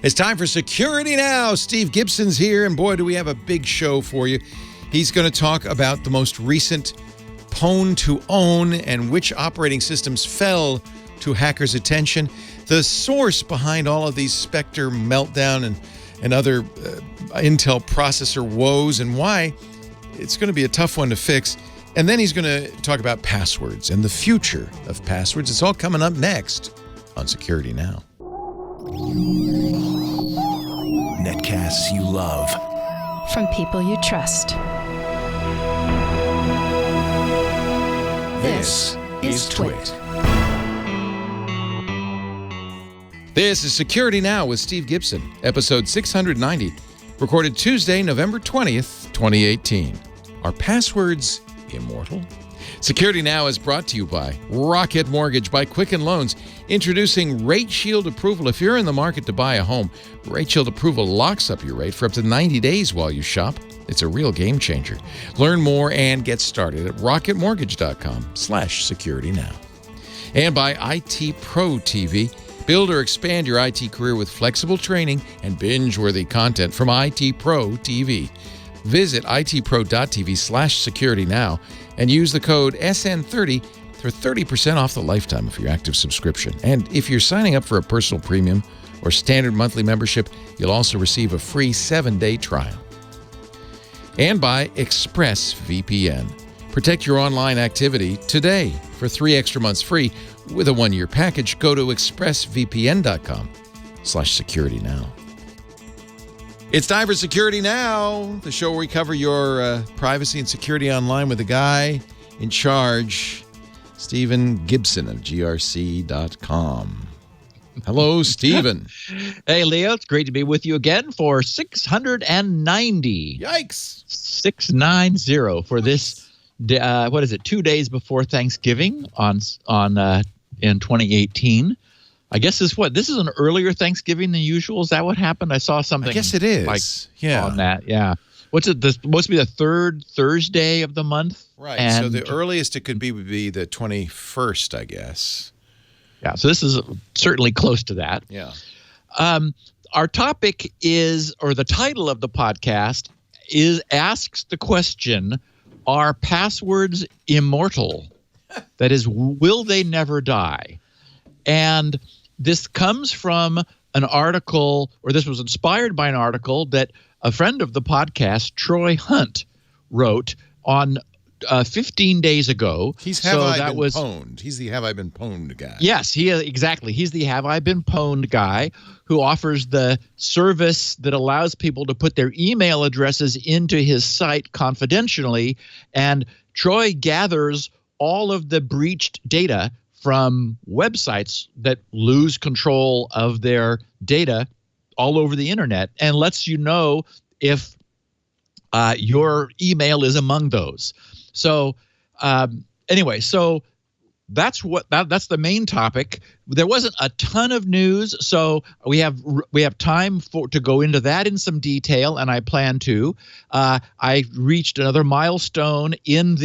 It's time for Security Now. Steve Gibson's here, and boy, do we have a big show for you. He's going to talk about the most recent Pwn2Own and which operating systems fell to hackers' attention, the source behind all of these Spectre, Meltdown, and other Intel processor woes, and why it's going to be a tough one to fix. And then he's going to talk about passwords and the future of passwords. It's all coming up next on Security Now. Netcasts you love. From people you trust. This is Twit. This is Security Now with Steve Gibson, episode 690, recorded Tuesday, November 20th, 2018. Are passwords immortal? Security Now is brought to you by Rocket Mortgage, by Quicken Loans, introducing Rate Shield approval. If you're in the market to buy a home, Rate Shield approval locks up your rate for up to 90 days while you shop. It's a real game changer. Learn more and get started at rocketmortgage.com/securitynow. And by IT Pro TV. Build or expand your IT career with flexible training and binge-worthy content from IT Pro TV. Visit itpro.tv/securitynow and use the code SN30 for 30% off the lifetime of your active subscription. And if you're signing up for a personal premium or standard monthly membership, you'll also receive a free 7-day trial. And by ExpressVPN. Protect your online activity today. For 3 extra months free with a 1-year package, go to expressvpn.com/securitynow. It's time for Security Now, the show where we cover your privacy and security online with the guy in charge, Stephen Gibson of GRC.com. Hello, Stephen. Hey, Leo. It's great to be with you again for 690. Yikes. 690 for this. What is it? 2 days before Thanksgiving in 2018. I guess this is an earlier Thanksgiving than usual. Is that what happened? I saw something. I guess it is. On that. Yeah. What's it? This supposed to be the third Thursday of the month. Right. And so the earliest it could be would be the 21st, I guess. Yeah. So this is certainly close to that. Yeah. Our topic is, or the title of the podcast asks the question, are passwords immortal? That is, will they never die? And this comes from an article, or this was inspired by an article that a friend of the podcast, Troy Hunt, wrote on 15 days ago. He's Have I Been Pwned. He's the Have I Been Pwned guy. Yes, exactly. He's the Have I Been Pwned guy who offers the service that allows people to put their email addresses into his site confidentially. And Troy gathers all of the breached data from websites that lose control of their data all over the internet and lets you know if your email is among those. So anyway, so that's the main topic. There wasn't a ton of news, so we have time to go into that in some detail, and I plan to. I reached another milestone in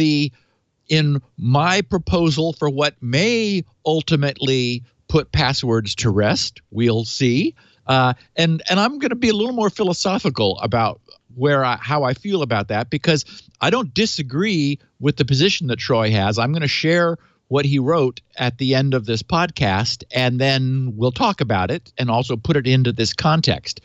my proposal for what may ultimately put passwords to rest. We'll see. And I'm going to be a little more philosophical about how I feel about that, because I don't disagree with the position that Troy has. I'm going to share what he wrote at the end of this podcast, and then we'll talk about it and also put it into this context.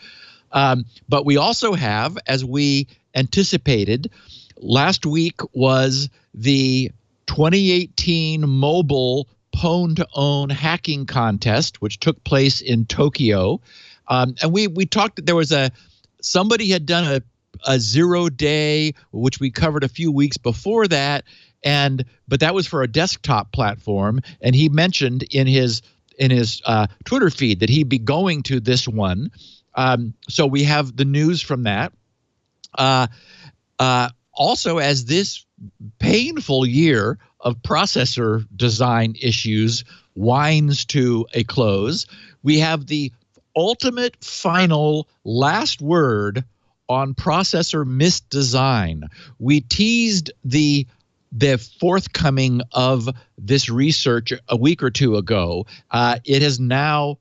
But we also have, as we anticipated, last week was the 2018 mobile Pwn2Own hacking contest, which took place in Tokyo. And we talked that there was somebody had done a 0-day, which we covered a few weeks before that, but that was for a desktop platform. And he mentioned in his Twitter feed that he'd be going to this one. So we have the news from that. Also, as this painful year of processor design issues winds to a close, we have the ultimate final last word on processor misdesign. We teased the forthcoming of this research a week or two ago. It has now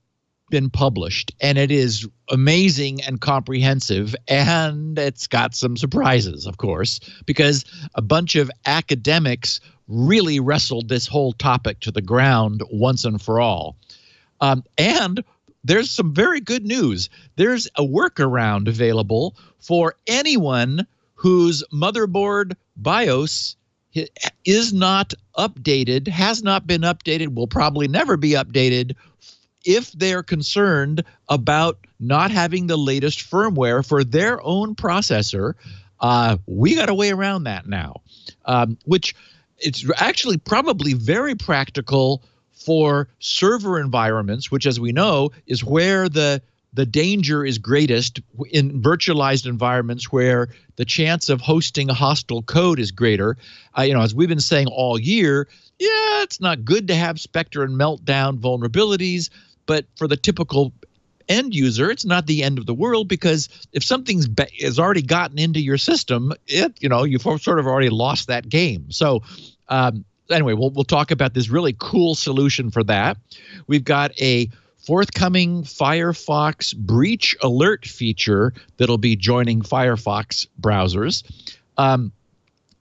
been published, and it is amazing and comprehensive, and it's got some surprises, of course, because a bunch of academics really wrestled this whole topic to the ground once and for all. And there's some very good news. There's a workaround available for anyone whose motherboard BIOS is not updated, has not been updated, will probably never be updated, if they're concerned about not having the latest firmware for their own processor. We got a way around that now, which it's actually probably very practical for server environments, which, as we know, is where the danger is greatest, in virtualized environments where the chance of hosting a hostile code is greater. As we've been saying all year, yeah, it's not good to have Spectre and Meltdown vulnerabilities, but for the typical end user, it's not the end of the world, because if something's has already gotten into your system, you've sort of already lost that game. So anyway, we'll talk about this really cool solution for that. We've got a forthcoming Firefox breach alert feature that'll be joining Firefox browsers.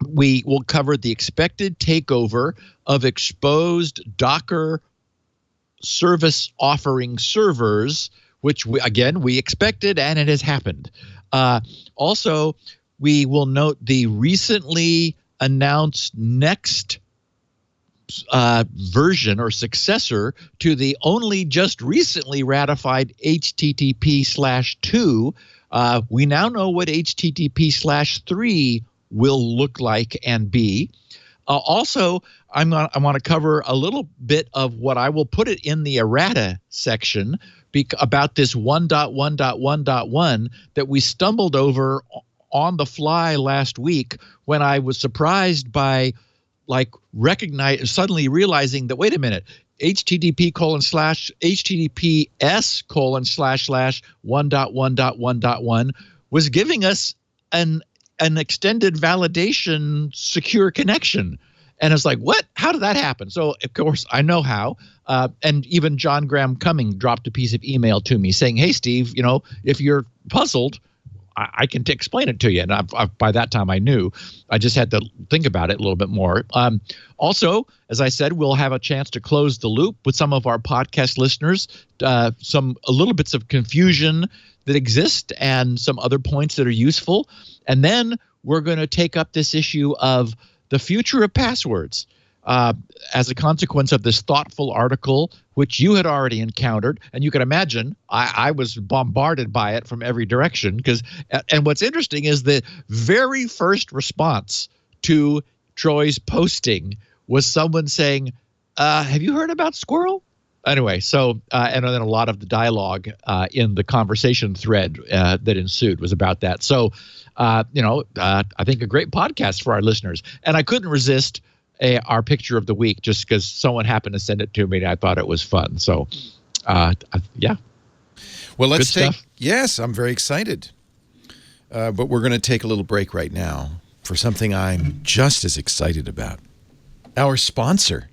We will cover the expected takeover of exposed Docker service offering servers, which we expected, and it has happened. Also, we will note the recently announced next version or successor to the only just recently ratified HTTP/2. We now know what HTTP/3 will look like and be. Also, I want to cover a little bit of what I will put it in the errata section about this 1.1.1.1 that we stumbled over on the fly last week, when I was surprised by suddenly realizing that, wait a minute, HTTPS://1.1.1.1 was giving us an extended validation secure connection. And it's like, what? How did that happen? So, of course, I know how. And even John Graham Cumming dropped a piece of email to me saying, hey, Steve, if you're puzzled, I can explain it to you. And by that time, I knew. I just had to think about it a little bit more. Also, as I said, we'll have a chance to close the loop with some of our podcast listeners, a little bits of confusion that exist and some other points that are useful. And then we're going to take up this issue of the future of passwords as a consequence of this thoughtful article, which you had already encountered. And you can imagine I was bombarded by it from every direction. And what's interesting is the very first response to Troy's posting was someone saying, have you heard about Squirrel? Anyway, so and then a lot of the dialogue in the conversation thread that ensued was about that. So, I think a great podcast for our listeners. And I couldn't resist our picture of the week just because someone happened to send it to me and I thought it was fun. So, yeah. Well, let's yes, I'm very excited. But we're going to take a little break right now for something I'm just as excited about. Our sponsor.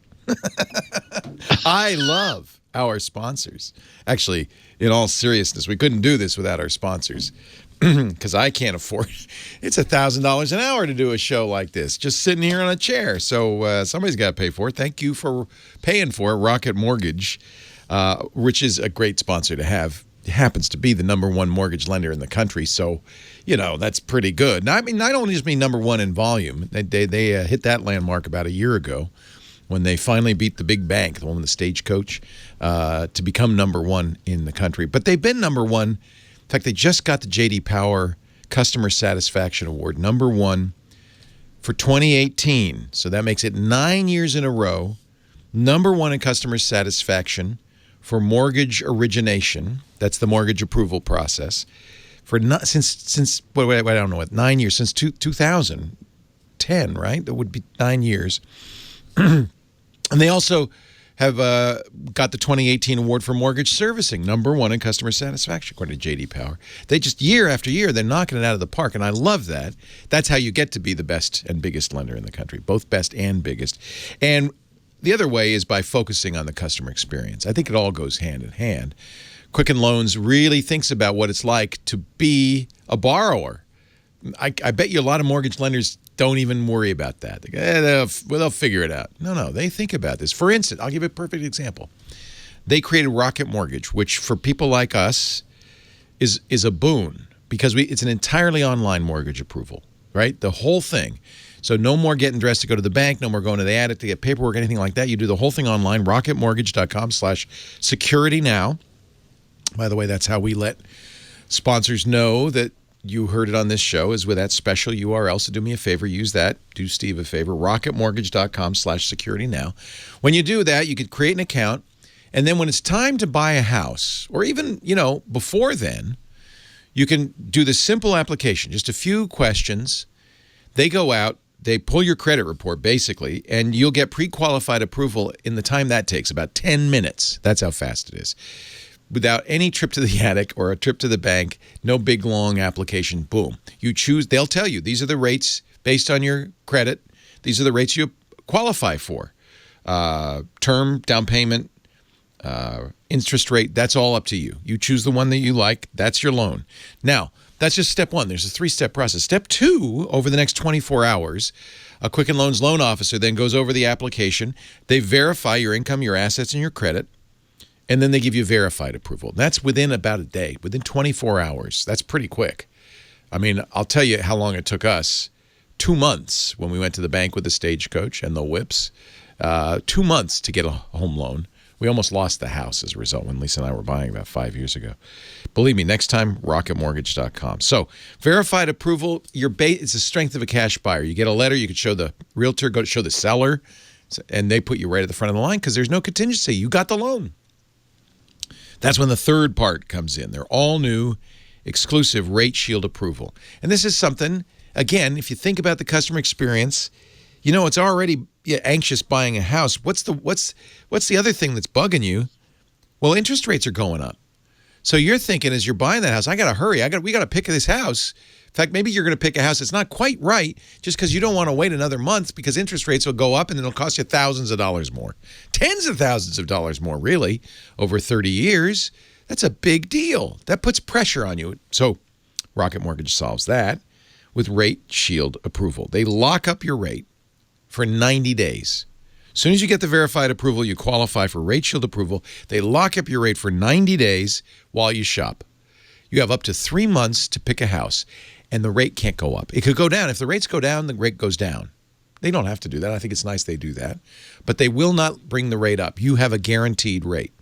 I love our sponsors. Actually, in all seriousness, we couldn't do this without our sponsors because I can't afford it. It's $1,000 an hour to do a show like this, just sitting here on a chair. So somebody's got to pay for it. Thank you for paying for it. Rocket Mortgage, which is a great sponsor to have. It happens to be the #1 mortgage lender in the country. So, that's pretty good. Now, I mean, not only just mean #1 in volume. They hit that landmark about a year ago, when they finally beat the big bank, the one with the Stagecoach, to become #1 in the country. But they've been #1. In fact, they just got the J.D. Power Customer Satisfaction Award, #1 for 2018. So that makes it 9 years in a row, #1 in customer satisfaction for mortgage origination. That's the mortgage approval process. Since I don't know what, 9 years, since 2010, right? That would be 9 years. And they also have got the 2018 award for mortgage servicing, #1 in customer satisfaction, according to J.D. Power. They just, year after year, they're knocking it out of the park, and I love that. That's how you get to be the best and biggest lender in the country, both best and biggest. And the other way is by focusing on the customer experience. I think it all goes hand in hand. Of Quicken Loans really thinks about what it's like to be a borrower. I bet you a lot of mortgage lenders don't even worry about that. They go, they'll figure it out. No, they think about this. For instance, I'll give you a perfect example. They created Rocket Mortgage, which for people like us is a boon because it's an entirely online mortgage approval, right? The whole thing. So no more getting dressed to go to the bank, no more going to the attic to get paperwork, anything like that. You do the whole thing online, rocketmortgage.com/securitynow. By the way, that's how we let sponsors know that you heard it on this show, is with that special URL. So do me a favor, use that. Do Steve a favor, rocketmortgage.com/securitynow. When you do that, you could create an account. And then when it's time to buy a house, or even, before then, you can do the simple application, just a few questions. They go out, they pull your credit report, basically, and you'll get pre-qualified approval in the time that takes, about 10 minutes. That's how fast it is. Without any trip to the attic or a trip to the bank, no big, long application, boom. You choose, they'll tell you, these are the rates based on your credit. These are the rates you qualify for. Term, down payment, interest rate, that's all up to you. You choose the one that you like. That's your loan. Now, that's just step one. There's a 3-step process. Step 2, over the next 24 hours, a Quicken Loans loan officer then goes over the application. They verify your income, your assets, and your credit, and then they give you verified approval. That's within about a day, within 24 hours. That's pretty quick. I mean, I'll tell you how long it took us. 2 months when we went to the bank with the Stagecoach and the whips. 2 months to get a home loan. We almost lost the house as a result when Lisa and I were buying about 5 years ago. Believe me, next time, rocketmortgage.com. So, verified approval, it's the strength of a cash buyer. You get a letter, you could show the realtor, go to show the seller, and they put you right at the front of the line because there's no contingency. You got the loan. That's when the third part comes in. They're all new, exclusive Rate Shield approval. And this is something, again, if you think about the customer experience, it's already anxious buying a house. What's the other thing that's bugging you? Well, interest rates are going up. So you're thinking as you're buying that house, I got to hurry. We got to pick this house. In fact, maybe you're going to pick a house that's not quite right just because you don't want to wait another month because interest rates will go up and it'll cost you thousands of dollars more. Tens of thousands of dollars more, really, over 30 years. That's a big deal. That puts pressure on you. So Rocket Mortgage solves that with Rate Shield approval. They lock up your rate for 90 days. As soon as you get the verified approval, you qualify for Rate Shield approval. They lock up your rate for 90 days while you shop. You have up to 3 months to pick a house, and the rate can't go up. It could go down. If the rates go down, the rate goes down. They don't have to do that. I think it's nice they do that. But they will not bring the rate up. You have a guaranteed rate.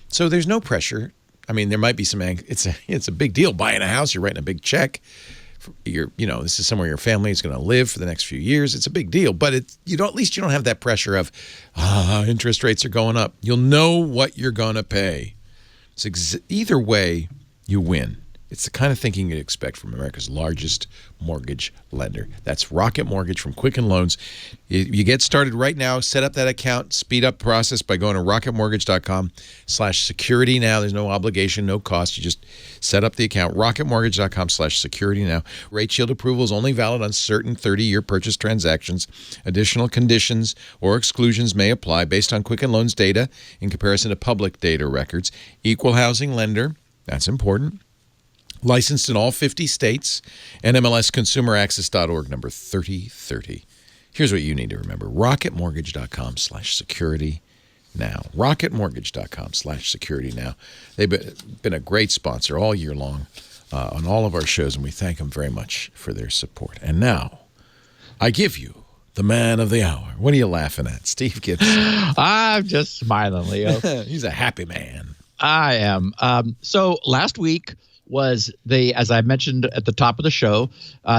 So there's no pressure. I mean, there might be some, it's a big deal buying a house. You're writing a big check. This is somewhere your family is going to live for the next few years. It's a big deal, but at least you don't have that pressure of, interest rates are going up. You'll know what you're going to pay. Either way, you win. It's the kind of thinking you'd expect from America's largest mortgage lender. That's Rocket Mortgage from Quicken Loans. You get started right now. Set up that account. Speed up the process by going to rocketmortgage.com/securitynow. There's no obligation, no cost. You just set up the account. rocketmortgage.com/securitynow. Rate Shield approval is only valid on certain 30-year purchase transactions. Additional conditions or exclusions may apply based on Quicken Loans data in comparison to public data records. Equal housing lender. That's important. Licensed in all 50 states. NMLSconsumeraccess.org, number 3030. Here's what you need to remember. rocketmortgage.com/securitynow. rocketmortgage.com/securitynow. They've been a great sponsor all year long on all of our shows, and we thank them very much for their support. And now, I give you the man of the hour. What are you laughing at, Steve Gibson? I'm just smiling, Leo. He's a happy man. I am. So last week was as I mentioned at the top of the show,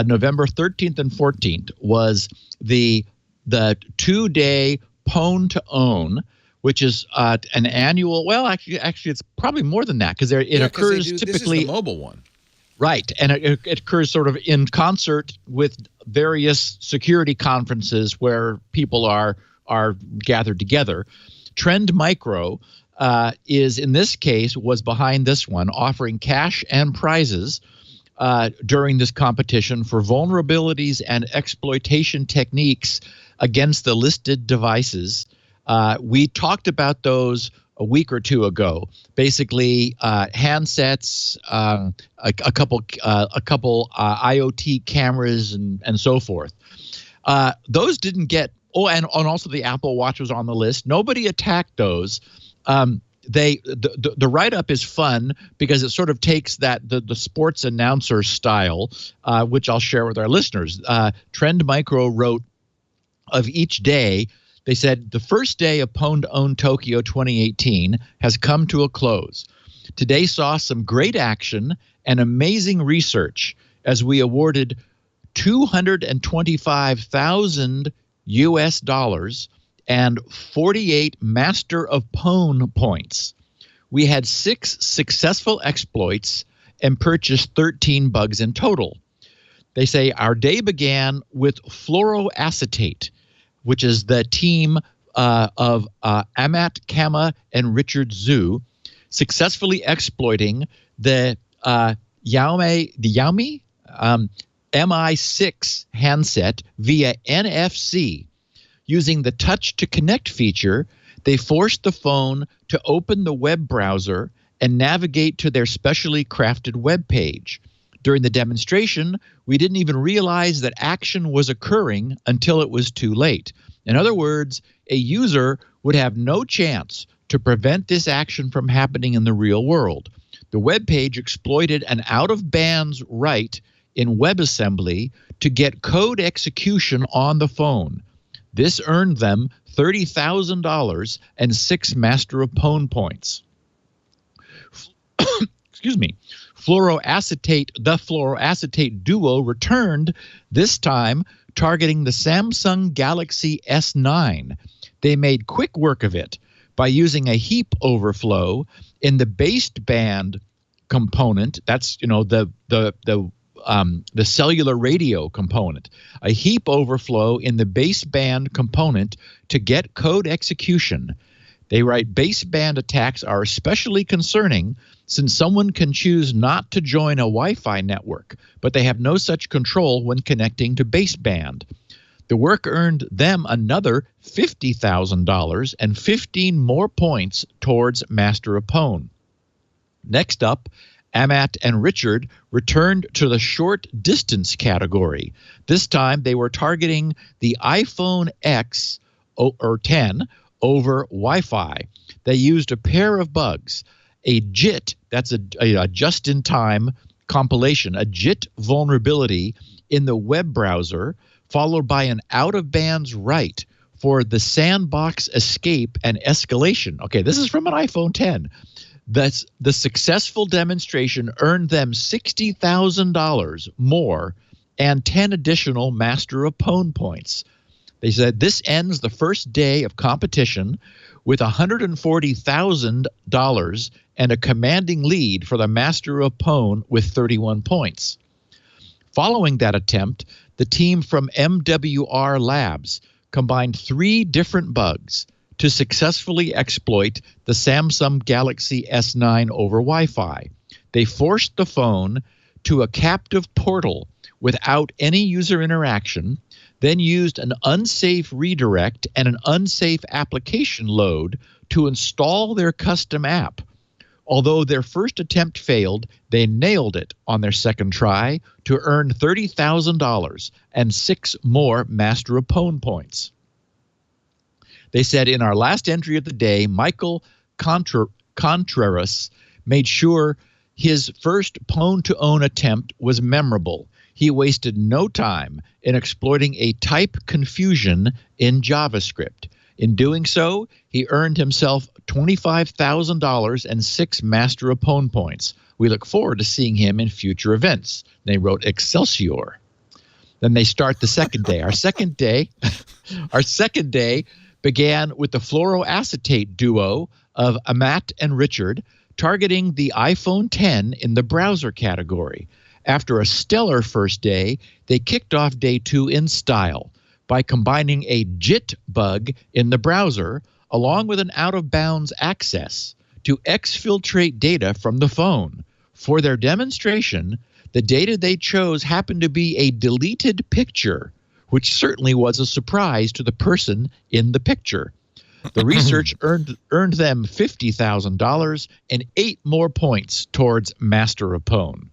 November 13th and 14th was the 2-day Pwn2Own, which is an annual. Well, actually, it's probably more than that because it occurs typically. This is the mobile one, right? And it occurs sort of in concert with various security conferences where people are gathered together. Trend Micro is, in this case, was behind this one, offering cash and prizes during this competition for vulnerabilities and exploitation techniques against the listed devices. We talked about those a week or two ago. Basically, handsets, a couple IoT cameras, and so forth. Those didn't get. Oh, and also the Apple Watch was on the list. Nobody attacked those. The write-up is fun because it sort of takes the sports announcer style, which I'll share with our listeners. Trend Micro wrote of each day. They said the first day of Pwn2Own Tokyo 2018 has come to a close. Today saw some great action and amazing research as we awarded $225,000 US and 48 Master of Pwn points. We had 6 successful exploits and purchased 13 bugs in total. They say our day began with fluoroacetate, which is the team of Amat Kama and Richard Zhu, successfully exploiting the Xiaomi Mi6 handset via NFC. Using the Touch to Connect feature, they forced the phone to open the web browser and navigate to their specially crafted web page. During the demonstration, we didn't even realize that action was occurring until it was too late. In other words, a user would have no chance to prevent this action from happening in the real world. The web page exploited an out-of-bands right in WebAssembly to get code execution on the phone. This earned them $30,000 and 6 Master of Pwn points. Excuse me. The fluoroacetate duo returned, this time targeting the Samsung Galaxy S9. They made quick work of it by using a heap overflow in the baseband component. That's the cellular radio component, a heap overflow in the baseband component to get code execution. They write baseband attacks are especially concerning since someone can choose not to join a Wi-Fi network, but they have no such control when connecting to baseband. The work earned them another $50,000 and 15 more points towards Master of Pwn. Next up, Amat and Richard returned to the short distance category. This time they were targeting the iPhone X or 10 over Wi-Fi. They used a pair of bugs, a JIT, that's a just-in-time compilation, a JIT vulnerability in the web browser, followed by an out-of-bands write for the sandbox escape and escalation. Okay, this is from an iPhone 10. The successful demonstration earned them $60,000 more and 10 additional Master of Pwn points. They said this ends the first day of competition with $140,000 and a commanding lead for the Master of Pwn with 31 points. Following that attempt, the team from MWR Labs combined 3 different bugs to successfully exploit the Samsung Galaxy S9 over Wi-Fi. They forced the phone to a captive portal without any user interaction, then used an unsafe redirect and an unsafe application load to install their custom app. Although their first attempt failed, they nailed it on their second try to earn $30,000 and 6 more Master of Pwn points. They said, in our last entry of the day, Michael Contreras made sure his first Pwn2Own attempt was memorable. He wasted no time in exploiting a type confusion in JavaScript. In doing so, he earned himself $25,000 and 6 Master of Pwn points. We look forward to seeing him in future events. They wrote Excelsior. Then they start the second day. Our second day began with the fluoroacetate duo of Amat and Richard targeting the iPhone 10 in the browser category. After a stellar first day, they kicked off day 2 in style by combining a JIT bug in the browser along with an out-of-bounds access to exfiltrate data from the phone. For their demonstration, the data they chose happened to be a deleted picture, which certainly was a surprise to the person in the picture. The research earned them $50,000 and 8 more points towards Master of Pwn.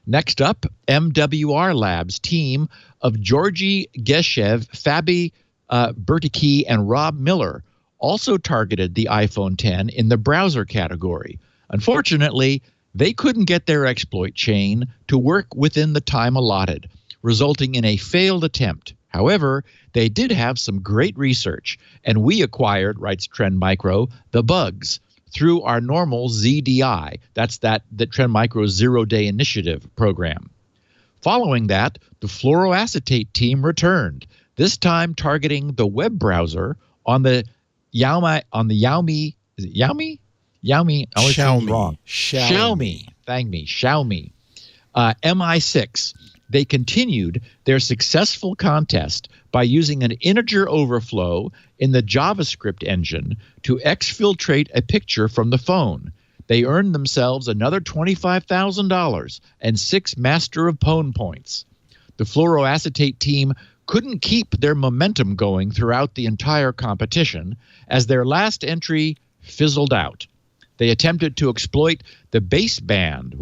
Next up, MWR Labs team of Georgy Geshev, Fabi Bertiki, and Rob Miller also targeted the iPhone X in the browser category. Unfortunately, they couldn't get their exploit chain to work within the time allotted, resulting in a failed attempt. However, they did have some great research, and we acquired, writes Trend Micro, the bugs through our normal ZDI. That's the Trend Micro Zero-Day Initiative program. Following that, the fluoroacetate team returned, this time targeting the web browser on the Xiaomi. Is it Xiaomi? Xiaomi. I always say it wrong. Xiaomi. Thank me. Xiaomi. MI6. They continued their successful contest by using an integer overflow in the JavaScript engine to exfiltrate a picture from the phone. They earned themselves another $25,000 and 6 Master of Pwn points. The fluoroacetate team couldn't keep their momentum going throughout the entire competition as their last entry fizzled out. They attempted to exploit the baseband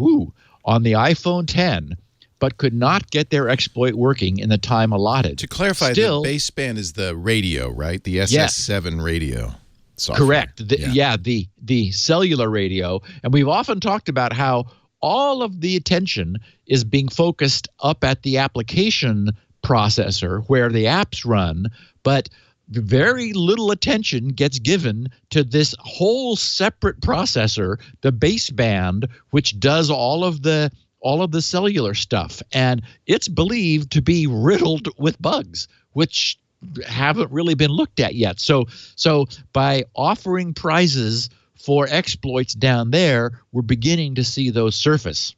on the iPhone X, but could not get their exploit working in the time allotted. To clarify, the baseband is the radio, right? The SS7 radio software. Correct. The cellular radio. And we've often talked about how all of the attention is being focused up at the application processor where the apps run, but very little attention gets given to this whole separate processor, the baseband, which does all of the cellular stuff. And it's believed to be riddled with bugs, which haven't really been looked at yet. So by offering prizes for exploits down there, we're beginning to see those surface.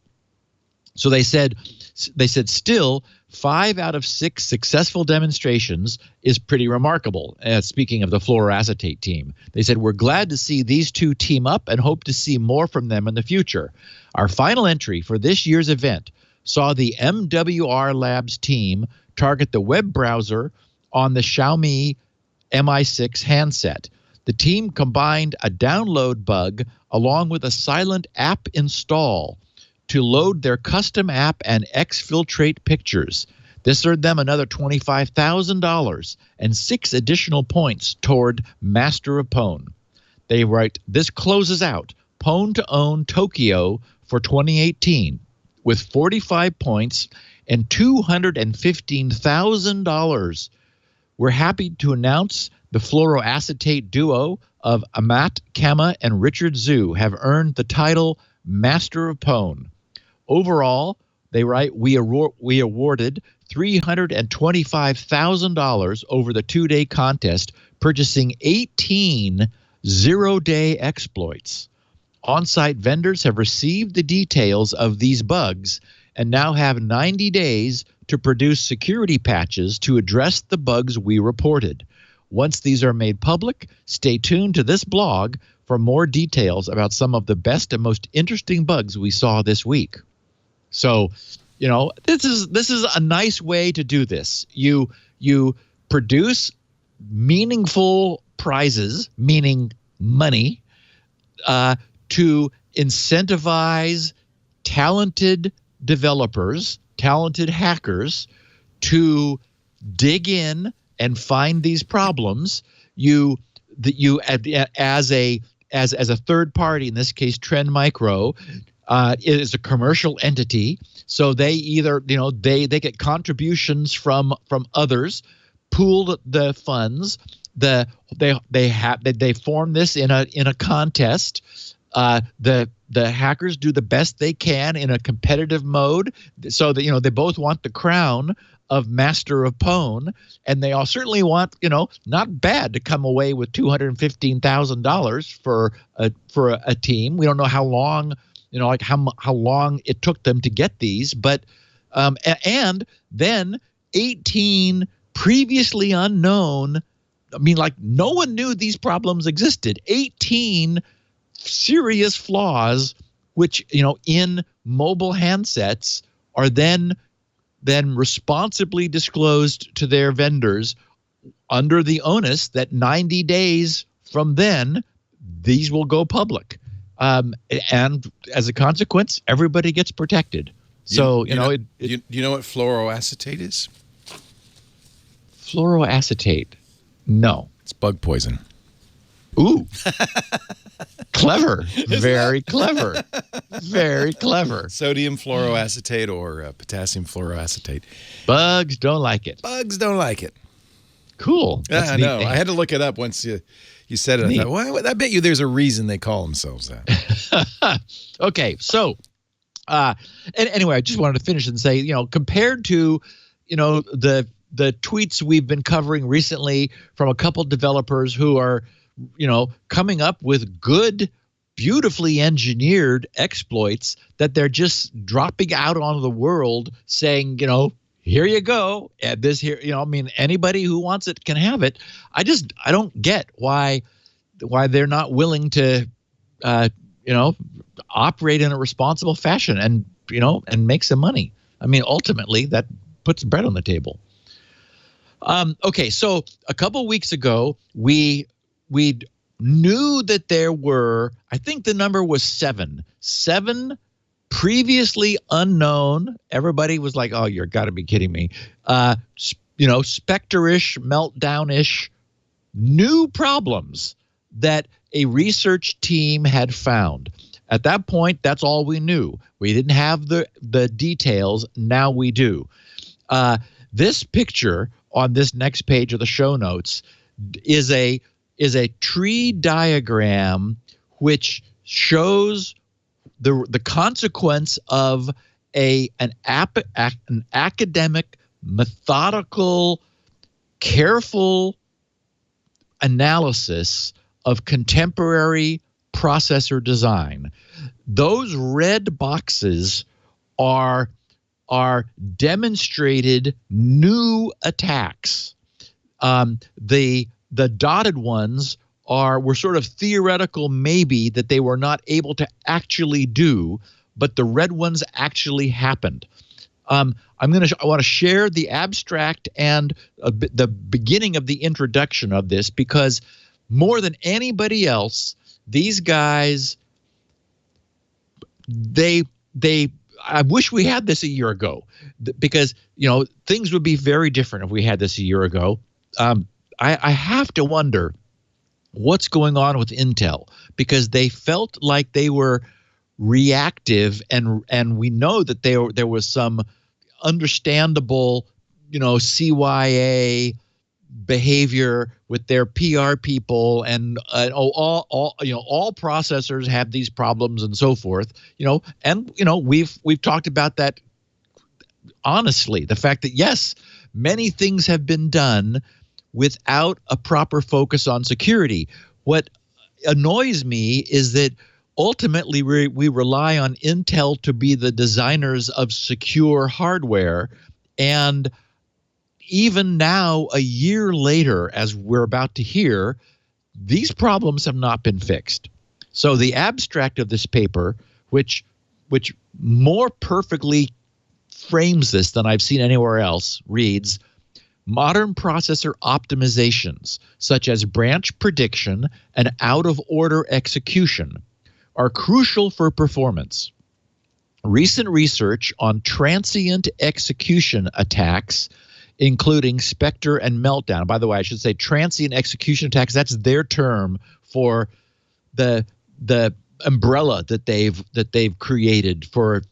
So they said still 5 out of 6 successful demonstrations is pretty remarkable. Speaking of the fluoroacetate team, they said, we're glad to see these two team up and hope to see more from them in the future. Our final entry for this year's event saw the MWR Labs team target the web browser on the Xiaomi Mi6 handset. The team combined a download bug along with a silent app install to load their custom app and exfiltrate pictures. This earned them another $25,000 and 6 additional points toward Master of Pwn. They write, this closes out Pwn2Own Tokyo for 2018 with 45 points and $215,000. We're happy to announce the fluoroacetate duo of Amat Kama and Richard Zhu have earned the title Master of Pwn. Overall, they write, we awarded $325,000 over the 2-day contest, purchasing 18 zero-day exploits. On-site vendors have received the details of these bugs and now have 90 days to produce security patches to address the bugs we reported. Once these are made public, stay tuned to this blog for more details about some of the best and most interesting bugs we saw this week. So, this is a nice way to do this. You produce meaningful prizes, meaning money, to incentivize talented developers, talented hackers to dig in and find these problems. As a third party, in this case Trend Micro, is a commercial entity, so they either they get contributions from others, pool the funds. They form this in a contest. The hackers do the best they can in a competitive mode, so that they both want the crown of Master of Pwn, and they all certainly want not bad to come away with $215,000 for a team. We don't know how long how long it took them to get these, but and then 18 previously unknown. No one knew these problems existed. 18 serious flaws, which in mobile handsets are then responsibly disclosed to their vendors under the onus that 90 days from then, these will go public. And as a consequence, everybody gets protected. So, you know what fluoroacetate is? Fluoroacetate. No. It's bug poison. Ooh. Clever. Very clever. Very clever. Sodium fluoroacetate or potassium fluoroacetate. Bugs don't like it. Bugs don't like it. Cool. Yeah, I know. I had to look it up once you said it. I thought, well, I bet you there's a reason they call themselves that. Okay, so and anyway, I just wanted to finish and say, compared to, the tweets we've been covering recently from a couple developers who are, coming up with good, beautifully engineered exploits that they're just dropping out onto the world saying, here you go. Add this here. Anybody who wants it can have it. I don't get why they're not willing to, operate in a responsible fashion and make some money. Ultimately, that puts bread on the table. Okay, so a couple weeks ago, we knew that there were, I think the number was seven previously unknown. Everybody was like, "Oh, you're got to be kidding me!" Spectre-ish, Meltdown-ish, new problems that a research team had found. At that point, that's all we knew. We didn't have the details. Now we do. This picture on this next page of the show notes is a tree diagram which shows the consequence of an academic, methodical, careful analysis of contemporary processor design. Those red boxes are demonstrated new attacks. The dotted ones were sort of theoretical, maybe, that they were not able to actually do, but the red ones actually happened. I want to share the abstract and the beginning of the introduction of this, because more than anybody else, these guys, I wish we had this a year ago, because things would be very different if we had this a year ago. I have to wonder what's going on with Intel, because they felt like they were reactive, and we know that there was some understandable, CYA behavior with their PR people, and all processors have these problems and so forth. We've talked about that honestly. The fact that yes, many things have been done without a proper focus on security. What annoys me is that ultimately we rely on Intel to be the designers of secure hardware, and even now, a year later, as we're about to hear, these problems have not been fixed. So the abstract of this paper, which more perfectly frames this than I've seen anywhere else, reads, "Modern processor optimizations, such as branch prediction and out-of-order execution, are crucial for performance. Recent research on transient execution attacks, including Spectre and Meltdown." By the way, I should say transient execution attacks. That's their term for the umbrella that they've created for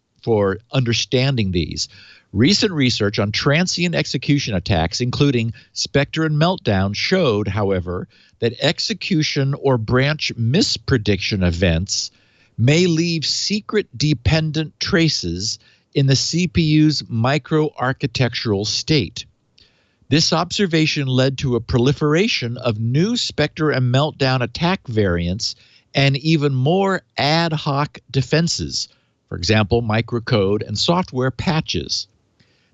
understanding these. Recent research on transient execution attacks, including Spectre and Meltdown, showed, however, that execution or branch misprediction events may leave secret dependent traces in the CPU's microarchitectural state. This observation led to a proliferation of new Spectre and Meltdown attack variants and even more ad hoc defenses, for example, microcode and software patches.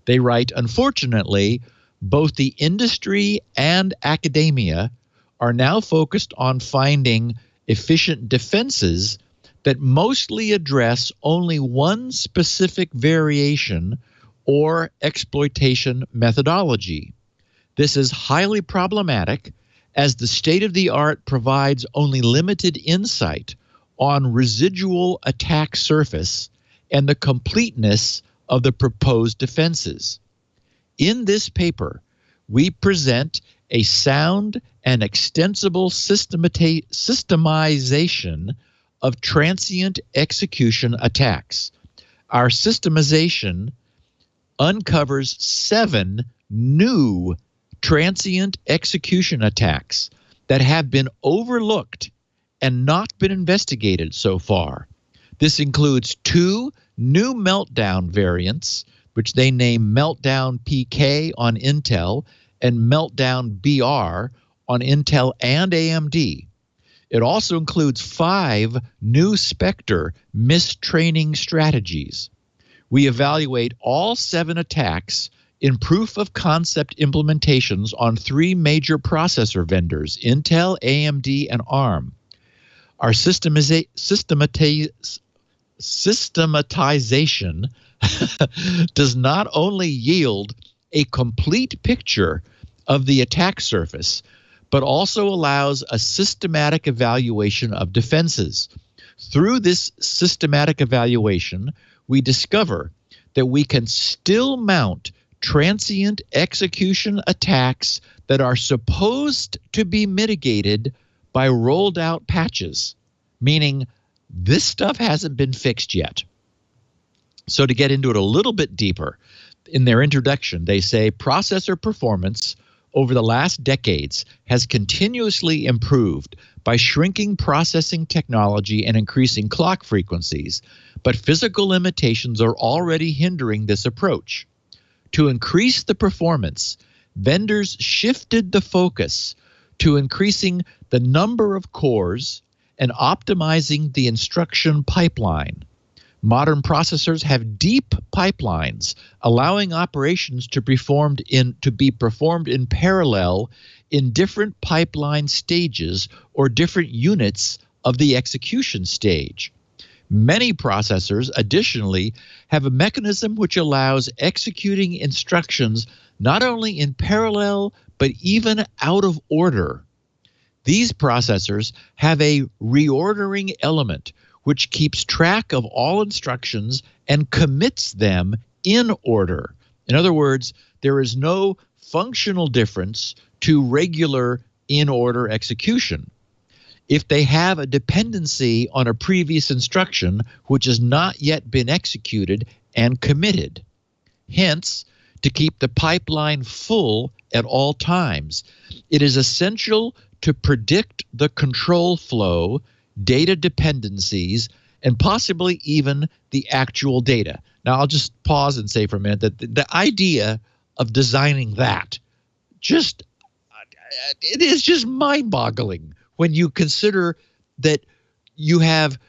They write, "Unfortunately, both the industry and academia are now focused on finding efficient defenses that mostly address only one specific variation or exploitation methodology. This is highly problematic as the state-of-the-art provides only limited insight on residual attack surface and the completeness of the proposed defenses. In this paper, we present a sound and extensible systemization of transient execution attacks. Our systemization uncovers 7 new transient execution attacks that have been overlooked and not been investigated so far. This includes 2 new Meltdown variants, which they name Meltdown PK on Intel and Meltdown BR on Intel and AMD. It also includes 5 new Spectre mistraining strategies. We evaluate all 7 attacks in proof-of-concept implementations on 3 major processor vendors, Intel, AMD, and ARM. Our systematization does not only yield a complete picture of the attack surface, but also allows a systematic evaluation of defenses. Through this systematic evaluation, we discover that we can still mount transient execution attacks that are supposed to be mitigated by rolled out patches, meaning this stuff hasn't been fixed yet. So to get into it a little bit deeper, in their introduction, they say processor performance over the last decades has continuously improved by shrinking processing technology and increasing clock frequencies, but physical limitations are already hindering this approach. To increase the performance, vendors shifted the focus to increasing the number of cores and optimizing the instruction pipeline. Modern processors have deep pipelines, allowing operations to be performed in parallel in different pipeline stages or different units of the execution stage. Many processors, additionally, have a mechanism which allows executing instructions not only in parallel, but even out of order. These processors have a reordering element which keeps track of all instructions and commits them in order. In other words, there is no functional difference to regular in-order execution. If they have a dependency on a previous instruction which has not yet been executed and committed. Hence, to keep the pipeline full at all times, it is essential to predict the control flow, data dependencies, and possibly even the actual data. Now, I'll just pause and say for a minute that the idea of designing that it is just mind-boggling when you consider that you have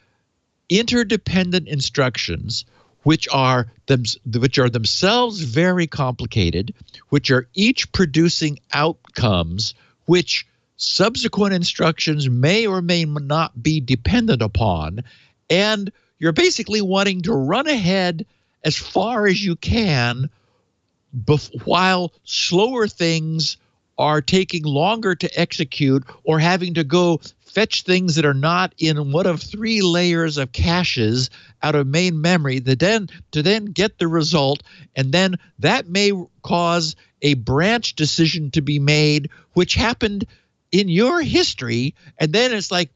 interdependent instructions which are themselves very complicated, which are each producing outcomes which subsequent instructions may or may not be dependent upon, and you're basically wanting to run ahead as far as you can while slower things are taking longer to execute or having to go fetch things that are not in one of 3 layers of caches out of main memory to then get the result, and then that may cause a branch decision to be made which happened in your history, and then it's like,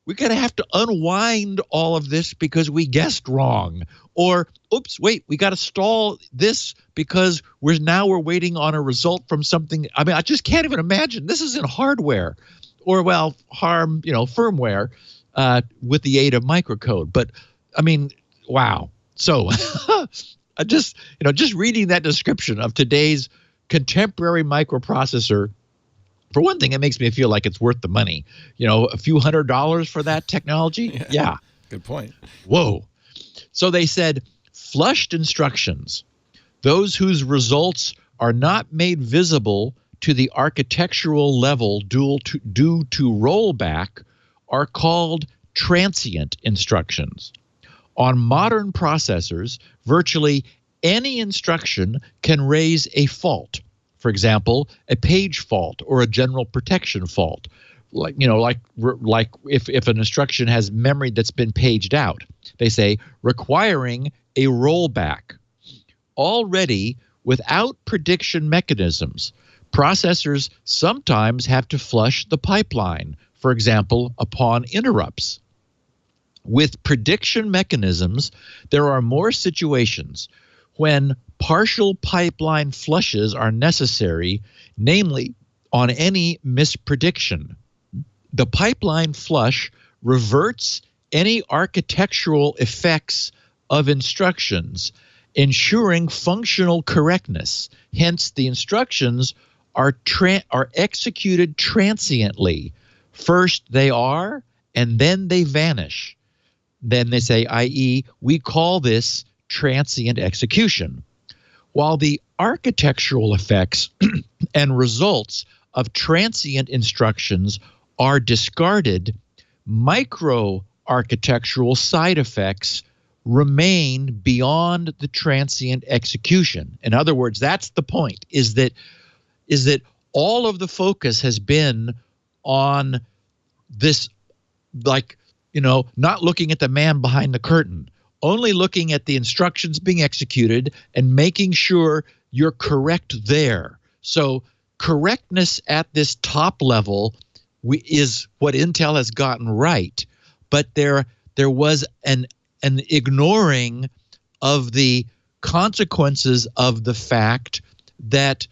we're going to have to unwind all of this because we guessed wrong. Or, oops, wait, we got to stall this because we're waiting on a result from something. I mean, I just can't even imagine. This is in hardware or, firmware with the aid of microcode. But, I mean, wow. So just reading that description of today's contemporary microprocessor, for one thing, it makes me feel like it's worth the money. A few $100s for that technology. Yeah. Good point. Whoa. So they said flushed instructions, those whose results are not made visible to the architectural level due to rollback, are called transient instructions. On modern processors, virtually any instruction can raise a fault. For example, a page fault or a general protection fault. Like if an instruction has memory that's been paged out, they say requiring a rollback. Already, without prediction mechanisms, processors sometimes have to flush the pipeline, for example, upon interrupts. With prediction mechanisms, there are more situations when partial pipeline flushes are necessary, namely on any misprediction. The pipeline flush reverts any architectural effects of instructions, ensuring functional correctness. Hence, the instructions are executed transiently. First they are, and then they vanish. Then they say, i.e., we call this transient execution. While the architectural effects and results of transient instructions are discarded, micro-architectural side effects remain beyond the transient execution. In other words, that's the point, is that all of the focus has been on this, not looking at the man behind the curtain, only looking at the instructions being executed and making sure you're correct there. So correctness at this top level is what Intel has gotten right, but there was an ignoring of the consequences of the fact that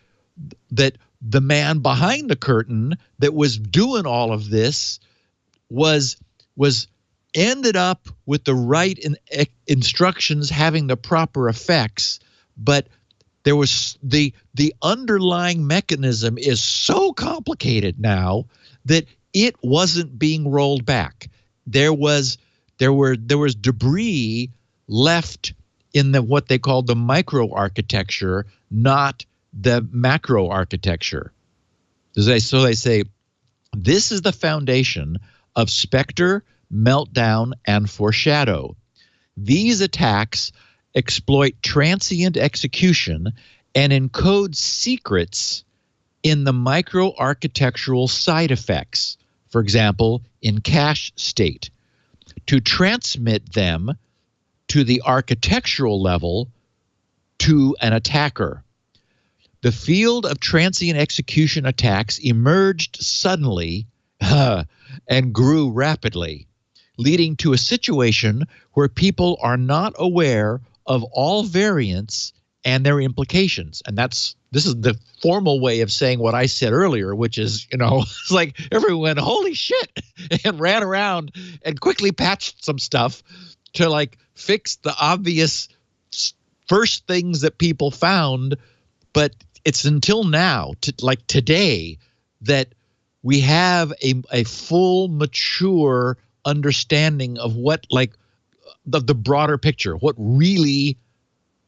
the man behind the curtain that was doing all of this was ended up with the right instructions having the proper effects, but there was the underlying mechanism is so complicated now that it wasn't being rolled back. There was debris left in what they called the micro architecture, not the macro architecture. So they say this is the foundation of Spectre, Meltdown, and Foreshadow. These attacks exploit transient execution and encode secrets in the micro-architectural side effects, for example, in cache state, to transmit them to the architectural level to an attacker. The field of transient execution attacks emerged suddenly and grew rapidly, leading to a situation where people are not aware of all variants and their implications. And this is the formal way of saying what I said earlier, which is, it's like everyone went, holy shit, and ran around and quickly patched some stuff to fix the obvious first things that people found. But it's until now, today, that we have a full, mature understanding of what, the broader picture, what really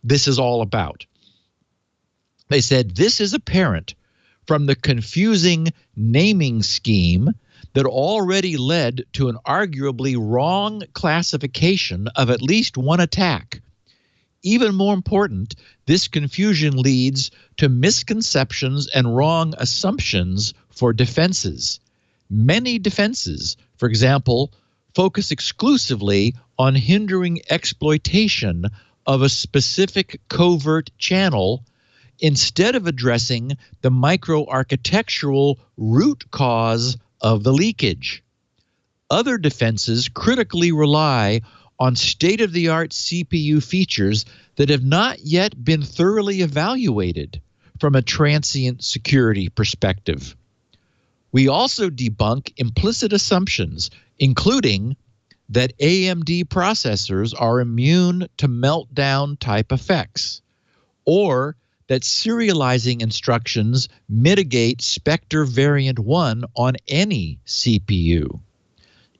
this is all about. They said this is apparent from the confusing naming scheme that already led to an arguably wrong classification of at least one attack. Even more important, this confusion leads to misconceptions and wrong assumptions for defenses. Many defenses, for example, focus exclusively on hindering exploitation of a specific covert channel instead of addressing the micro-architectural root cause of the leakage. Other defenses critically rely on state-of-the-art CPU features that have not yet been thoroughly evaluated from a transient security perspective. We also debunk implicit assumptions, including that AMD processors are immune to meltdown type effects, or that serializing instructions mitigate Spectre Variant 1 on any CPU.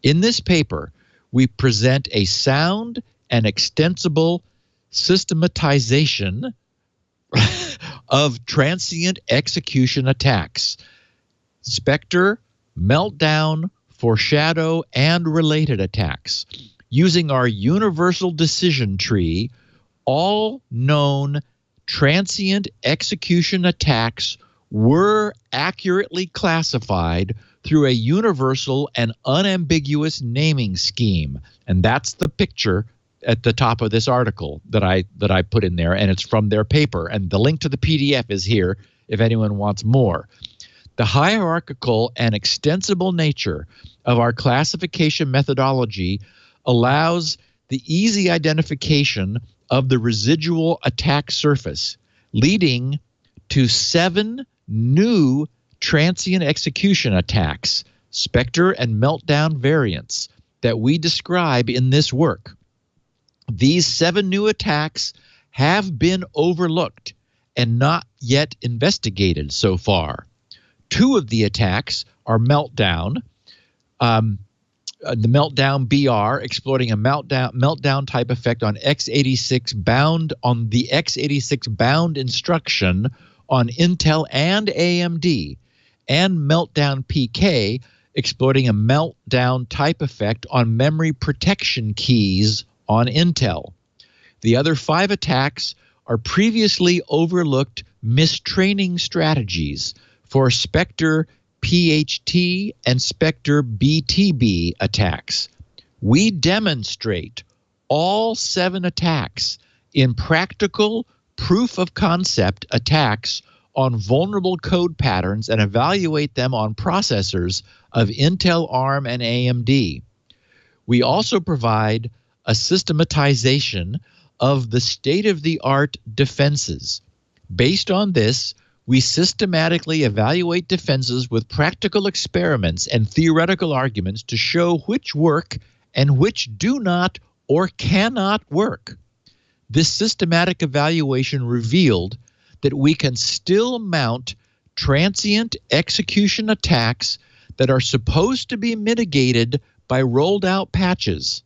In this paper, we present a sound and extensible systematization of transient execution attacks, Spectre, Meltdown, Foreshadow, and related attacks, using our universal decision tree. All known transient execution attacks were accurately classified through a universal and unambiguous naming scheme. And that's the picture at the top of this article that I put in there, and it's from their paper. And the link to the PDF is here if anyone wants more. The hierarchical and extensible nature of our classification methodology allows the easy identification of the residual attack surface, leading to 7 new transient execution attacks, Spectre and Meltdown variants, that we describe in this work. These 7 new attacks have been overlooked and not yet investigated so far. 2 of the attacks are Meltdown, the Meltdown BR, exploiting a meltdown type effect on x86 bound on the x86 bound instruction on Intel and AMD, and Meltdown PK, exploiting a meltdown type effect on memory protection keys on Intel. The other 5 attacks are previously overlooked mistraining strategies for Spectre PHT and Spectre BTB attacks. We demonstrate all 7 attacks in practical proof of concept attacks on vulnerable code patterns and evaluate them on processors of Intel, ARM, and AMD. We also provide a systematization of the state-of-the-art defenses. Based on this, we systematically evaluate defenses with practical experiments and theoretical arguments to show which work and which do not or cannot work. This systematic evaluation revealed that we can still mount transient execution attacks that are supposed to be mitigated by rolled out patches.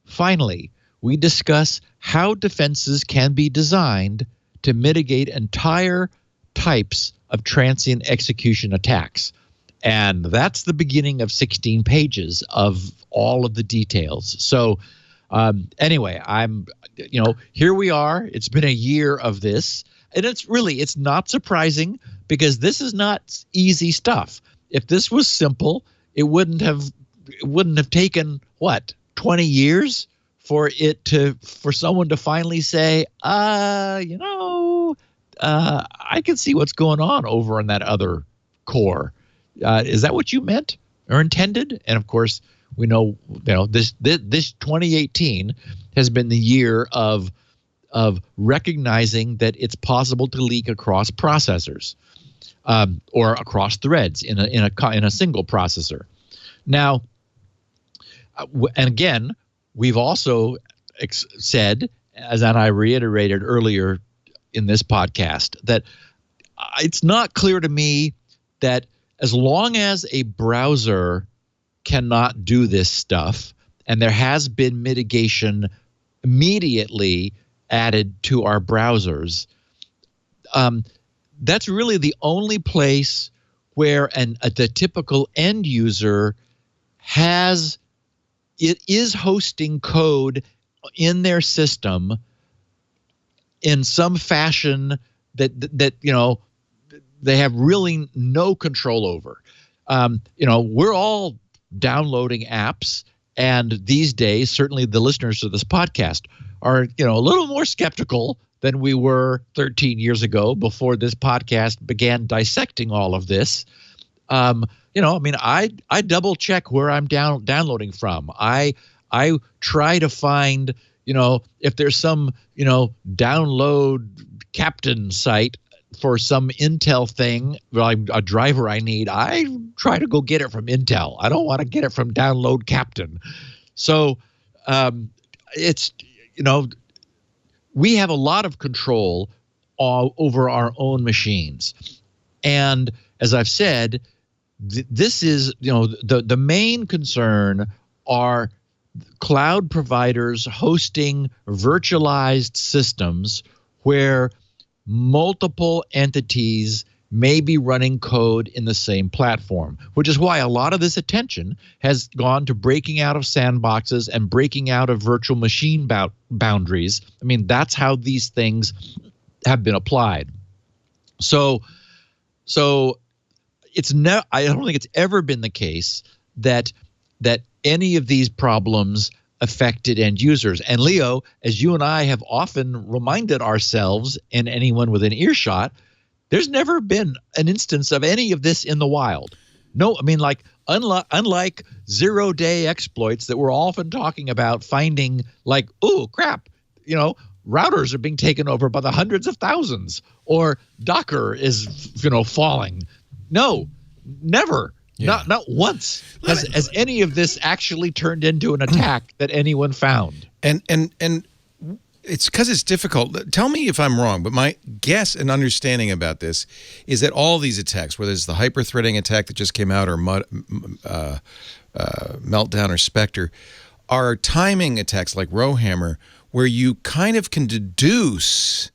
Finally, we discuss how defenses can be designed to mitigate entire types of transient execution attacks. And that's the beginning of 16 pages of all of the details. So anyway, here we are. It's been a year of this. And it's not surprising, because this is not easy stuff. If this was simple, it wouldn't have taken 20 years for someone to finally say, I can see what's going on over in that other core. Is that what you meant or intended? And of course, we know this 2018 has been the year of recognizing that it's possible to leak across processors or across threads in a single processor. Now, and again, we've also said, as I reiterated earlier in this podcast, that it's not clear to me that as long as a browser cannot do this stuff, and there has been mitigation immediately added to our browsers, that's really the only place where the typical end user is hosting code in their system in some fashion that they have really no control over. We're all downloading apps, and these days, certainly the listeners of this podcast are a little more skeptical than we were 13 years ago before this podcast began dissecting all of this. I double check where I'm downloading from. I try to find, if there's some, download captain site for some Intel thing, a driver I need, I try to go get it from Intel. I don't want to get it from download captain. So it's, we have a lot of control over our own machines. And as I've said, this is, the main concern are cloud providers hosting virtualized systems where multiple entities may be running code in the same platform, which is why a lot of this attention has gone to breaking out of sandboxes and breaking out of virtual machine boundaries. I mean, that's how these things have been applied. So So I don't think it's ever been the case that any of these problems affected end users. And Leo, as you and I have often reminded ourselves and anyone within earshot, there's never been an instance of any of this in the wild. No, I mean, like unlike zero-day exploits that we're often talking about, finding like, oh crap, routers are being taken over by the hundreds of thousands, or Docker is falling. No, never. Yeah. Not once has any of this actually turned into an attack that anyone found. And it's because it's difficult. Tell me if I'm wrong, but my guess and understanding about this is that all these attacks, whether it's the hyper-threading attack that just came out, or Meltdown or Spectre, are timing attacks like Rowhammer, where you kind of can deduce.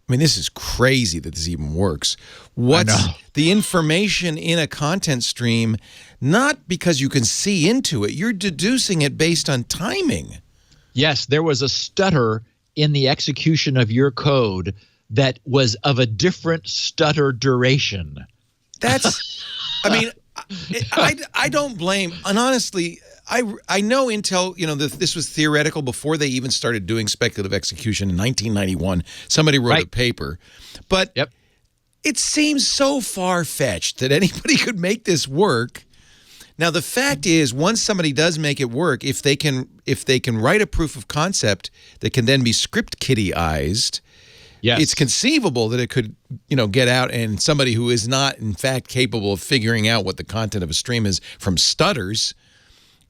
I mean, this is crazy that this even works. What's the information in a content stream, not because you can see into it. You're deducing it based on timing. Yes, there was a stutter in the execution of your code that was of a different stutter duration. That's, I mean, I don't blame, and honestly, I know Intel, this was theoretical before they even started doing speculative execution in 1991. Somebody wrote a paper. But it seems so far-fetched that anybody could make this work. Now, the fact is, once somebody does make it work, if they can write a proof of concept that can then be script kiddie-ized, it's conceivable that it could, get out, and somebody who is not, in fact, capable of figuring out what the content of a stream is from stutters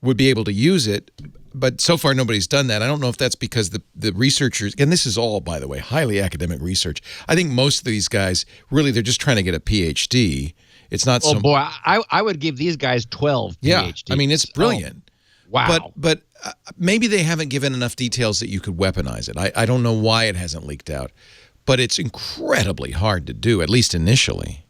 would be able to use it. But so far, nobody's done that. I don't know if that's because the researchers, and this is all, by the way, highly academic research. I think most of these guys, really, they're just trying to get a PhD. It's not some... boy, I would give these guys 12 PhDs. Yeah, I mean, it's brilliant. Wow. But maybe they haven't given enough details that you could weaponize it. I don't know why it hasn't leaked out. But it's incredibly hard to do, at least initially.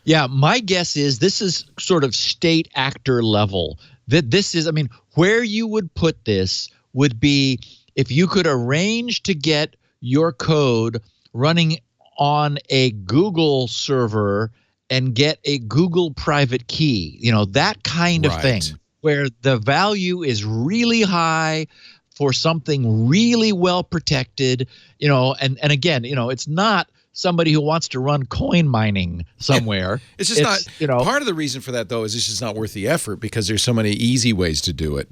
Yeah, my guess is this is sort of state actor level. That this is, I mean, where you would put this would be if you could arrange to get your code running on a Google server and get a Google private key, that kind of thing, where the value is really high for something really well protected, and again, it's not somebody who wants to run coin mining somewhere. It's just not, part of the reason for that, though, is it's just not worth the effort because there's so many easy ways to do it,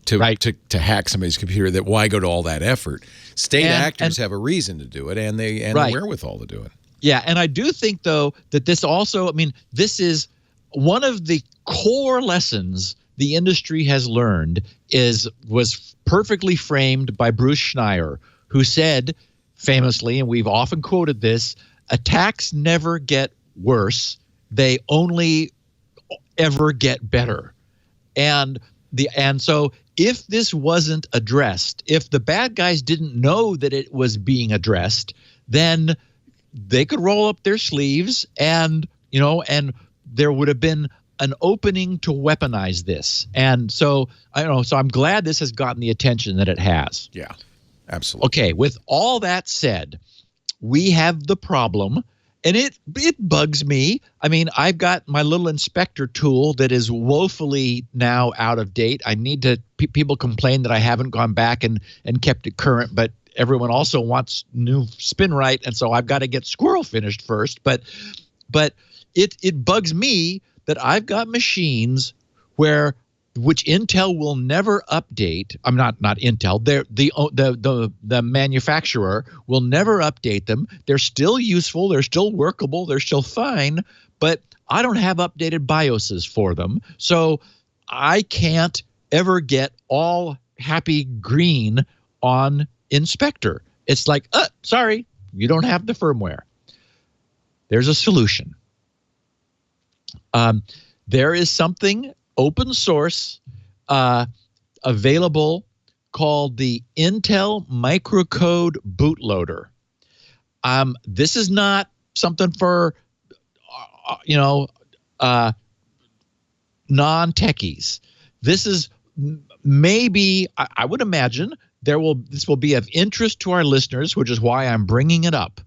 to hack somebody's computer, that why go to all that effort? State actors have a reason to do it, and the wherewithal to do it. Yeah, and I do think, though, that this also, I mean, this is one of the core lessons the industry has learned was perfectly framed by Bruce Schneier, who said famously, and we've often quoted this, attacks never get worse. They only ever get better. And so if this wasn't addressed, if the bad guys didn't know that it was being addressed, then they could roll up their sleeves and there would have been an opening to weaponize this. And so I'm glad this has gotten the attention that it has. Yeah. Absolutely. Okay, with all that said, we have the problem, and it bugs me. I mean, I've got my little inspector tool that is woefully now out of date. I need to people complain that I haven't gone back and kept it current, but everyone also wants new spin right, and so I've got to get Squirrel finished first. But it bugs me that I've got machines which Intel will never update. I'm not Intel. The manufacturer will never update them. They're still useful. They're still workable. They're still fine. But I don't have updated BIOSes for them, so I can't ever get all happy green on Inspector. It's like, sorry, you don't have the firmware. There's a solution. There is something open source available called the Intel Microcode bootloader. This is not something for non-techies. This is maybe, I would imagine this will be of interest to our listeners, which is why I'm bringing it up.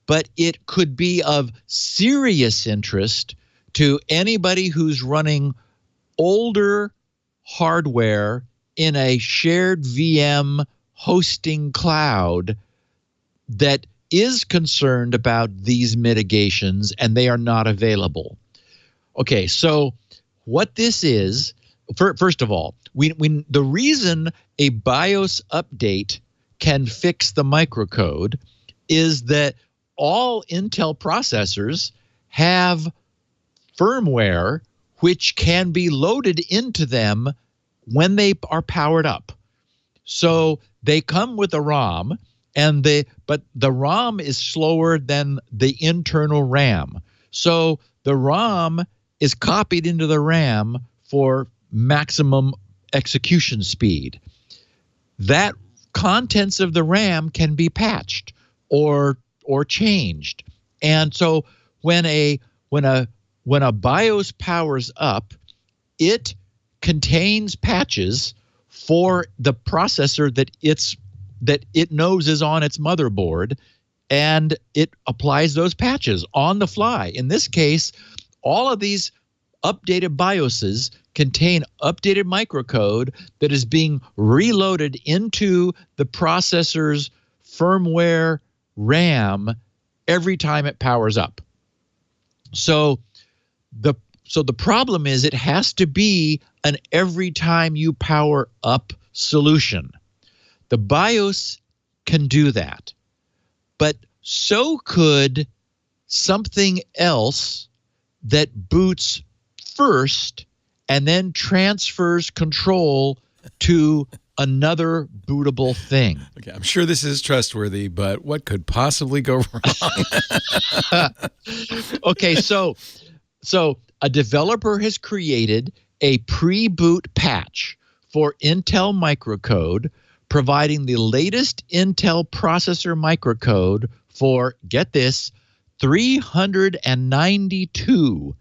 but it could be of serious interest to anybody who's running older hardware in a shared VM hosting cloud that is concerned about these mitigations and they are not available. Okay, so what this is, first of all, the reason a BIOS update can fix the microcode is that all Intel processors have firmware which can be loaded into them when they are powered up. So they come with a ROM, but the ROM is slower than the internal RAM. So the ROM is copied into the RAM for maximum execution speed. That contents of the RAM can be patched or changed. And so when a BIOS powers up, it contains patches for the processor that it knows is on its motherboard, and it applies those patches on the fly. In this case, all of these updated BIOSes contain updated microcode that is being reloaded into the processor's firmware RAM every time it powers up. So the problem is it has to be an every time you power up solution. The BIOS can do that, but so could something else that boots first and then transfers control to another bootable thing. Okay, I'm sure this is trustworthy, but what could possibly go wrong? Okay, so a developer has created a pre-boot patch for Intel microcode, providing the latest Intel processor microcode for, get this, 392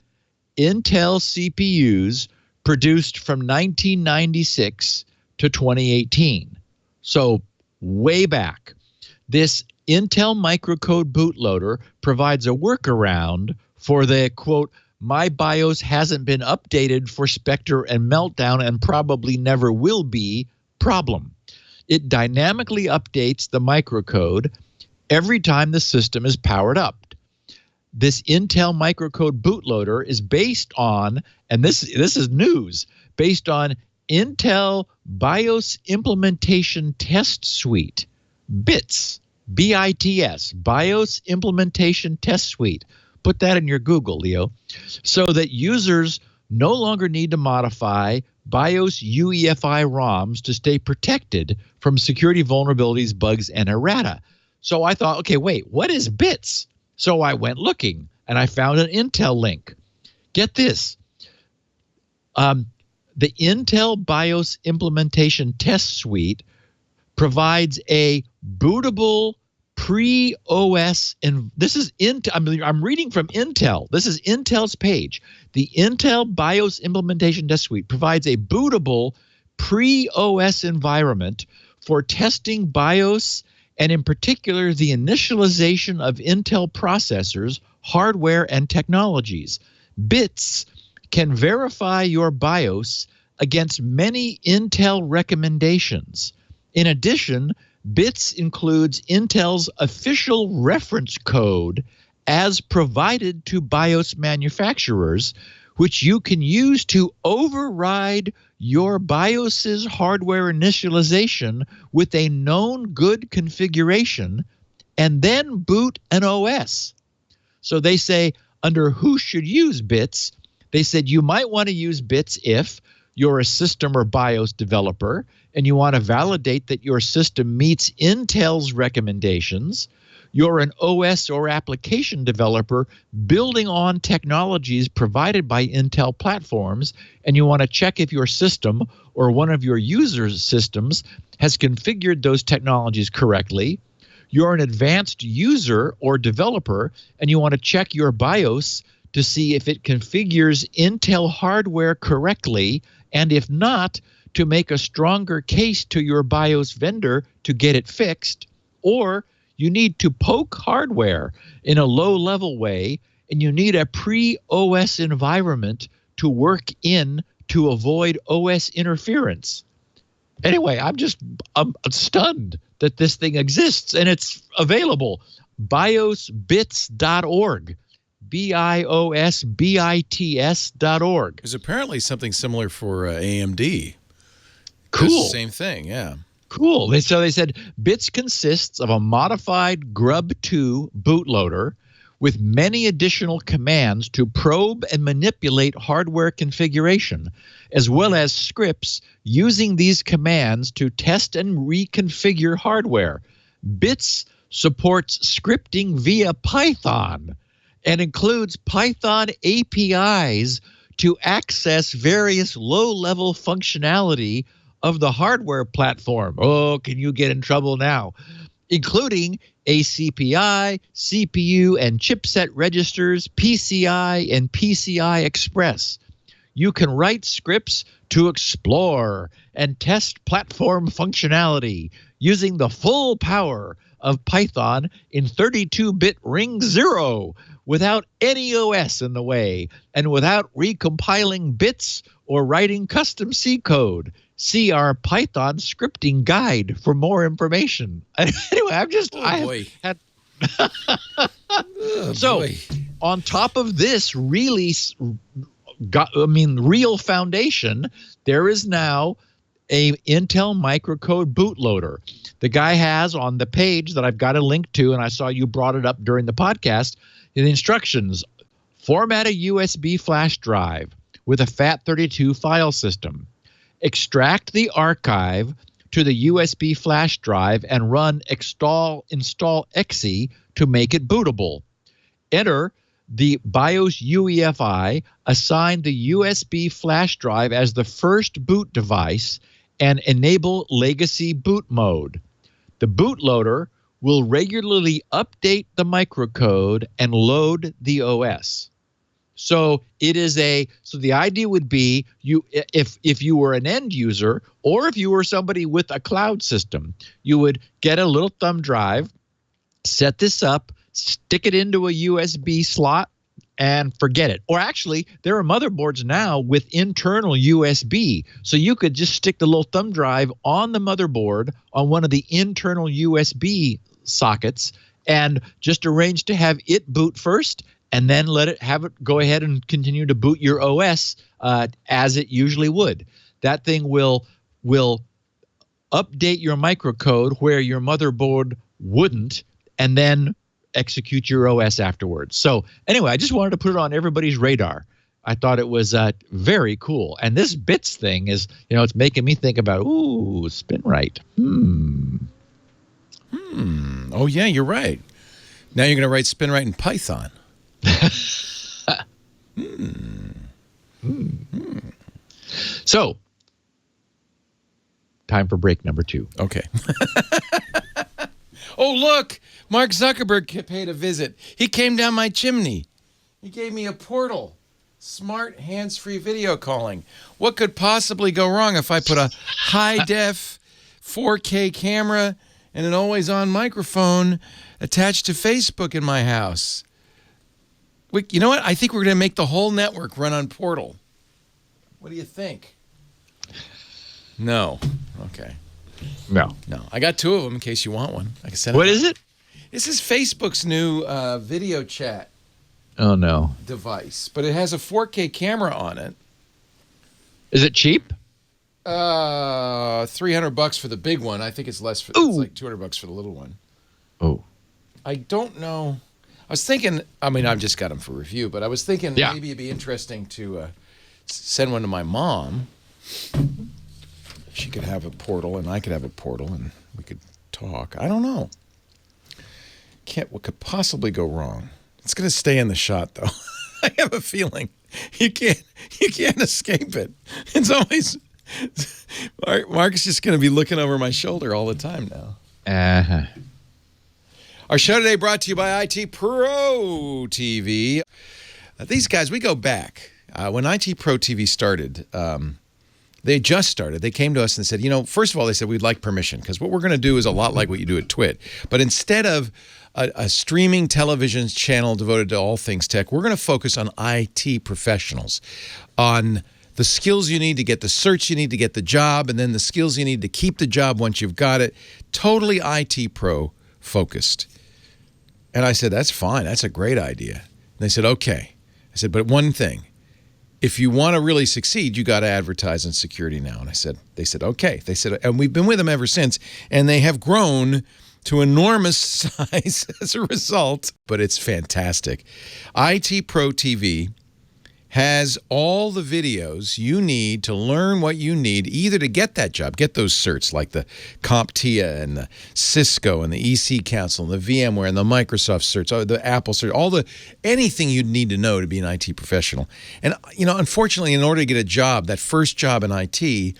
Intel CPUs produced from 1996 to 2018. So way back. This Intel microcode bootloader provides a workaround for the, quote, my BIOS hasn't been updated for Spectre and Meltdown and probably never will be problem. It dynamically updates the microcode every time the system is powered up. This Intel microcode bootloader is based on, and this is news, based on Intel BIOS Implementation Test Suite, BITS, B-I-T-S, BIOS Implementation Test Suite. Put that in your Google, Leo, so that users no longer need to modify BIOS UEFI ROMs to stay protected from security vulnerabilities, bugs, and errata. So I thought, okay, wait, what is BITS? So I went looking, and I found an Intel link. Get this. The Intel BIOS Implementation Test Suite provides a bootable pre-OS, and this is I'm reading from Intel. This is Intel's page. The Intel BIOS Implementation Test Suite provides a bootable pre-OS environment for testing BIOS, and in particular, the initialization of Intel processors, hardware, and technologies. BITS can verify your BIOS against many Intel recommendations. In addition, BITS includes Intel's official reference code as provided to BIOS manufacturers, which you can use to override your BIOS's hardware initialization with a known good configuration and then boot an OS. So they say under who should use BITS, they said you might want to use BITS if you're a system or BIOS developer and you want to validate that your system meets Intel's recommendations. You're an OS or application developer building on technologies provided by Intel platforms, and you want to check if your system or one of your users' systems has configured those technologies correctly. You're an advanced user or developer, and you want to check your BIOS to see if it configures Intel hardware correctly, and if not, to make a stronger case to your BIOS vendor to get it fixed. Or you need to poke hardware in a low-level way, and you need a pre-OS environment to work in to avoid OS interference. Anyway, I'm stunned that this thing exists, and it's available. biosbits.org. biosbits.org. There's apparently something similar for AMD. Cool. It's the same thing, yeah. Cool. So they said Bits consists of a modified Grub2 bootloader with many additional commands to probe and manipulate hardware configuration, as well as scripts using these commands to test and reconfigure hardware. Bits supports scripting via Python and includes Python APIs to access various low-level functionality of the hardware platform. Oh, can you get in trouble now? Including ACPI, CPU, and chipset registers, PCI, and PCI Express. You can write scripts to explore and test platform functionality using the full power of Python in 32-bit Ring 0 without any OS in the way and without recompiling bits or writing custom C code. See our Python scripting guide for more information. Anyway, on top of this real foundation, there is now a Intel Microcode bootloader. The guy has on the page that I've got a link to, and I saw you brought it up during the podcast, the instructions: format a USB flash drive with a FAT32 file system. Extract the archive to the USB flash drive and run install exe to make it bootable. Enter the BIOS UEFI, assign the USB flash drive as the first boot device, and enable legacy boot mode. The bootloader will regularly update the microcode and load the OS. So the idea would be if you were an end user or if you were somebody with a cloud system, you would get a little thumb drive, set this up, stick it into a USB slot, and forget it. Or actually, there are motherboards now with internal USB. So you could just stick the little thumb drive on the motherboard on one of the internal USB sockets and just arrange to have it boot first, and then have it go ahead and continue to boot your OS as it usually would. That thing will update your microcode where your motherboard wouldn't, and then execute your OS afterwards. So anyway, I just wanted to put it on everybody's radar. I thought it was very cool. And this bits thing is, it's making me think about, spin right. Oh, yeah, you're right. Now you're going to write spin right in Python. So, time for break number 2. Okay. Oh, look, Mark Zuckerberg paid a visit. He came down my chimney. He gave me a portal. Smart hands-free video calling. What could possibly go wrong if I put a high-def 4K camera and an always-on microphone attached to Facebook in my house? You know what? I think we're going to make the whole network run on Portal. What do you think? No. Okay. No. I got 2 of them in case you want one. I can send What is it? This is Facebook's new video chat device, but it has a 4K camera on it. Is it cheap? $300 for the big one. I think it's less for. It's like $200 for the little one. Oh. I don't know. I was thinking. I mean, I've just got them for review, but I was thinking maybe it'd be interesting to send one to my mom. She could have a portal, and I could have a portal, and we could talk. I don't know. What could possibly go wrong? It's going to stay in the shot, though. I have a feeling you can't escape it. It's always Mark is just going to be looking over my shoulder all the time now. Our show today brought to you by IT Pro TV. These guys, we go back when IT Pro TV started. They just started. They came to us and said, first of all, they said, we'd like permission because what we're going to do is a lot like what you do at Twit. But instead of a streaming television channel devoted to all things tech, we're going to focus on IT professionals, on the skills you need to get the certs you need to get the job, and then the skills you need to keep the job once you've got it. Totally IT pro focused. And I said, that's fine. That's a great idea. And they said, okay. I said, but one thing. If you want to really succeed, you got to advertise on Security Now. And they said, okay. They said, and we've been with them ever since, and they have grown to enormous size as a result, but it's fantastic. IT Pro TV has all the videos you need to learn what you need either to get that job, get those certs like the CompTIA and the Cisco and the EC Council and the VMware and the Microsoft certs, the Apple cert, anything you'd need to know to be an IT professional. And, unfortunately, in order to get a job, that first job in IT,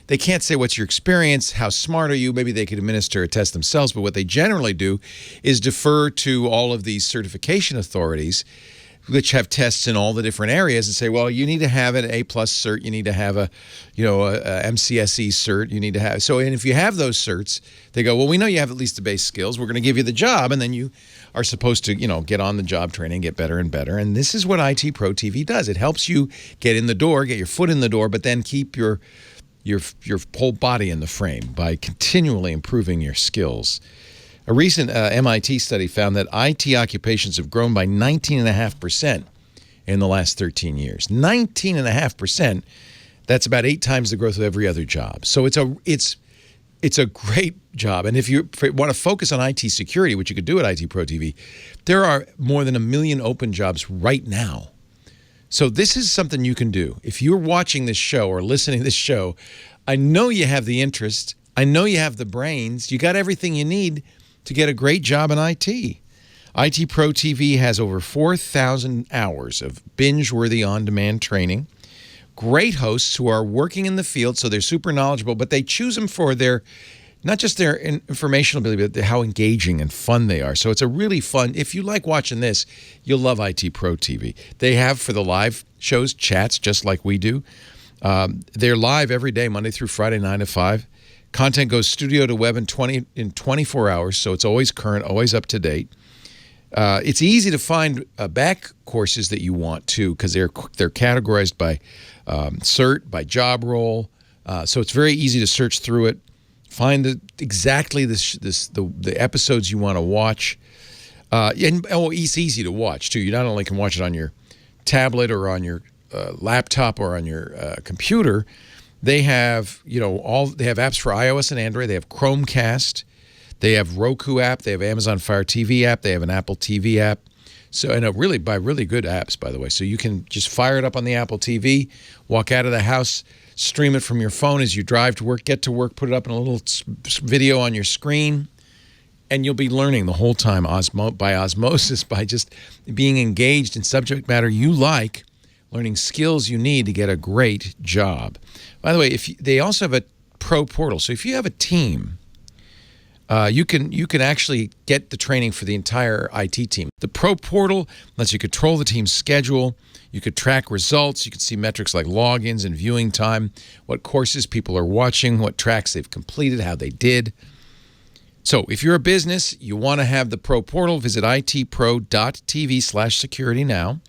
they can't say what's your experience, how smart are you. Maybe they could administer a test themselves, but what they generally do is defer to all of these certification authorities which have tests in all the different areas and say, well, you need to have an A+ cert, you need to have a MCSE cert, you need to have, and if you have those certs, they go, well, we know you have at least the base skills, we're going to give you the job, and then you are supposed to, get on the job training, get better and better, and this is what IT Pro TV does. It helps you get in the door, get your foot in the door, but then keep your whole body in the frame by continually improving your skills. A recent MIT study found that IT occupations have grown by 19.5% in the last 13 years. 19.5%. That's about 8 times the growth of every other job. So it's a great job. And if you want to focus on IT security, which you could do at IT Pro TV, there are more than 1 million open jobs right now. So this is something you can do. If you're watching this show or listening to this show, I know you have the interest. I know you have the brains. You got everything you need to get a great job in IT. IT Pro TV has over 4,000 hours of binge-worthy on-demand training. Great hosts who are working in the field, so they're super knowledgeable, but they choose them for not just their informational ability, but how engaging and fun they are. So it's a really fun, if you like watching this, you'll love IT Pro TV. They have, for the live shows, chats just like we do. They're live every day, Monday through Friday, 9 to 5. Content goes studio to web in 24 hours, so it's always current, always up to date. It's easy to find back courses that you want to because they're categorized by cert, by job role. So it's very easy to search through it, find exactly the episodes you want to watch. It's easy to watch too. You not only can watch it on your tablet or on your laptop or on your computer. They have, they have apps for iOS and Android. They have Chromecast. They have Roku app. They have Amazon Fire TV app. They have an Apple TV app. So, and really good apps, by the way. So you can just fire it up on the Apple TV, walk out of the house, stream it from your phone as you drive to work, get to work, put it up in a little video on your screen, and you'll be learning the whole time by osmosis, by just being engaged in subject matter you like, learning skills you need to get a great job. By the way, they also have a pro portal. So if you have a team, you can actually get the training for the entire IT team. The pro portal lets you control the team's schedule. You could track results. You can see metrics like logins and viewing time, what courses people are watching, what tracks they've completed, how they did. So if you're a business, you want to have the pro portal, visit itpro.tv/security now,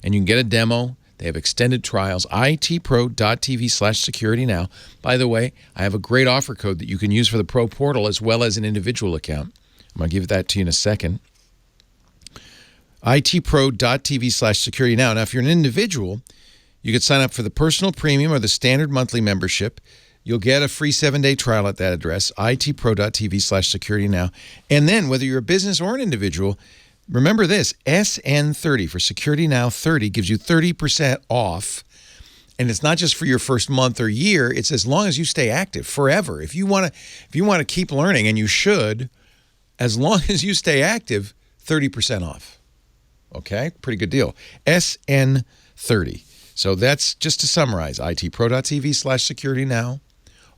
and you can get a demo. They have extended trials, itpro.tv/security now. By the way, I have a great offer code that you can use for the Pro Portal as well as an individual account. I'm going to give that to you in a second. itpro.tv/security now. Now, if you're an individual, you could sign up for the personal premium or the standard monthly membership. You'll get a free 7-day trial at that address, itpro.tv/security now. And then, whether you're a business or an individual, remember this, SN30 for Security Now 30 gives you 30% off. And it's not just for your first month or year. It's as long as you stay active forever. If you want to keep learning, and you should, as long as you stay active, 30% off. Okay? Pretty good deal. SN30. So that's just to summarize, itpro.tv/security now.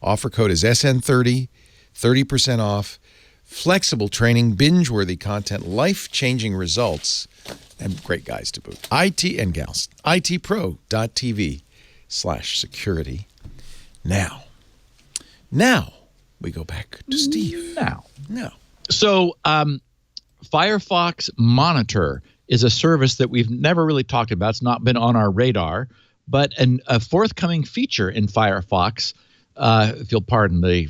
Offer code is SN30, 30% off. Flexible training, binge-worthy content, life-changing results, and great guys to boot. IT and gals, itpro.tv/security Now we go back to Steve. Now. So Firefox Monitor is a service that we've never really talked about. It's not been on our radar, but a forthcoming feature in Firefox, if you'll pardon the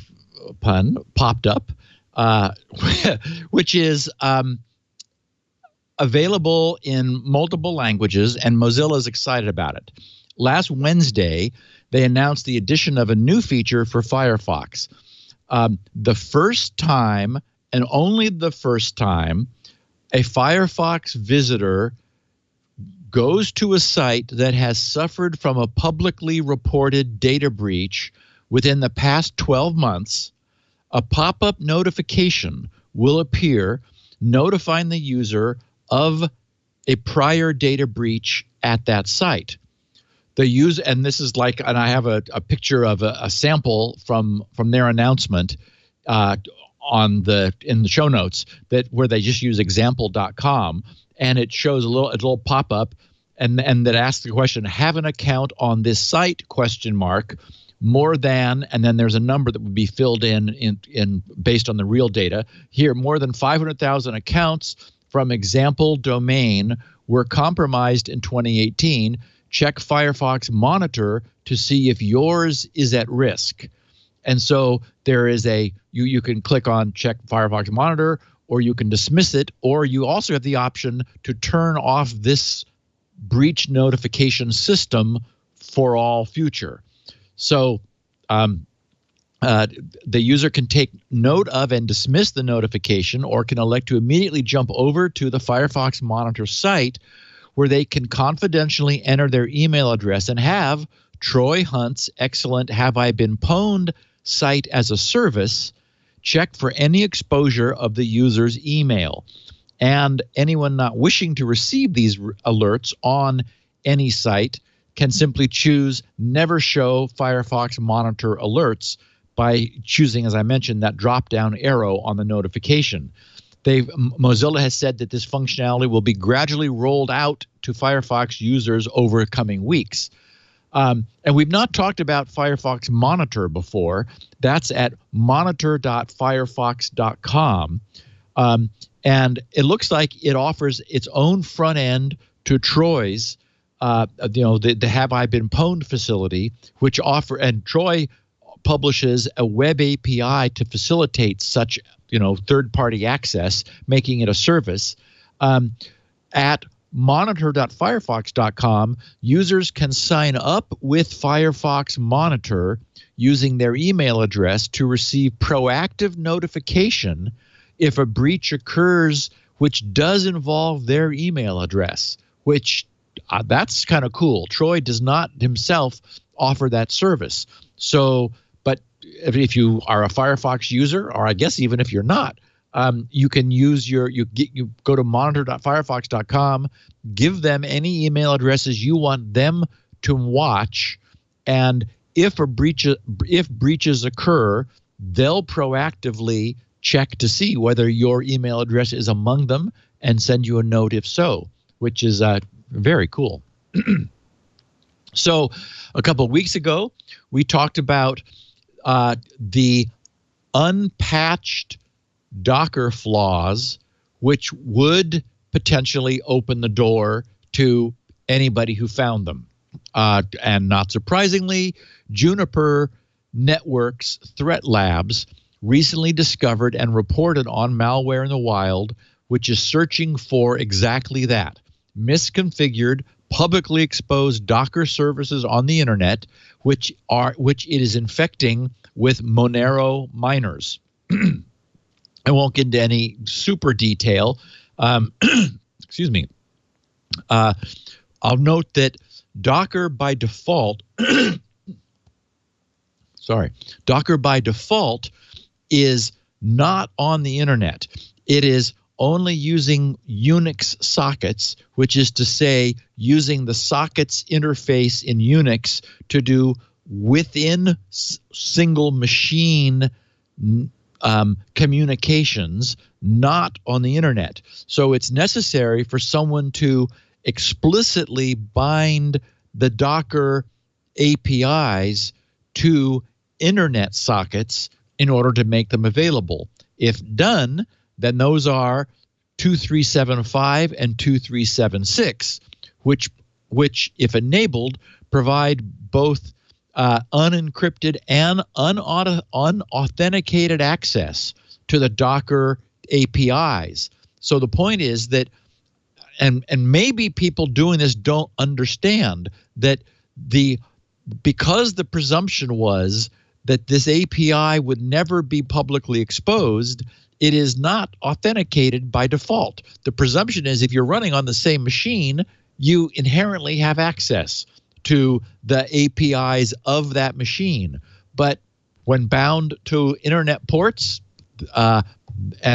pun, popped up, which is available in multiple languages, and Mozilla is excited about it. Last Wednesday, they announced the addition of a new feature for Firefox. The first time, and only the first time, a Firefox visitor goes to a site that has suffered from a publicly reported data breach within the past 12 months, a pop-up notification will appear notifying the user of a prior data breach at that site. The user, and this is like, and I have a picture of a sample from their announcement in the show notes where they just use example.com, and it shows a little pop-up and that asks the question, have an account on this site, ? More than, and then there's a number that would be filled in based on the real data. Here, more than 500,000 accounts from example domain were compromised in 2018. Check Firefox Monitor to see if yours is at risk. And so there is you can click on check Firefox Monitor, or you can dismiss it, or you also have the option to turn off this breach notification system for all future. So the user can take note of and dismiss the notification, or can elect to immediately jump over to the Firefox Monitor site, where they can confidentially enter their email address and have Troy Hunt's excellent Have I Been Pwned site as a service check for any exposure of the user's email. And anyone not wishing to receive these alerts on any site can simply choose Never Show Firefox Monitor Alerts by choosing, as I mentioned, that drop-down arrow on the notification. Mozilla has said that this functionality will be gradually rolled out to Firefox users over coming weeks. And we've not talked about Firefox Monitor before. That's at monitor.firefox.com. And it looks like it offers its own front end to Troy's, the Have I Been Pwned facility, which and Troy publishes a web API to facilitate such, third-party access, making it a service. At monitor.firefox.com, users can sign up with Firefox Monitor using their email address to receive proactive notification if a breach occurs which does involve their email address, which that's kind of cool. Troy does not himself offer that service. So, but if you are a Firefox user, or I guess even if you're not, you can use you go to monitor.firefox.com, give them any email addresses you want them to watch, and if breaches occur, they'll proactively check to see whether your email address is among them and send you a note if so, which is very cool. So a couple of weeks ago, we talked about the unpatched Docker flaws, which would potentially open the door to anybody who found them. And not surprisingly, Juniper Networks Threat Labs recently discovered and reported on malware in the wild, which is searching for exactly that: misconfigured, publicly exposed Docker services on the internet, which it is infecting with Monero miners. I won't get into any super detail. Excuse me. I'll note that Docker by default, Docker by default is not on the internet. It is only using Unix sockets, which is to say using the sockets interface in Unix to do within single machine communications, not on the internet. So it's necessary for someone to explicitly bind the Docker APIs to internet sockets in order to make them available. If done, then those are 2375 and 2376, which if enabled, provide both unencrypted and unauthenticated access to the Docker APIs. So the point is that, and maybe people doing this don't understand that because the presumption was that this API would never be publicly exposed, it is not authenticated by default. The presumption is if you're running on the same machine, you inherently have access to the APIs of that machine. But when bound to internet ports, and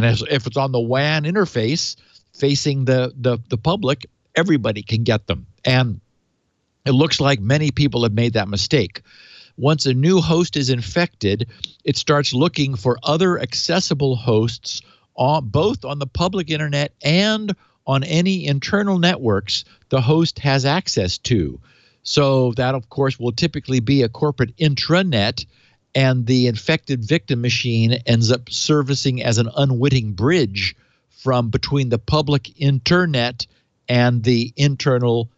if it's on the WAN interface facing the public, everybody can get them. And it looks like many people have made that mistake. Once a new host is infected, it starts looking for other accessible hosts both on the public internet and on any internal networks the host has access to. So that, of course, will typically be a corporate intranet, and the infected victim machine ends up servicing as an unwitting bridge from between the public internet and the internal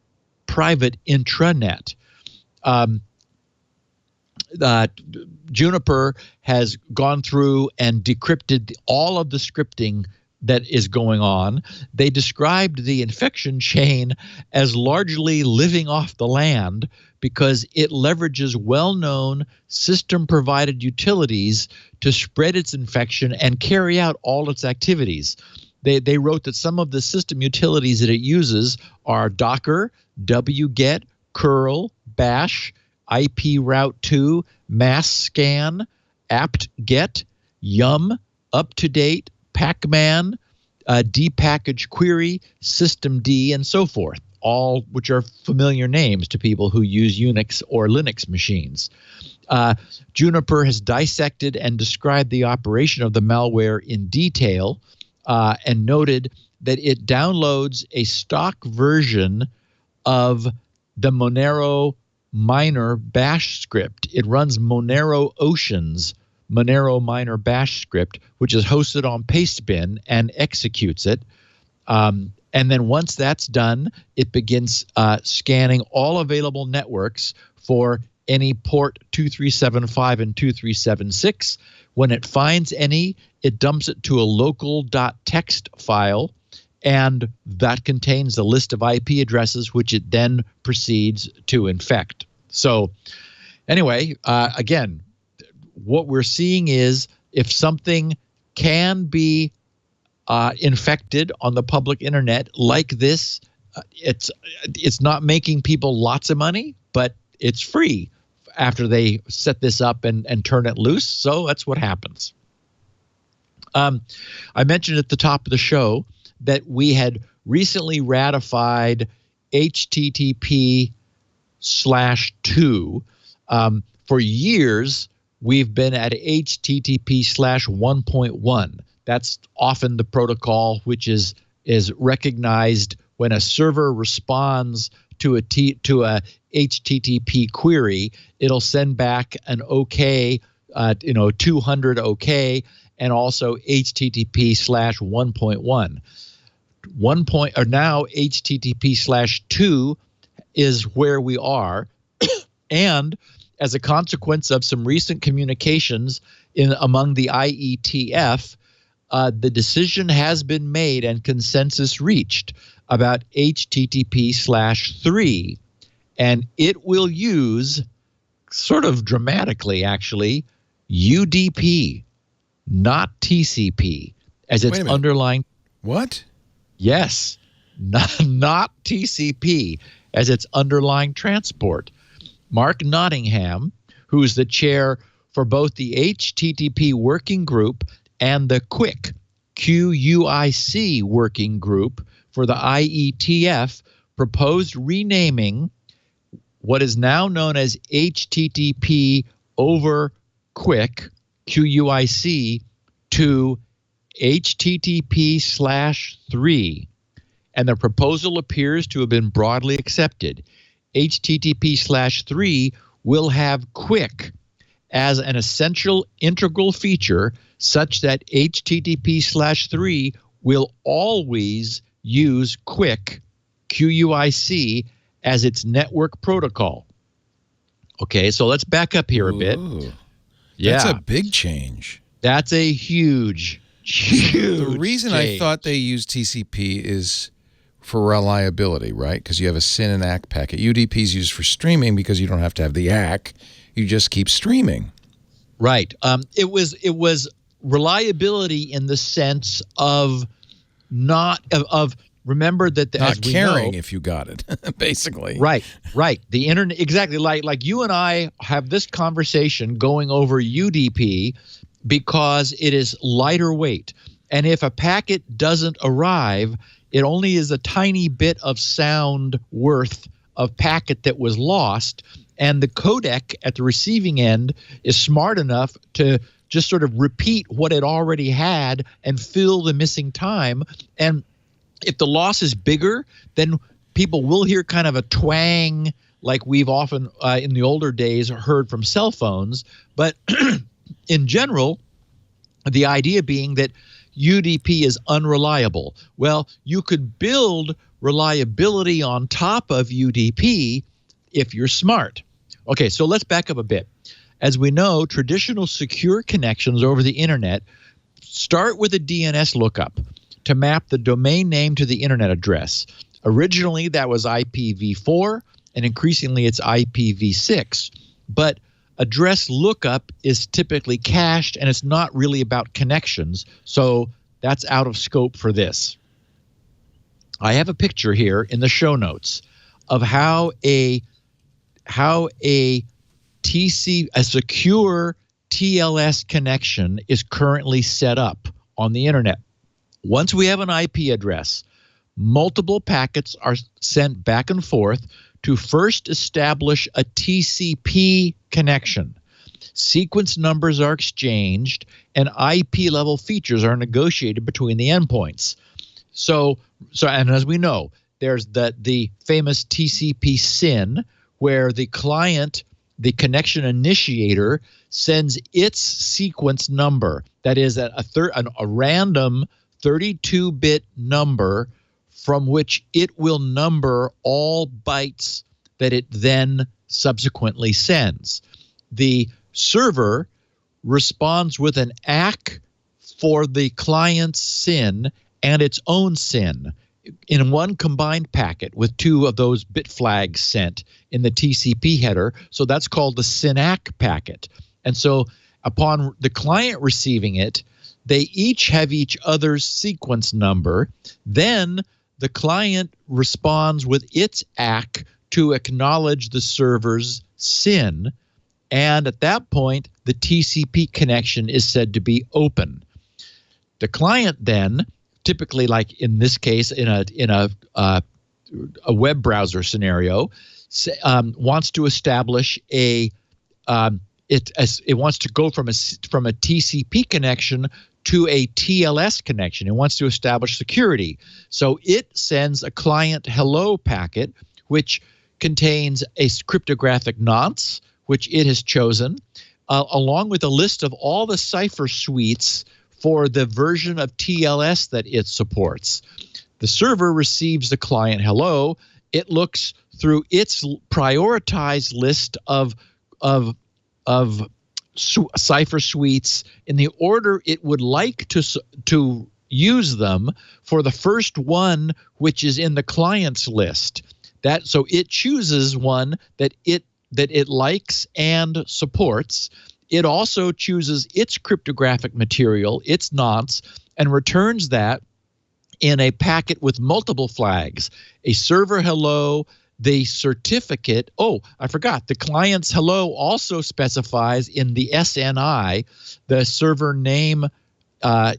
private intranet. Juniper has gone through and decrypted all of the scripting that is going on. They described the infection chain as largely living off the land because it leverages well-known system-provided utilities to spread its infection and carry out all its activities. They wrote that some of the system utilities that it uses are Docker, wget, curl, bash, iproute2, massscan, apt-get, yum, up-to-date, pacman, dpackage query, systemd, and so forth, all which are familiar names to people who use Unix or Linux machines. Juniper has dissected and described the operation of the malware in detail and noted that it downloads a stock version of the Monero minor bash script. It runs Monero Ocean's Monero minor bash script, which is hosted on Pastebin, and executes it. And then once that's done, it begins scanning all available networks for any port 2375 and 2376. When it finds any, it dumps it to a local.txt file, and that contains a list of IP addresses, which it then proceeds to infect. So anyway, again, what we're seeing is if something can be infected on the public internet like this, it's not making people lots of money, but it's free after they set this up and turn it loose. So that's what happens. I mentioned at the top of the show that we had recently ratified HTTP/2. For years, we've been at HTTP/1.1. That's often the protocol which is recognized when a server responds to a HTTP query. It'll send back an OK, 200 OK, and also HTTP/1.1. Now HTTP/2 is where we are, and as a consequence of some recent communications among the IETF, the decision has been made and consensus reached about HTTP/3, and it will use, sort of dramatically actually, UDP, not TCP, as its underlying. What? Yes, not TCP as its underlying transport. Mark Nottingham, who is the chair for both the HTTP working group and the QUIC working group for the IETF, proposed renaming what is now known as HTTP over QUIC to HTTP/3, and the proposal appears to have been broadly accepted. HTTP/3 will have QUIC as an essential integral feature such that HTTP/3 will always use QUIC, QUIC, as its network protocol. Okay, so let's back up here a bit. That's a big change. That's a huge The reason change. I thought they used TCP is for reliability, right? Because you have a SYN and ACK packet. UDP is used for streaming because you don't have to have the ACK. You just keep streaming. Right. It was reliability in the sense of remember that Not as we caring know, if you got it, basically. Right. The internet, exactly. Like you and I have this conversation going over UDP because it is lighter weight. And if a packet doesn't arrive, it only is a tiny bit of sound worth of packet that was lost. And the codec at the receiving end is smart enough to just sort of repeat what it already had and fill the missing time. And if the loss is bigger, then people will hear kind of a twang like we've often in the older days heard from cell phones. But in general, the idea being that UDP is unreliable. Well, you could build reliability on top of UDP if you're smart. Okay, so let's back up a bit. As we know, traditional secure connections over the internet start with a DNS lookup to map the domain name to the internet address. Originally, that was IPv4, and increasingly it's IPv6. But address lookup is typically cached, and it's not really about connections, so that's out of scope for this. I have a picture here in the show notes of how a secure TLS connection is currently set up on the internet. Once we have an IP address, multiple packets are sent back and forth to first establish a TCP connection. Sequence numbers are exchanged, and IP-level features are negotiated between the endpoints. So, and as we know, there's the famous TCP SYN, where the client, the connection initiator, sends its sequence number. That is a random 32-bit number from which it will number all bytes that it then subsequently sends. The server responds with an ACK for the client's SYN and its own SYN in one combined packet with two of those bit flags sent in the TCP header. So that's called the SYN-ACK packet. And so upon the client receiving it, they each have each other's sequence number. Then the client responds with its ACK to acknowledge the server's SYN. And at that point, the TCP connection is said to be open. The client then, typically like in this case, in a web browser scenario, wants to establish it wants to go from a TCP connection to a TLS connection. It wants to establish security. So it sends a client hello packet, which contains a cryptographic nonce, which it has chosen, along with a list of all the cipher suites for the version of TLS that it supports. The server receives the client hello. It looks through its prioritized list of cipher suites in the order it would like to use them for the first one, which is in the client's list. So it chooses one that it likes and supports. It also chooses its cryptographic material, its nonce, and returns that in a packet with multiple flags, a server hello, the certificate. Oh, I forgot. The client's hello also specifies in the SNI, the server name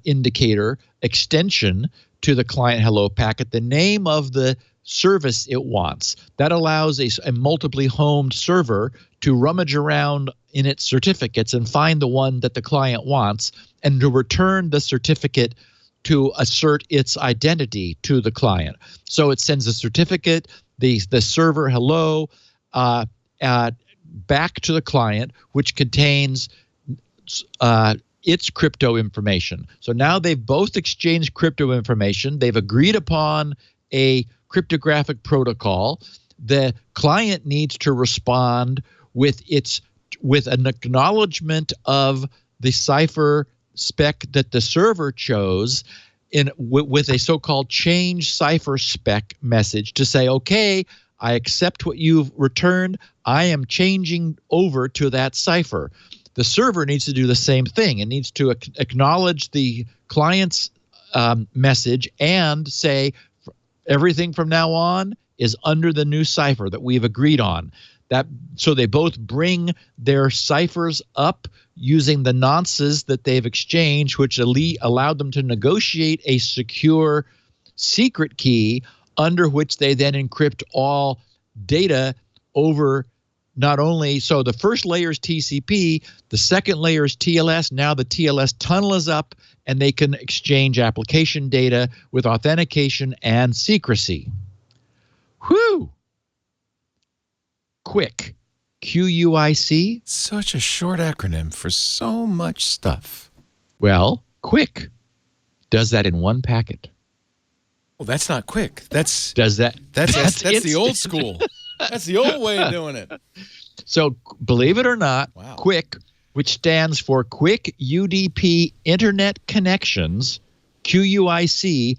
indicator extension to the client hello packet, the name of the service it wants. That allows a multiply homed server to rummage around in its certificates and find the one that the client wants and to return the certificate to assert its identity to the client. So it sends a certificate, the server hello back to the client, which contains its crypto information. So now they've both exchanged crypto information. They've agreed upon a cryptographic protocol. The client needs to respond with an acknowledgement of the cipher spec that the server chose with a so-called change cipher spec message to say, okay, I accept what you've returned. I am changing over to that cipher. The server needs to do the same thing. It needs to acknowledge the client's message and say everything from now on is under the new cipher that we've agreed on. So they both bring their ciphers up using the nonces that they've exchanged, which allowed them to negotiate a secure secret key under which they then encrypt all data over not only, so the first layer is TCP, the second layer is TLS. Now the TLS tunnel is up and they can exchange application data with authentication and secrecy. Whew! Quick. QUIC. Such a short acronym for so much stuff. Well, Quick does that in one packet. Well, that's not quick. That's the old school. That's the old way of doing it. So, believe it or not, wow. Quick, which stands for Quick UDP Internet Connections, QUIC,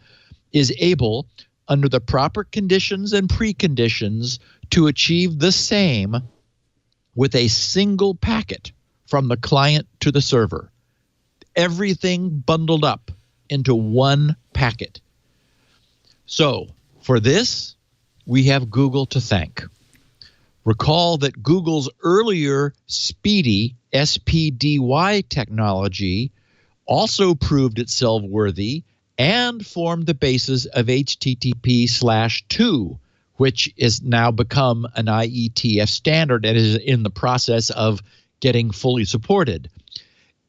is able, under the proper conditions and preconditions, to achieve the same with a single packet from the client to the server. Everything bundled up into one packet. So, for this, we have Google to thank. Recall that Google's earlier Speedy, SPDY technology also proved itself worthy and formed the basis of HTTP/2, which is now become an IETF standard and is in the process of getting fully supported.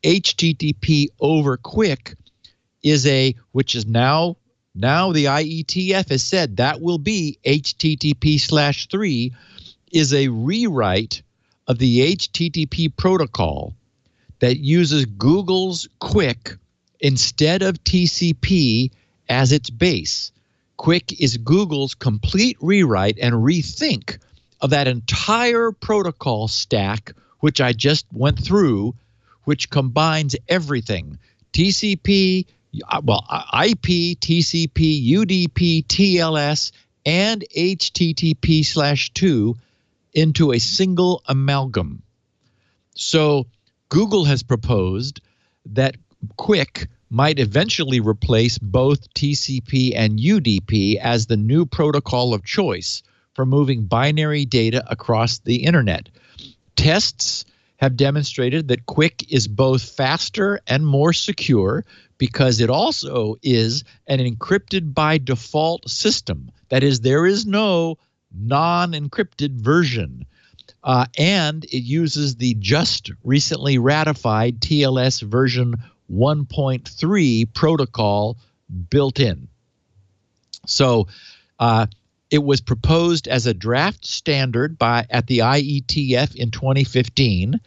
HTTP over Quick is which is now the IETF has said that will be HTTP/3, is a rewrite of the HTTP protocol that uses Google's Quick instead of TCP as its base. Quick is Google's complete rewrite and rethink of that entire protocol stack, which I just went through, which combines everything. TCP, IP, TCP, UDP, TLS, and HTTP/2 into a single amalgam. So Google has proposed that Quick might eventually replace both TCP and UDP as the new protocol of choice for moving binary data across the internet. Tests have demonstrated that Quick is both faster and more secure because it also is an encrypted by default system. That is, there is no non-encrypted version. And it uses the just recently ratified TLS version 1.3 protocol built in. So it was proposed as a draft standard at the IETF in 2015.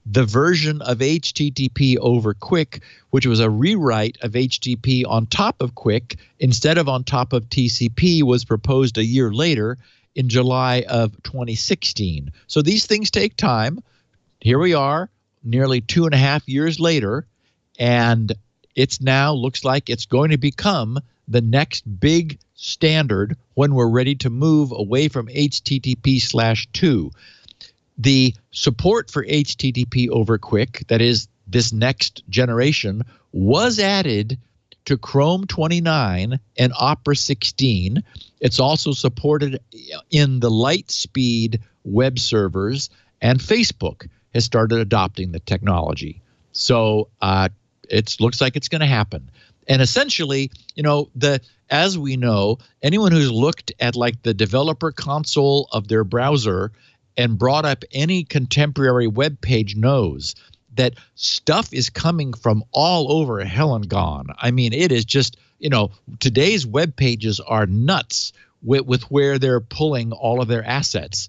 The version of HTTP over Quick, which was a rewrite of HTTP on top of Quick instead of on top of TCP, was proposed a year later in July of 2016. So these things take time. Here we are, nearly 2.5 years later, and it's now looks like it's going to become the next big standard when we're ready to move away from HTTP/2. The support for HTTP over Quick, that is this next generation, was added to Chrome 29 and Opera 16. It's also supported in the Lightspeed web servers, and Facebook has started adopting the technology. So it looks like it's going to happen. And essentially, as we know, anyone who's looked at like the developer console of their browser and brought up any contemporary web page knows that stuff is coming from all over hell and gone. I mean, it is just, today's web pages are nuts with where they're pulling all of their assets.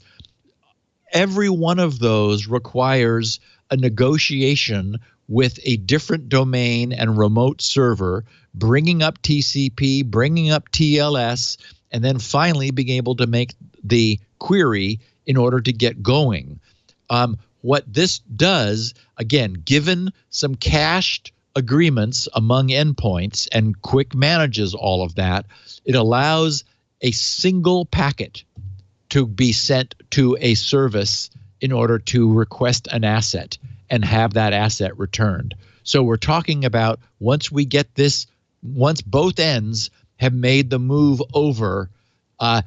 every one of those requires a negotiation with a different domain and remote server, bringing up TCP, bringing up TLS, and then finally being able to make the query in order to get going. What this does, again, given some cached agreements among endpoints and quick manages all of that, it allows a single packet to be sent to a service in order to request an asset and have that asset returned. So we're talking about once we get this, once both ends have made the move over,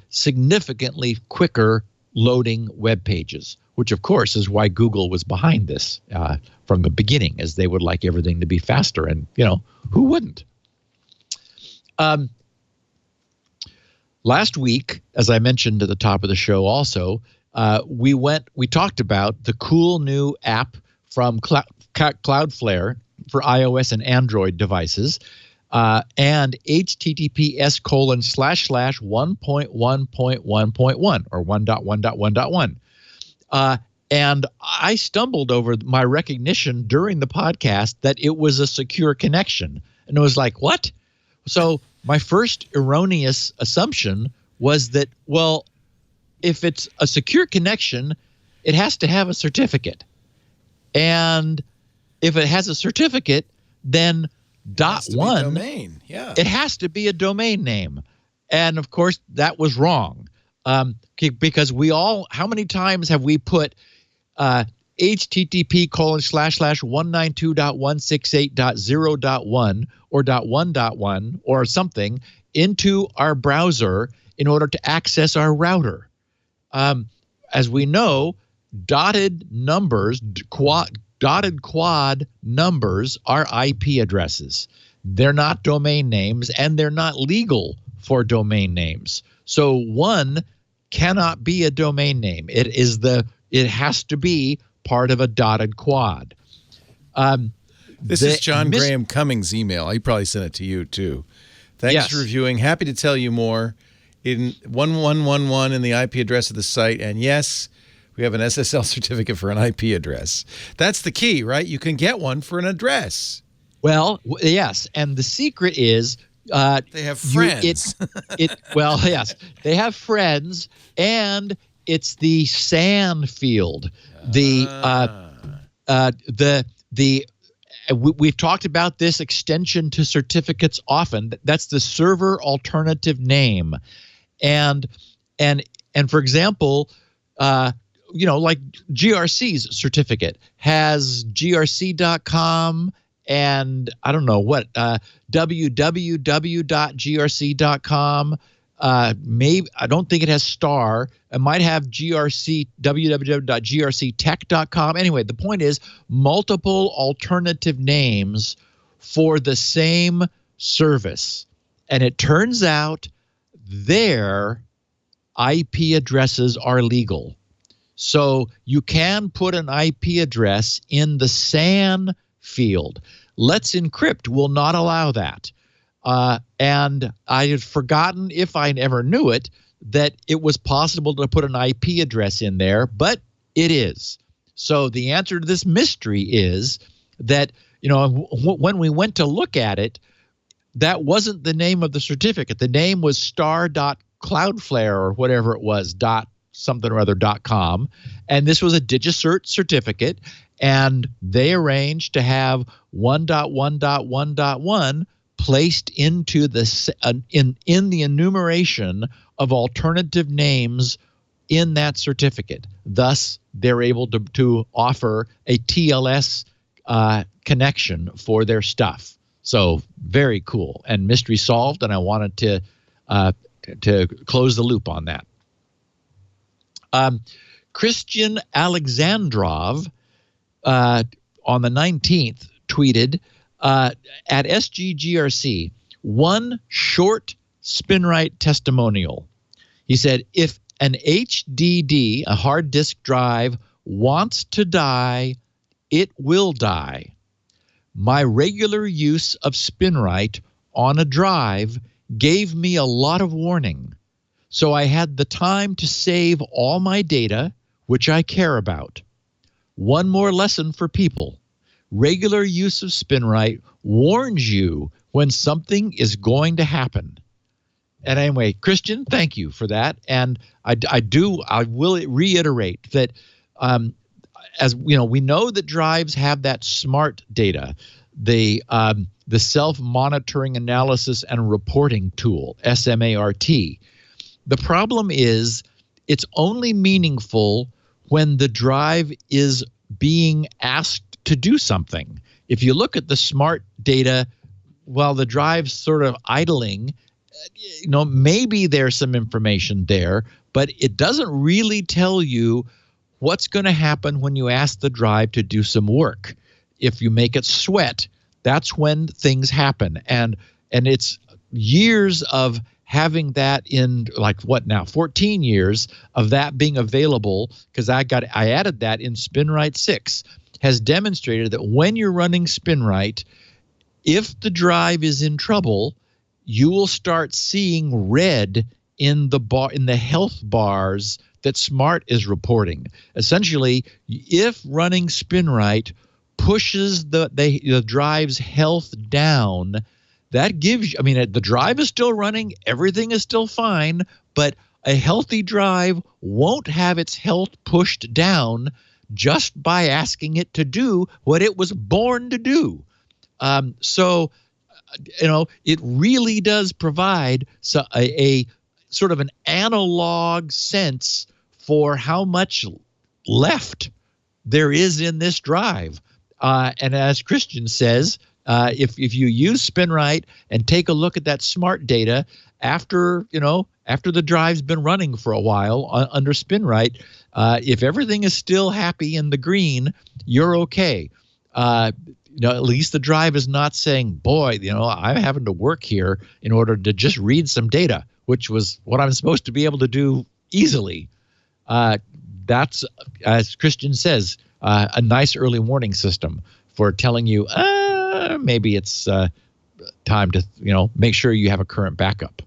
significantly quicker loading web pages, which of course is why Google was behind this from the beginning, as they would like everything to be faster, and who wouldn't? Last week, as I mentioned at the top of the show also, we talked about the cool new app from Cloudflare for iOS and Android devices, and https://1.1.1.1 or 1.1.1.1. And I stumbled over my recognition during the podcast that it was a secure connection. And it was like, what? So my first erroneous assumption was that, well, if it's a secure connection, it has to have a certificate. And if it has a certificate, then .1, domain. Yeah. It has to be a domain name. And of course, that was wrong. Because how many times have we put http://192.168.0.1 or .1.1 or something into our browser in order to access our router? As we know, dotted quad numbers are IP addresses. They're not domain names, and they're not legal for domain names. So 1 cannot be a domain name. It has to be part of a dotted quad. This is John Graham Cummings' email. He probably sent it to you too. Thanks for reviewing. Happy to tell you more. In 1111 in the IP address of the site, and yes, we have an SSL certificate for an IP address. That's the key, right? You can get one for an address. Well, yes, and the secret is they have friends. Well, yes, they have friends, and it's the SAN field. We've talked about this extension to certificates often. That's the server alternative name, and for example, like GRC's certificate has grc.com and I don't know what www.grc.com. Maybe I don't think it has star. It might have grc www.grctech.com. Anyway, the point is multiple alternative names for the same service, and it turns out their IP addresses are legal. So you can put an IP address in the SAN field. Let's Encrypt will not allow that. And I had forgotten, if I ever knew it, that it was possible to put an IP address in there, but it is. So the answer to this mystery is that, when we went to look at it, that wasn't the name of the certificate. The name was star.cloudflare or whatever it was, .com. And this was a DigiCert certificate, and they arranged to have 1.1.1.1 placed into the in the enumeration of alternative names in that certificate. Thus, they're able to offer a TLS connection for their stuff. So very cool and mystery solved. And I wanted to close the loop on that. Christian Alexandrov on the 19th tweeted at SGGRC, one short SpinRite testimonial. He said, if an HDD, a hard disk drive, wants to die, it will die. My regular use of SpinRite on a drive gave me a lot of warning. So I had the time to save all my data, which I care about. One more lesson for people. Regular use of SpinRite warns you when something is going to happen. And anyway, Christian, thank you for that. And I will reiterate that as you know, we know that drives have that smart data, the self-monitoring analysis and reporting tool, SMART. The problem is it's only meaningful when the drive is being asked to do something. If you look at the smart data while the drive's sort of idling, you know, maybe there's some information there, but it doesn't really tell you what's going to happen when you ask the drive to do some work. If you make it sweat, that's when things happen. And it's years of having that in, like, what now, 14 years of that being available, because I added that in SpinRite 6, has demonstrated that when you're running SpinRite, if the drive is in trouble, you will start seeing red in the health bars that Smart is reporting. Essentially, if running SpinRite pushes the drive's health down, that gives you, I mean, the drive is still running, everything is still fine, but a healthy drive won't have its health pushed down just by asking it to do what it was born to do. So, you know, it really does provide a sort of an analog sense for how much left there is in this drive. And as Christian says, if you use SpinRite and take a look at that smart data after the drive's been running for a while under SpinRite, if everything is still happy in the green, you're okay. At least the drive is not saying, boy, I'm having to work here in order to just read some data, which was what I'm supposed to be able to do easily. That's, as Christian says, a nice early warning system for telling you, maybe it's time to, make sure you have a current backup.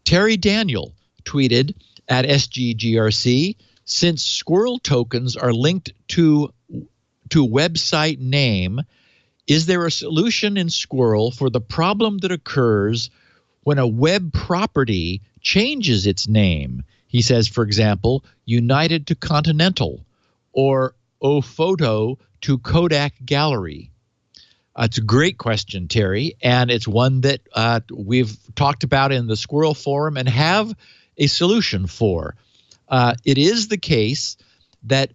Terry Daniel tweeted at SGGRC, since Squirrel tokens are linked to website name, is there a solution in Squirrel for the problem that occurs when a web property changes its name? He says, for example, United to Continental or Ophoto to Kodak Gallery. It's a great question, Terry, and it's one that we've talked about in the Squirrel Forum and have a solution for. It is the case that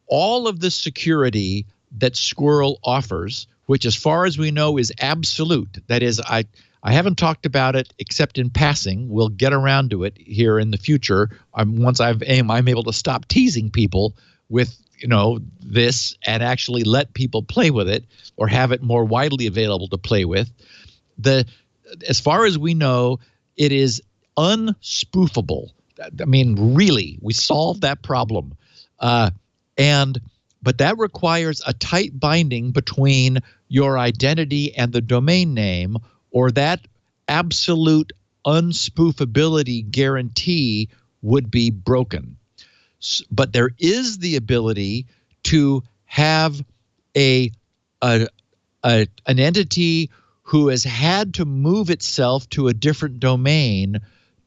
all of the security that Squirrel offers, which as far as we know is absolute, that is, I haven't talked about it except in passing. We'll get around to it here in the future. Once I'm able to stop teasing people with this and actually let people play with it or have it more widely available to play with. As far as we know, it is unspoofable. I mean, really, we solved that problem. But that requires a tight binding between your identity and the domain name, or that absolute unspoofability guarantee would be broken. But there is the ability to have an entity who has had to move itself to a different domain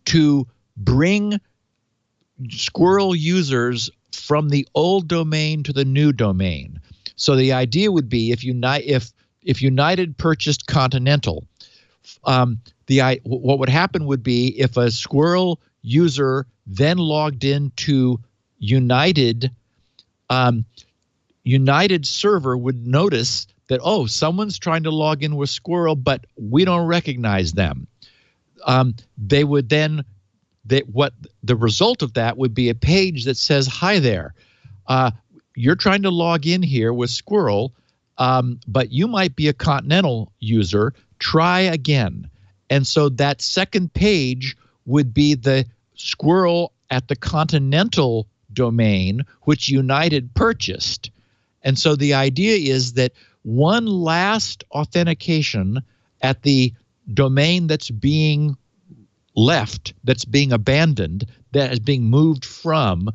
to bring Squirrel users from the old domain to the new domain. So the idea would be if United purchased Continental, what would happen would be if a Squirrel user then logged into United, United server would notice that, someone's trying to log in with Squirrel, but we don't recognize them. They would then, what the result of that would be a page that says, hi there, you're trying to log in here with Squirrel, but you might be a Continental user. Try again. And so that second page would be the Squirrel at the Continental domain, which United purchased. And so the idea is that one last authentication at the domain that's being left that's being abandoned, that is being moved from,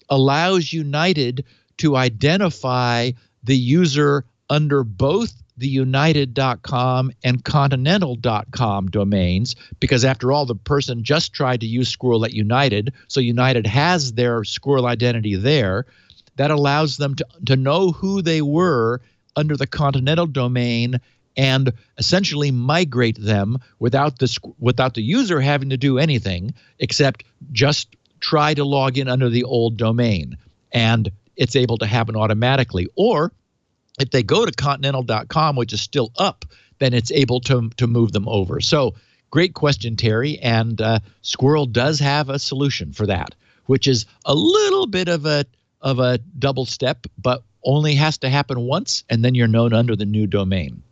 allows United to identify the user under both the united.com and continental.com domains, because after all, the person just tried to use Squirrel at United, so United has their Squirrel identity there. That allows them to know who they were under the continental domain and essentially migrate them without the user having to do anything except just try to log in under the old domain. And it's able to happen automatically. Or if they go to continental.com, which is still up, then it's able to move them over. So great question, Terry. And Squirrel does have a solution for that, which is a little bit of a double step, but only has to happen once, and then you're known under the new domain.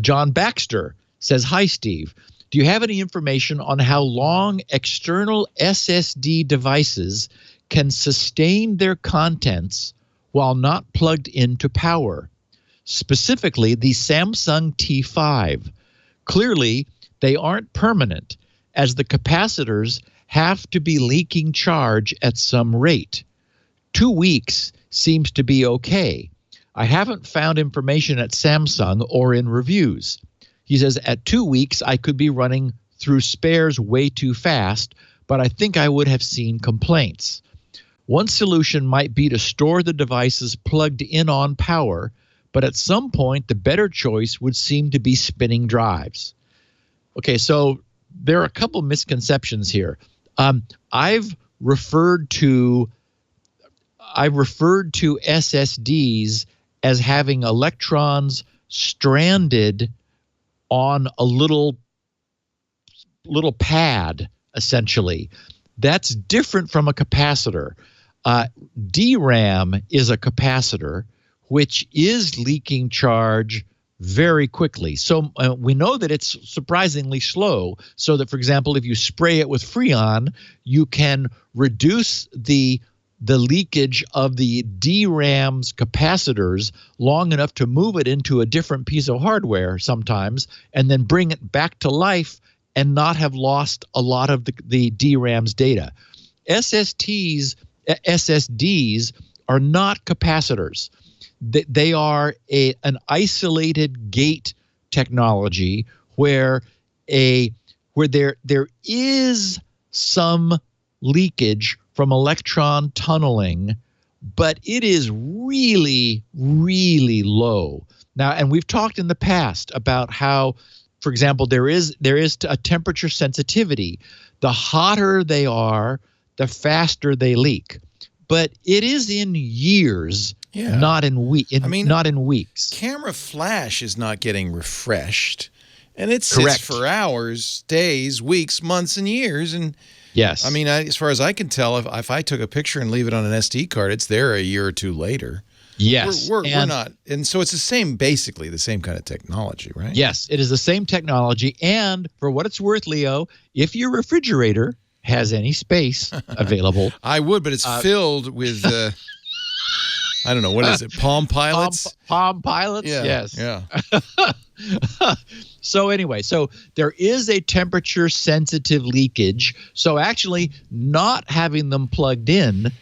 John Baxter says, "Hi, Steve. Do you have any information on how long external SSD devices can sustain their contents while not plugged into power? Specifically, the Samsung T5. Clearly, they aren't permanent, as the capacitors have to be leaking charge at some rate. 2 weeks seems to be okay. I haven't found information at Samsung or in reviews." He says, "At 2 weeks, I could be running through spares way too fast, but I think I would have seen complaints. One solution might be to store the devices plugged in on power, but at some point, the better choice would seem to be spinning drives." Okay, so there are a couple misconceptions here. I've referred to SSDs as having electrons stranded on a little pad, essentially. That's different from a capacitor. DRAM is a capacitor, which is leaking charge very quickly. So we know that it's surprisingly slow, so that, for example, if you spray it with Freon, you can reduce the leakage of the DRAM's capacitors long enough to move it into a different piece of hardware sometimes, and then bring it back to life and not have lost a lot of the DRAM's data. SSDs are not capacitors. They are an isolated gate technology where there is some leakage from electron tunneling, but it is really, really low. Now, and we've talked in the past about how, for example, there is a temperature sensitivity. The hotter they are, the faster they leak. But it is in years, not in weeks. Camera flash is not getting refreshed, and it sits for hours, days, weeks, months, and years. And yes, I mean, as far as I can tell, if I took a picture and leave it on an SD card, it's there a year or two later. Yes, we're not, and so it's basically the same kind of technology, right? Yes, it is the same technology. And for what it's worth, Leo, if your refrigerator has any space available, I would, but it's filled with I don't know, what is it? Palm Pilots? Palm Pilots? Yeah, yes. Yeah. So anyway, so there is a temperature sensitive leakage. So actually not having them plugged in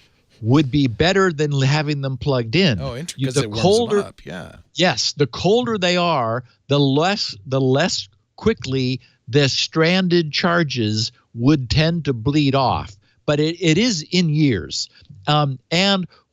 would be better than having them plugged in. Oh, interesting. Because it warms them up, yeah. Yes, the colder they are, the less quickly the stranded charges would tend to bleed off. But it is in years. And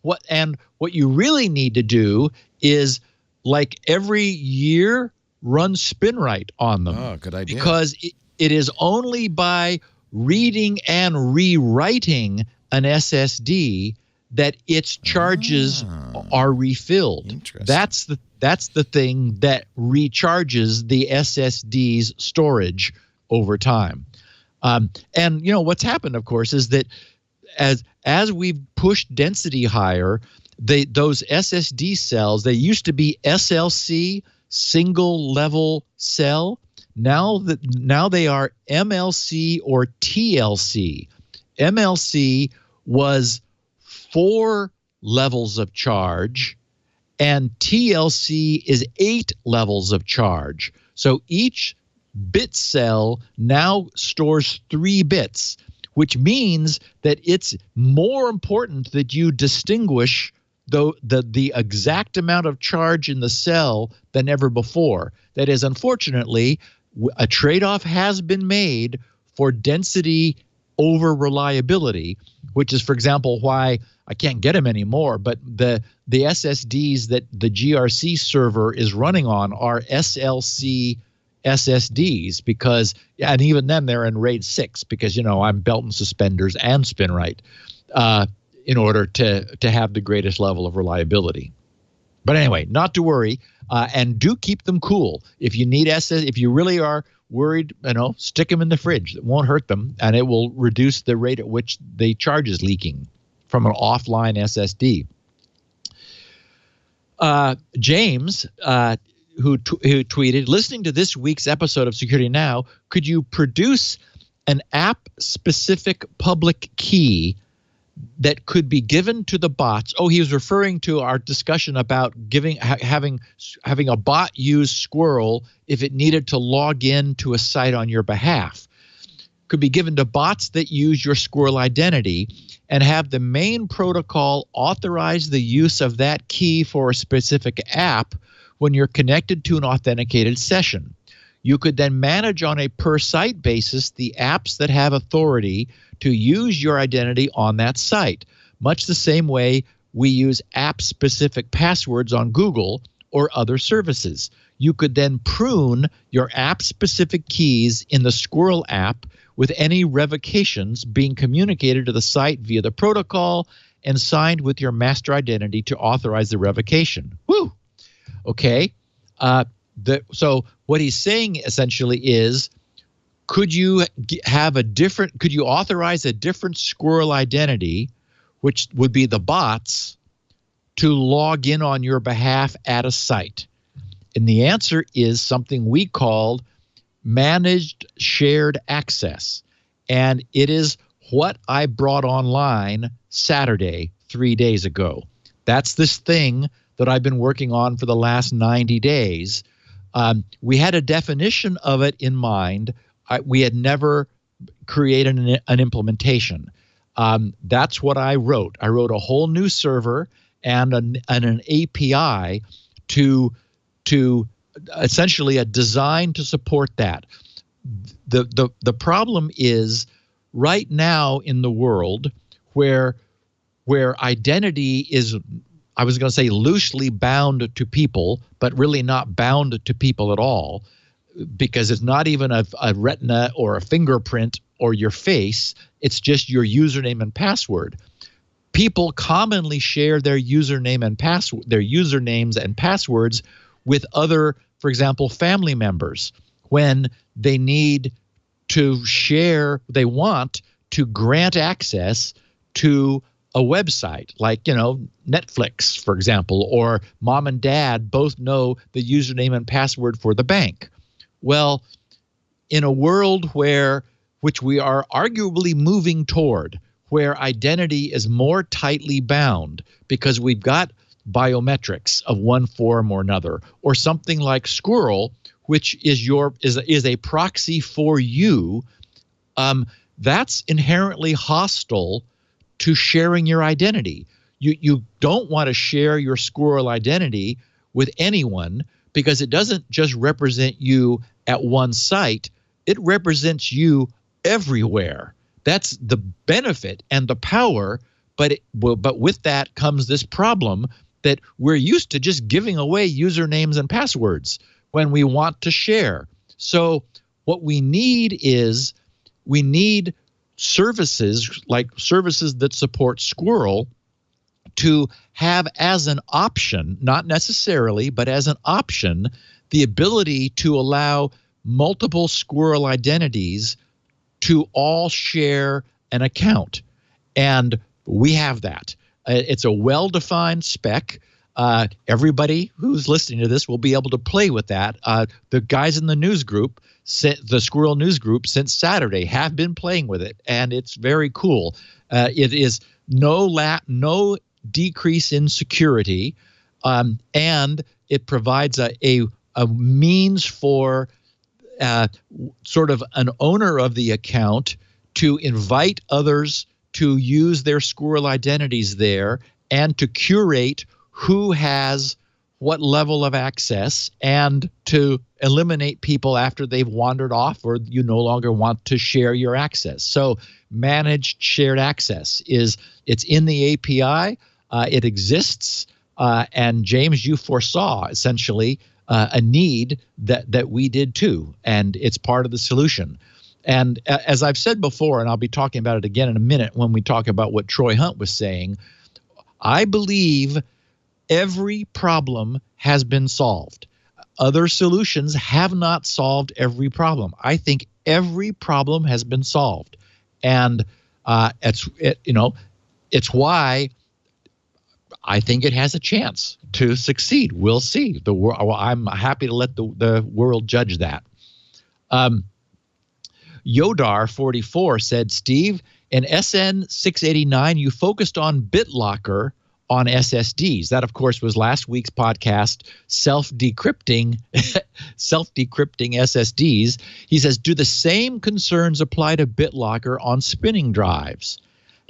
what you really need to do is, like every year, run SpinRite on them. Oh, good idea. Because it is only by reading and rewriting an SSD that its charges are refilled. Interesting. That's the thing that recharges the SSD's storage over time. And what's happened, of course, is that as we've pushed density higher, those SSD cells, they used to be SLC, single level cell. Now they are MLC or TLC. MLC was 4 levels of charge, and TLC is 8 levels of charge. So each bit cell now stores 3 bits, which means that it's more important that you distinguish the exact amount of charge in the cell than ever before. That is, unfortunately, a trade-off has been made for density over reliability, which is, for example, why I can't get them anymore, but the SSDs that the GRC server is running on are SLC SSDs because, and even then they're in RAID 6 because, I'm belt and suspenders and spin right in order to have the greatest level of reliability. But anyway, not to worry, and do keep them cool. If you need if you really are worried, stick them in the fridge. It won't hurt them, and it will reduce the rate at which the charge is leaking from an offline SSD. James, who tweeted, listening to this week's episode of Security Now, could you produce an app-specific public key that could be given to the bots? Oh, he was referring to our discussion about having a bot use Squirrel if it needed to log in to a site on your behalf. Could be given to bots that use your Squirrel identity and have the main protocol authorize the use of that key for a specific app when you're connected to an authenticated session. You could then manage on a per-site basis the apps that have authority to use your identity on that site, much the same way we use app-specific passwords on Google or other services. You could then prune your app-specific keys in the Squirrel app with any revocations being communicated to the site via the protocol and signed with your master identity to authorize the revocation. Woo! Okay. So what he's saying essentially is, could you authorize a different Squirrel identity, which would be the bots, to log in on your behalf at a site? And the answer is something we called managed shared access. And it is what I brought online Saturday, 3 days ago. That's this thing that I've been working on for the last 90 days. We had a definition of it in mind. We had never created an implementation. That's what I wrote. I wrote a whole new server and an API to essentially a design to support that. The problem is right now in the world where identity is, I was going to say loosely bound to people, but really not bound to people at all, because it's not even a retina or a fingerprint or your face. It's just your username and password. People commonly share their username and their usernames and passwords with other, for example, family members when they need to share, they want to grant access to a website like, Netflix, for example, or mom and dad both know the username and password for the bank. Well, in a world which we are arguably moving toward, where identity is more tightly bound because we've got biometrics of one form or another, or something like Squirrel, which is a proxy for you, that's inherently hostile to sharing your identity. You don't want to share your Squirrel identity with anyone because it doesn't just represent you at one site, it represents you everywhere. That's the benefit and the power, but with that comes this problem that we're used to just giving away usernames and passwords when we want to share. So what we need is services like services that support Squirrel to have as an option, not necessarily, but as an option, the ability to allow multiple Squirrel identities to all share an account. And we have that. It's a well-defined spec. Everybody who's listening to this will be able to play with that. The guys in the news group, the Squirrel news group, since Saturday have been playing with it, and it's very cool. It is no decrease in security, and it provides a means for sort of an owner of the account to invite others to use their squirrel identities there and to curate who has what level of access and to eliminate people after they've wandered off or you no longer want to share your access. So managed shared access it's in the API. It exists. And James, you foresaw essentially a need that we did too. And it's part of the solution. And as I've said before, and I'll be talking about it again in a minute when we talk about what Troy Hunt was saying, I believe every problem has been solved. Other solutions have not solved every problem. I think every problem has been solved. And it's why I think it has a chance to succeed. We'll see. I'm happy to let the world judge that. Yodar44 said, Steve, in SN 689, you focused on BitLocker on SSDs. That, of course, was last week's podcast, self-decrypting SSDs. He says, do the same concerns apply to BitLocker on spinning drives?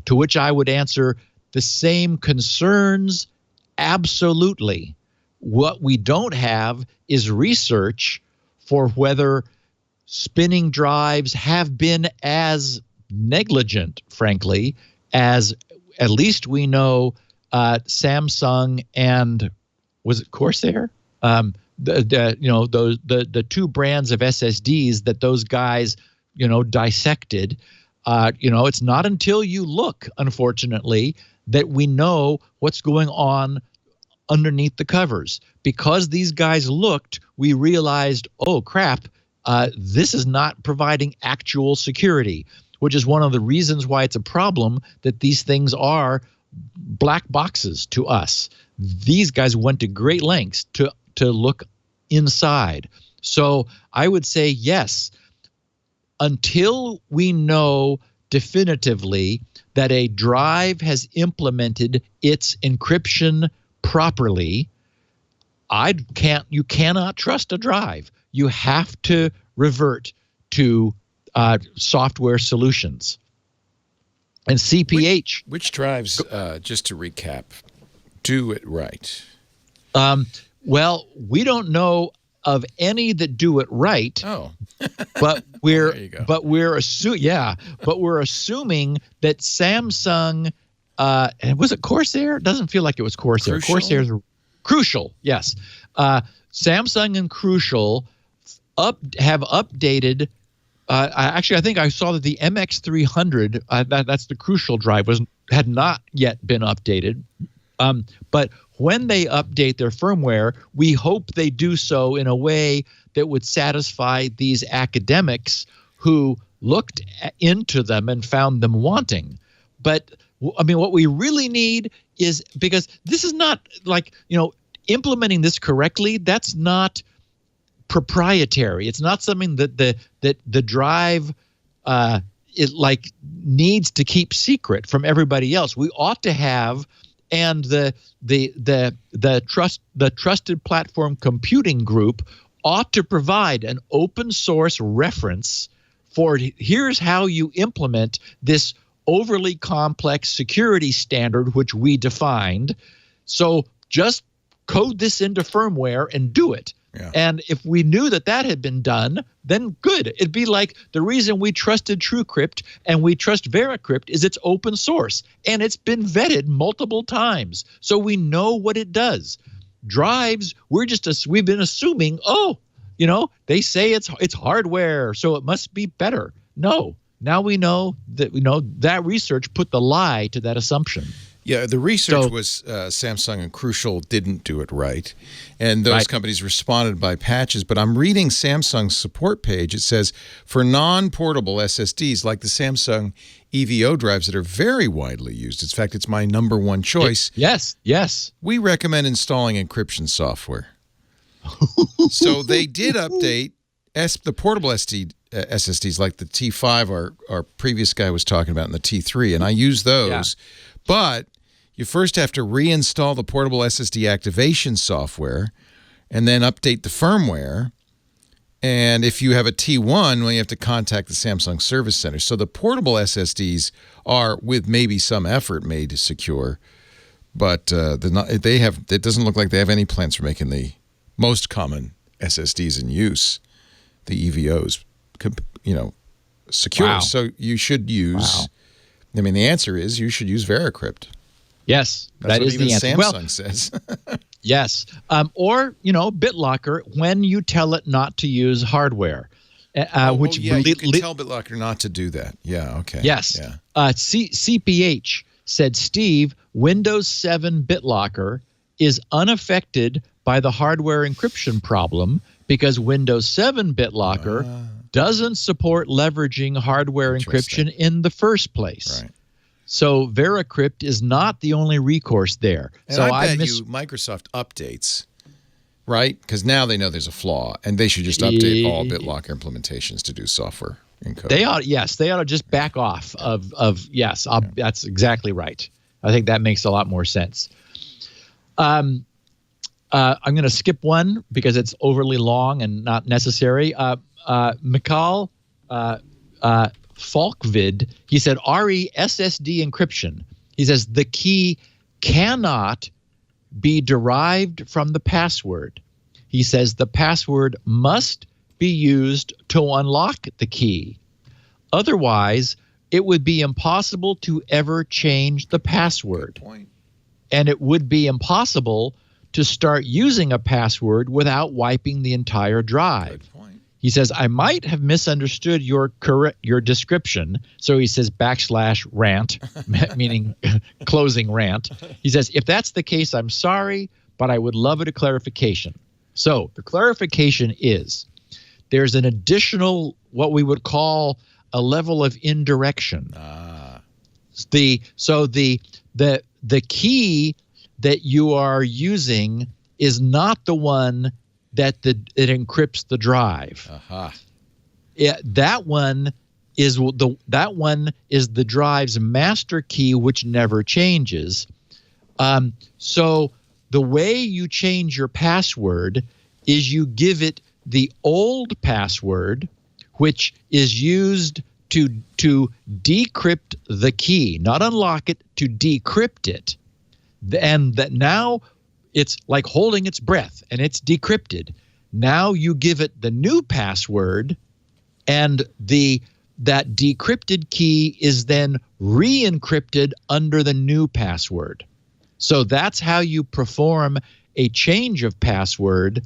To which I would answer, the same concerns, absolutely. What we don't have is research for whether spinning drives have been as negligent, frankly, as at least we know Samsung and was it Corsair? The two brands of SSDs that those guys dissected. It's not until you look, unfortunately, that we know what's going on underneath the covers. Because these guys looked, we realized, oh crap, this is not providing actual security, which is one of the reasons why it's a problem that these things are black boxes to us. These guys went to great lengths to look inside. So I would say yes, until we know definitively that a drive has implemented its encryption properly, you cannot trust a drive. You have to revert to software solutions. And CPH. Which drives, just to recap, do it right? Well, we don't know of any that do it right. Oh. but we're there you go. but we're assuming that Samsung and was it Corsair? It doesn't feel like it was Corsair. Crucial? Corsair's Crucial, yes. Samsung and Crucial have updated. I think I saw that the MX300, that's the Crucial drive, had not yet been updated. But when they update their firmware, we hope they do so in a way that would satisfy these academics who looked into them and found them wanting. But I mean, what we really need is, because this is not like, implementing this correctly, that's not proprietary. It's not something that the drive needs to keep secret from everybody else. We ought to have, and the Trusted Platform Computing Group ought to provide an open source reference for here's how you implement this overly complex security standard which we defined. So just code this into firmware and do it. Yeah. And if we knew that had been done, then good. It'd be like the reason we trusted TrueCrypt and we trust VeraCrypt is it's open source and it's been vetted multiple times. So we know what it does. Drives, we've been assuming, they say it's hardware, so it must be better. No. Now we know that research put the lie to that assumption. Yeah, the research was Samsung and Crucial didn't do it right, and those companies responded by patches. But I'm reading Samsung's support page. It says, for non-portable SSDs like the Samsung EVO drives that are very widely used, in fact, it's my number one choice. Yes. We recommend installing encryption software. So they did update the portable SSDs like the T5 our previous guy was talking about, and the T3, and I use those. Yeah. But you first have to reinstall the portable SSD activation software and then update the firmware. And if you have a T1, well, you have to contact the Samsung Service Center. So the portable SSDs are, with maybe some effort, made secure. But it doesn't look like they have any plans for making the most common SSDs in use, the EVOs, secure. Wow. So you should use, the answer is you should use VeraCrypt. Yes, That's that is the answer. Samsung says. Yes. Or, BitLocker when you tell it not to use hardware. You can tell BitLocker not to do that. Yeah, okay. Yes. Yeah. CPH said, Steve, Windows 7 BitLocker is unaffected by the hardware encryption problem because Windows 7 BitLocker doesn't support leveraging hardware encryption in the first place. Right. So VeraCrypt is not the only recourse there. And so I bet you Microsoft updates, right? Because now they know there's a flaw, and they should just update all BitLocker implementations to do software encode. They ought to just back off that's exactly right. I think that makes a lot more sense. I'm going to skip one because it's overly long and not necessary. Mikhail Falkvid, he said, RE SSD encryption. He says the key cannot be derived from the password. He says the password must be used to unlock the key. Otherwise, it would be impossible to ever change the password. Good point. And it would be impossible to start using a password without wiping the entire drive. Good point. He says, I might have misunderstood your description. So he says /rant, meaning closing rant. He says, if that's the case, I'm sorry, but I would love a clarification. So the clarification is there's an additional, what we would call a level of indirection. The key that you are using is not the one that it encrypts the drive. That one is the drive's master key, which never changes. So the way you change your password is you give it the old password, which is used to decrypt the key, not unlock it, to decrypt it. And that now it's like holding its breath and it's decrypted. Now you give it the new password, and that decrypted key is then re-encrypted under the new password. So that's how you perform a change of password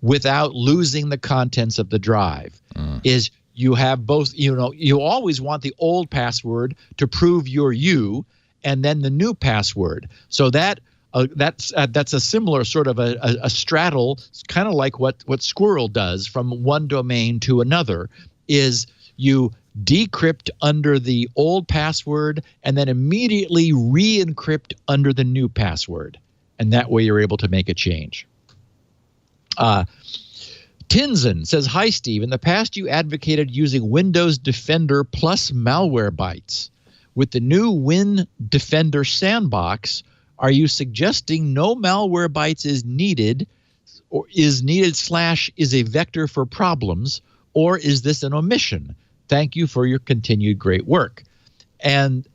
without losing the contents of the drive. Is you have both, you always want the old password to prove you're you, and then the new password. So that's a similar sort of a straddle, kind of like what Squirrel does from one domain to another, is you decrypt under the old password and then immediately re-encrypt under the new password. And that way you're able to make a change. Tinzen says, hi, Steve. In the past, you advocated using Windows Defender plus Malwarebytes. With the new Win Defender sandbox, are you suggesting no Malwarebytes is needed, or is needed / is a vector for problems, or is this an omission? Thank you for your continued great work. And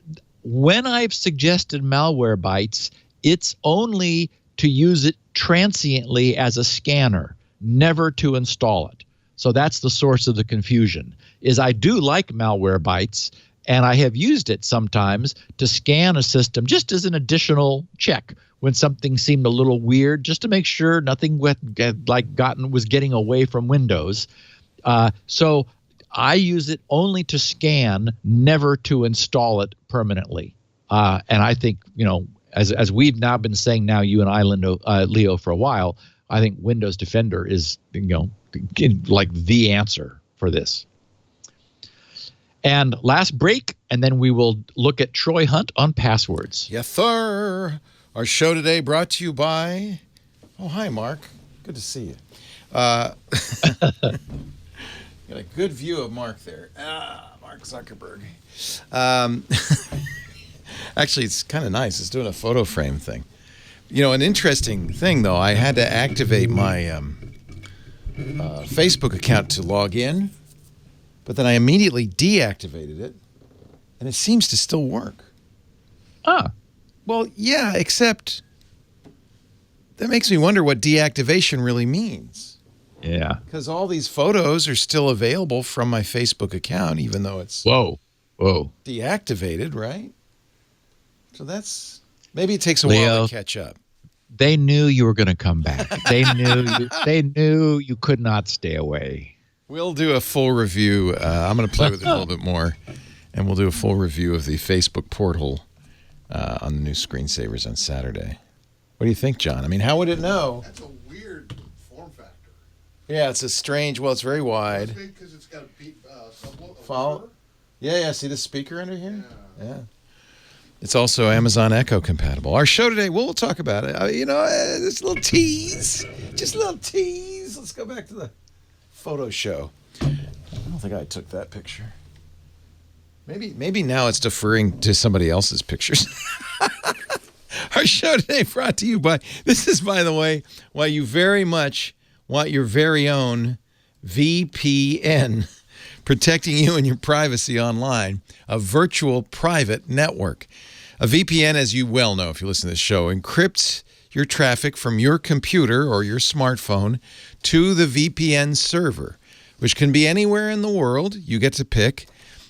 when I've suggested Malwarebytes, it's only to use it transiently as a scanner, never to install it. So that's the source of the confusion, is I do like Malwarebytes, and I have used it sometimes to scan a system just as an additional check when something seemed a little weird, just to make sure nothing was getting away from Windows. So I use it only to scan, never to install it permanently. And I think, as we've now been saying now, you and I, Leo, for a while, I think Windows Defender is, like the answer for this. And last break, and then we will look at Troy Hunt on passwords. Yes, sir. Our show today brought to you by... Oh, hi, Mark. Good to see you. Got a good view of Mark there. Mark Zuckerberg. Actually, it's kind of nice. It's doing a photo frame thing. An interesting thing, though, I had to activate my Facebook account to log in, but then I immediately deactivated it, and it seems to still work. Ah. Well, yeah, except that makes me wonder what deactivation really means. Yeah. Because all these photos are still available from my Facebook account, even though it's deactivated, right? So that's maybe it takes a while to catch up. They knew you were going to come back. They knew you could not stay away. We'll do a full review. I'm going to play with it a little bit more, and we'll do a full review of the Facebook portal on the new screensavers on Saturday. What do you think, John? I mean, how would it know? That's a weird form factor. Yeah, it's a strange. Well, it's very wide. Because it's got a Follow. Yeah. See the speaker under here? Yeah. It's also Amazon Echo compatible. Our show today, we'll talk about it. Just a little tease. Just a little tease. Let's go back to the photo show. I don't think I took that picture. Maybe now it's deferring to somebody else's pictures. Our show today brought to you by, this is, by the way, why you very much want your very own VPN, protecting you and your privacy online, a virtual private network. A VPN, as you well know if you listen to this show, encrypts your traffic from your computer or your smartphone to the VPN server, which can be anywhere in the world. You get to pick.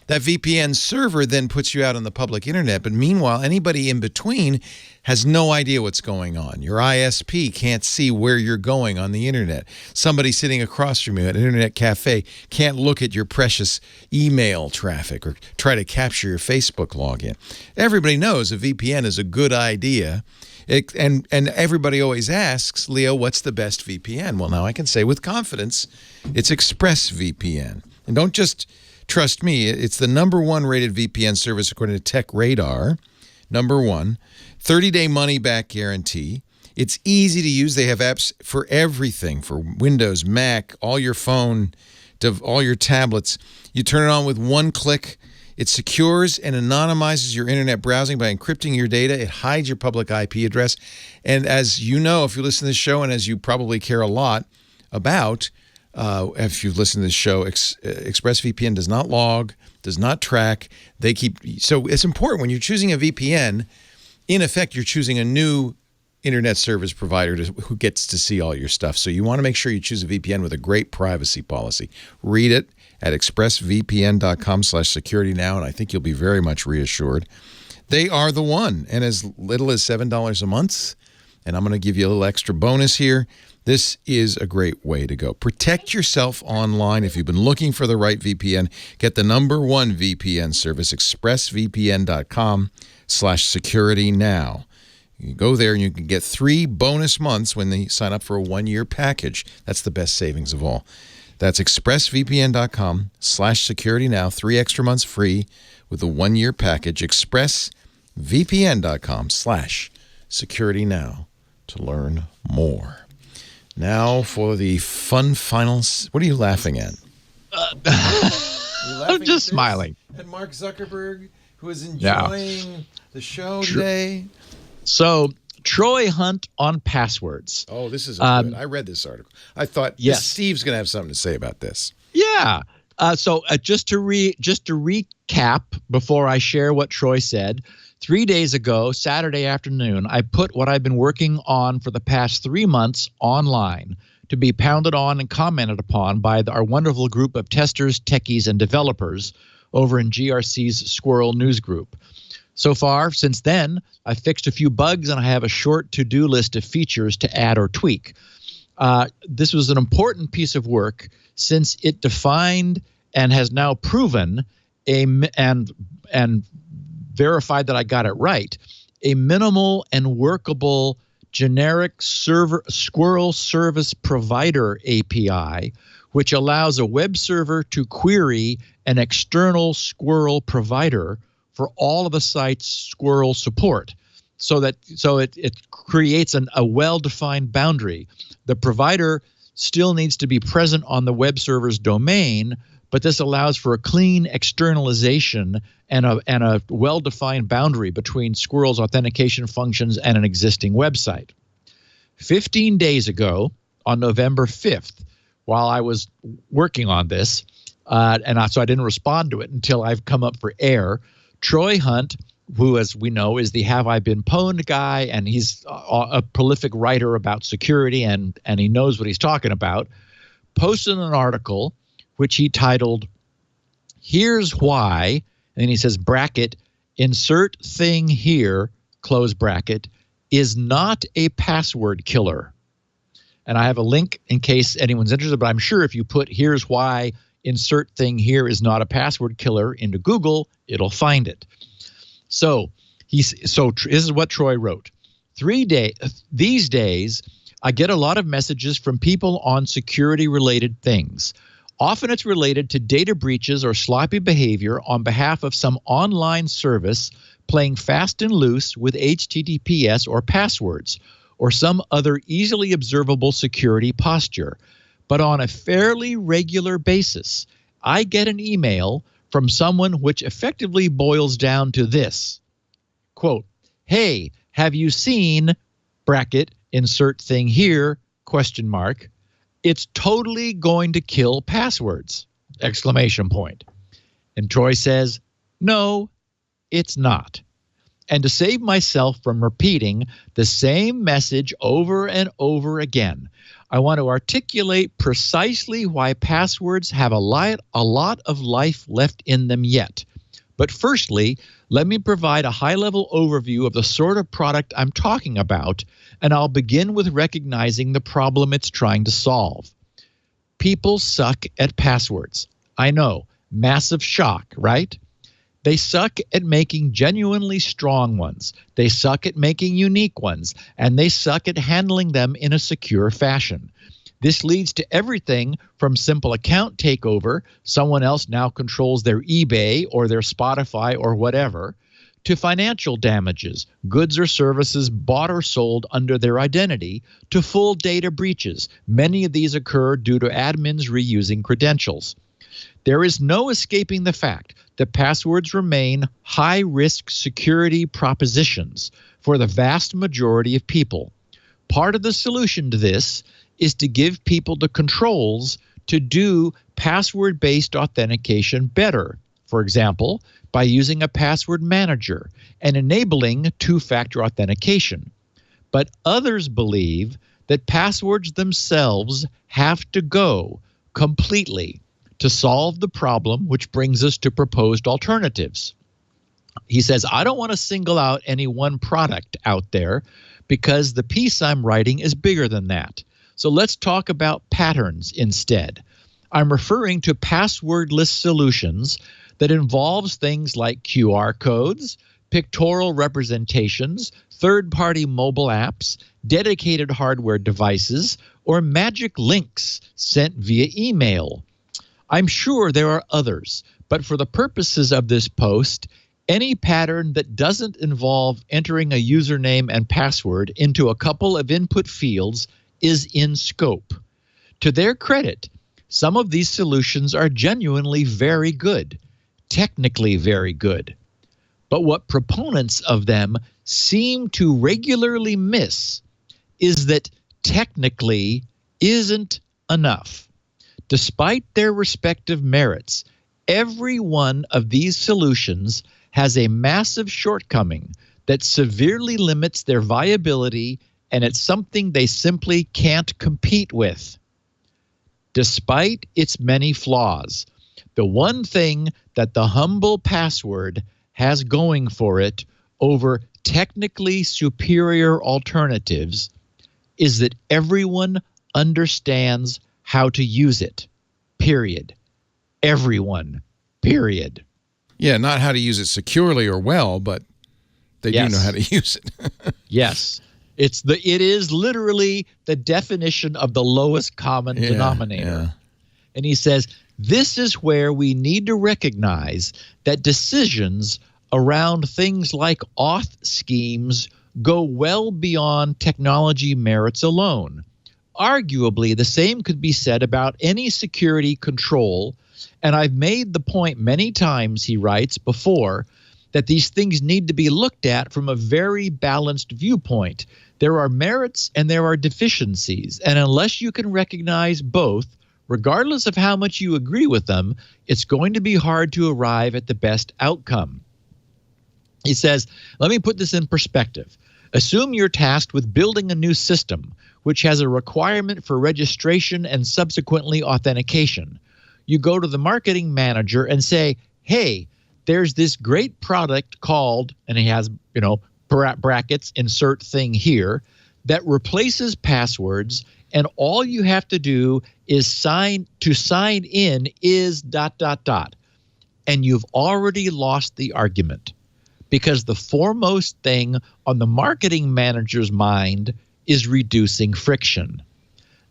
That VPN server then puts you out on the public internet, but meanwhile, anybody in between has no idea what's going on. Your ISP can't see where you're going on the internet. Somebody sitting across from you at an internet cafe can't look at your precious email traffic or try to capture your Facebook login. Everybody knows a VPN is a good idea. And everybody always asks, Leo, what's the best VPN? Well, now I can say with confidence, it's ExpressVPN. And don't just trust me, it's the #1 rated VPN service according to Tech Radar. #1, 30-day money-back guarantee. It's easy to use. They have apps for everything, for Windows, Mac, all your phone, all your tablets. You turn it on with one click. It secures and anonymizes your internet browsing by encrypting your data. It hides your public IP address. And as you know, if you listen to this show, and as you probably care a lot about, if you've listened to this show, ExpressVPN does not log, does not track. So it's important when you're choosing a VPN, in effect, you're choosing a new internet service provider who gets to see all your stuff. So you want to make sure you choose a VPN with a great privacy policy. Read it at expressvpn.com/securitynow, and I think you'll be very much reassured. They are the one, and as little as $7 a month, and I'm going to give you a little extra bonus here. This is a great way to go. Protect yourself online. If you've been looking for the right VPN, get the #1 VPN service, expressvpn.com/securitynow. You go there and you can get 3 bonus months when they sign up for a 1-year package. That's the best savings of all. That's expressvpn.com/securitynow. 3 extra months free with the 1-year package. expressvpn.com/securitynow to learn more. Now for the fun finals. What are you laughing at? I'm just smiling. And Mark Zuckerberg, who is enjoying the show today. So, Troy Hunt on passwords. Oh, this is good. I read this article. I thought Steve's going to have something to say about this. Yeah. So just to recap before I share what Troy said, 3 days ago, Saturday afternoon, I put what I've been working on for the past 3 months online to be pounded on and commented upon by our wonderful group of testers, techies, and developers over in GRC's Squirrel News Group. So far, since then, I fixed a few bugs and I have a short to-do list of features to add or tweak. This was an important piece of work since it defined and has now proven and verified that I got it right, a minimal and workable generic Squirrel Service Provider API, which allows a web server to query an external Squirrel provider for all of the site's Squirrel support. So it creates a well-defined boundary. The provider still needs to be present on the web server's domain, but this allows for a clean externalization and a well-defined boundary between Squirrel's authentication functions and an existing website. 15 days ago, on November 5th, while I was working on this, so I didn't respond to it until I've come up for air. Troy Hunt, who, as we know, is the Have I Been Pwned guy, and he's a prolific writer about security, and he knows what he's talking about, posted an article which he titled, "Here's Why," and then he says, bracket, "insert thing here," close bracket, "is not a password killer." And I have a link in case anyone's interested, but I'm sure if you put "here's why insert thing here is not a password killer" into Google, it'll find it. So this is what Troy wrote. These days, I get a lot of messages from people on security-related things. Often it's related to data breaches or sloppy behavior on behalf of some online service playing fast and loose with HTTPS or passwords, or some other easily observable security posture. But on a fairly regular basis, I get an email from someone which effectively boils down to this, quote, "Hey, have you seen," bracket, "insert thing here," question mark, "it's totally going to kill passwords," exclamation point. And Troy says, "No, it's not." And to save myself from repeating the same message over and over again, I want to articulate precisely why passwords have a lot of life left in them yet. But firstly, let me provide a high-level overview of the sort of product I'm talking about, and I'll begin with recognizing the problem it's trying to solve. People suck at passwords. I know, massive shock, right? They suck at making genuinely strong ones. They suck at making unique ones, and they suck at handling them in a secure fashion. This leads to everything from simple account takeover, someone else now controls their eBay or their Spotify or whatever, to financial damages, goods or services bought or sold under their identity, to full data breaches. Many of these occur due to admins reusing credentials. There is no escaping the fact that passwords remain high-risk security propositions for the vast majority of people. Part of the solution to this is to give people the controls to do password-based authentication better. For example, by using a password manager and enabling two-factor authentication. But others believe that passwords themselves have to go completely to solve the problem, which brings us to proposed alternatives. He says, I don't want to single out any one product out there because the piece I'm writing is bigger than that. So let's talk about patterns instead. I'm referring to passwordless solutions that involves things like QR codes, pictorial representations, third-party mobile apps, dedicated hardware devices, or magic links sent via email. I'm sure there are others, but for the purposes of this post, any pattern that doesn't involve entering a username and password into a couple of input fields is in scope. To their credit, some of these solutions are genuinely very good, technically very good. But what proponents of them seem to regularly miss is that technically isn't enough. Despite their respective merits, every one of these solutions has a massive shortcoming that severely limits their viability, and it's something they simply can't compete with. Despite its many flaws, the one thing that the humble password has going for it over technically superior alternatives is that everyone understands how to use it, period. Everyone, period. Yeah, not how to use it securely or well, but they do know how to use it. Yes. It is literally the definition of the lowest common denominator. Yeah. And he says, this is where we need to recognize that decisions around things like auth schemes go well beyond technology merits alone. Arguably, the same could be said about any security control, and I've made the point many times, he writes, before, that these things need to be looked at from a very balanced viewpoint. There are merits and there are deficiencies, and unless you can recognize both, regardless of how much you agree with them, it's going to be hard to arrive at the best outcome. He says, let me put this in perspective. Assume you're tasked with building a new system, which has a requirement for registration and subsequently authentication. You go to the marketing manager and say, hey, there's this great product called, and he has, brackets, insert thing here, that replaces passwords, and all you have to do is sign in is ... And you've already lost the argument, because the foremost thing on the marketing manager's mind is reducing friction.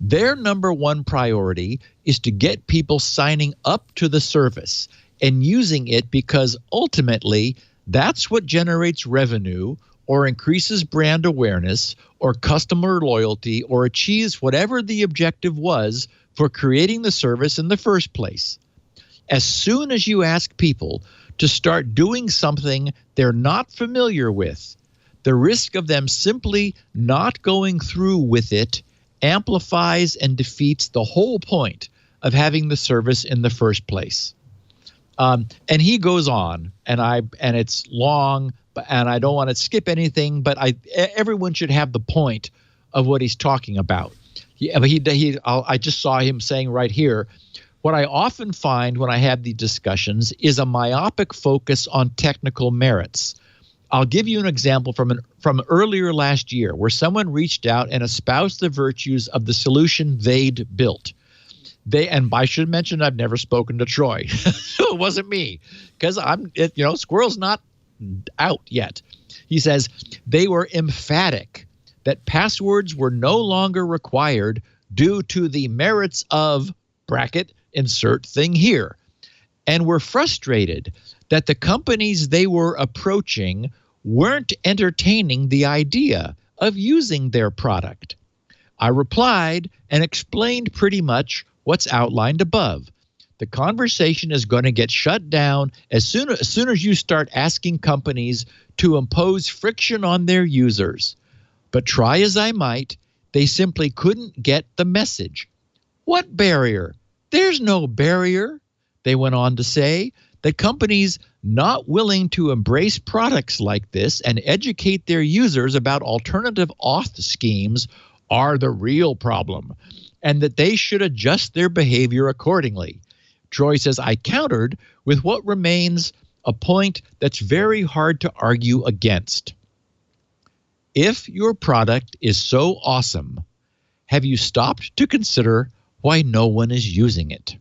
Their number one priority is to get people signing up to the service and using it, because ultimately that's what generates revenue or increases brand awareness or customer loyalty or achieves whatever the objective was for creating the service in the first place. As soon as you ask people to start doing something they're not familiar with, the risk of them simply not going through with it amplifies and defeats the whole point of having the service in the first place. And he goes on, and it's long, and I don't want to skip anything, but everyone should have the point of what he's talking about. I just saw him saying right here, what I often find when I have these discussions is a myopic focus on technical merits. I'll give you an example from earlier last year, where someone reached out and espoused the virtues of the solution they'd built. And I should mention I've never spoken to Troy. So it wasn't me, because Squirrel's not out yet. He says they were emphatic that passwords were no longer required due to the merits of bracket insert thing here, and were frustrated that the companies they were approaching weren't entertaining the idea of using their product. I replied and explained pretty much what's outlined above. The conversation is going to get shut down as soon as you start asking companies to impose friction on their users. But try as I might, they simply couldn't get the message. What barrier? There's no barrier, they went on to say. The companies not willing to embrace products like this and educate their users about alternative auth schemes are the real problem, and that they should adjust their behavior accordingly. Troy says, I countered with what remains a point that's very hard to argue against. If your product is so awesome, have you stopped to consider why no one is using it?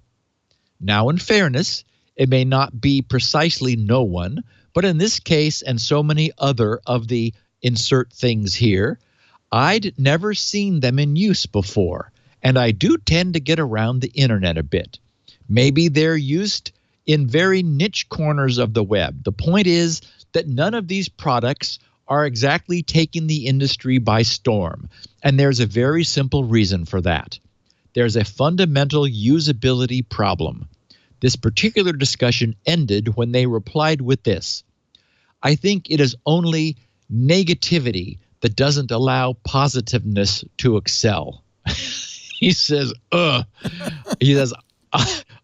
Now, in fairness, it may not be precisely no one, but in this case and so many other of the insert things here, I'd never seen them in use before, and I do tend to get around the internet a bit. Maybe they're used in very niche corners of the web. The point is that none of these products are exactly taking the industry by storm, and there's a very simple reason for that. There's a fundamental usability problem. This particular discussion ended when they replied with this: I think it is only negativity that doesn't allow positiveness to excel. He says, He says,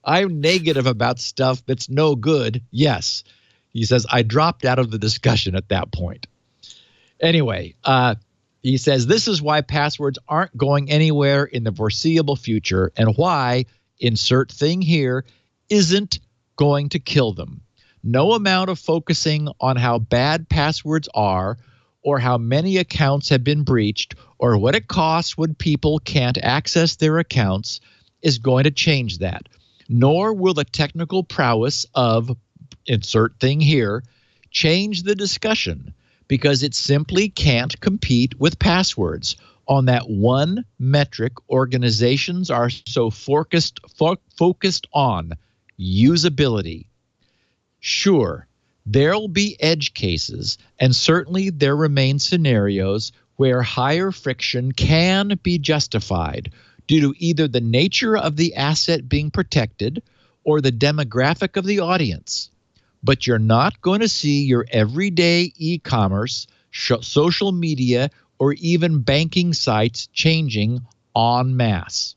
I'm negative about stuff that's no good. Yes. He says, I dropped out of the discussion at that point. Anyway, he says, this is why passwords aren't going anywhere in the foreseeable future, and why insert thing here isn't going to kill them. No amount of focusing on how bad passwords are, or how many accounts have been breached, or what it costs when people can't access their accounts is going to change that. Nor will the technical prowess of insert thing here change the discussion, because it simply can't compete with passwords on that one metric organizations are so focused on: usability. Sure, there'll be edge cases, and certainly there remain scenarios where higher friction can be justified due to either the nature of the asset being protected or the demographic of the audience. But you're not going to see your everyday e-commerce, social media, or even banking sites changing en masse.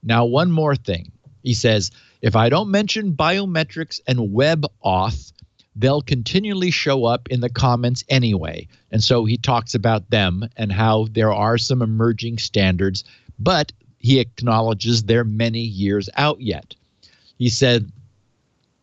Now, one more thing. He says, if I don't mention biometrics and web auth, they'll continually show up in the comments anyway. And so he talks about them and how there are some emerging standards, but he acknowledges they're many years out yet. He said,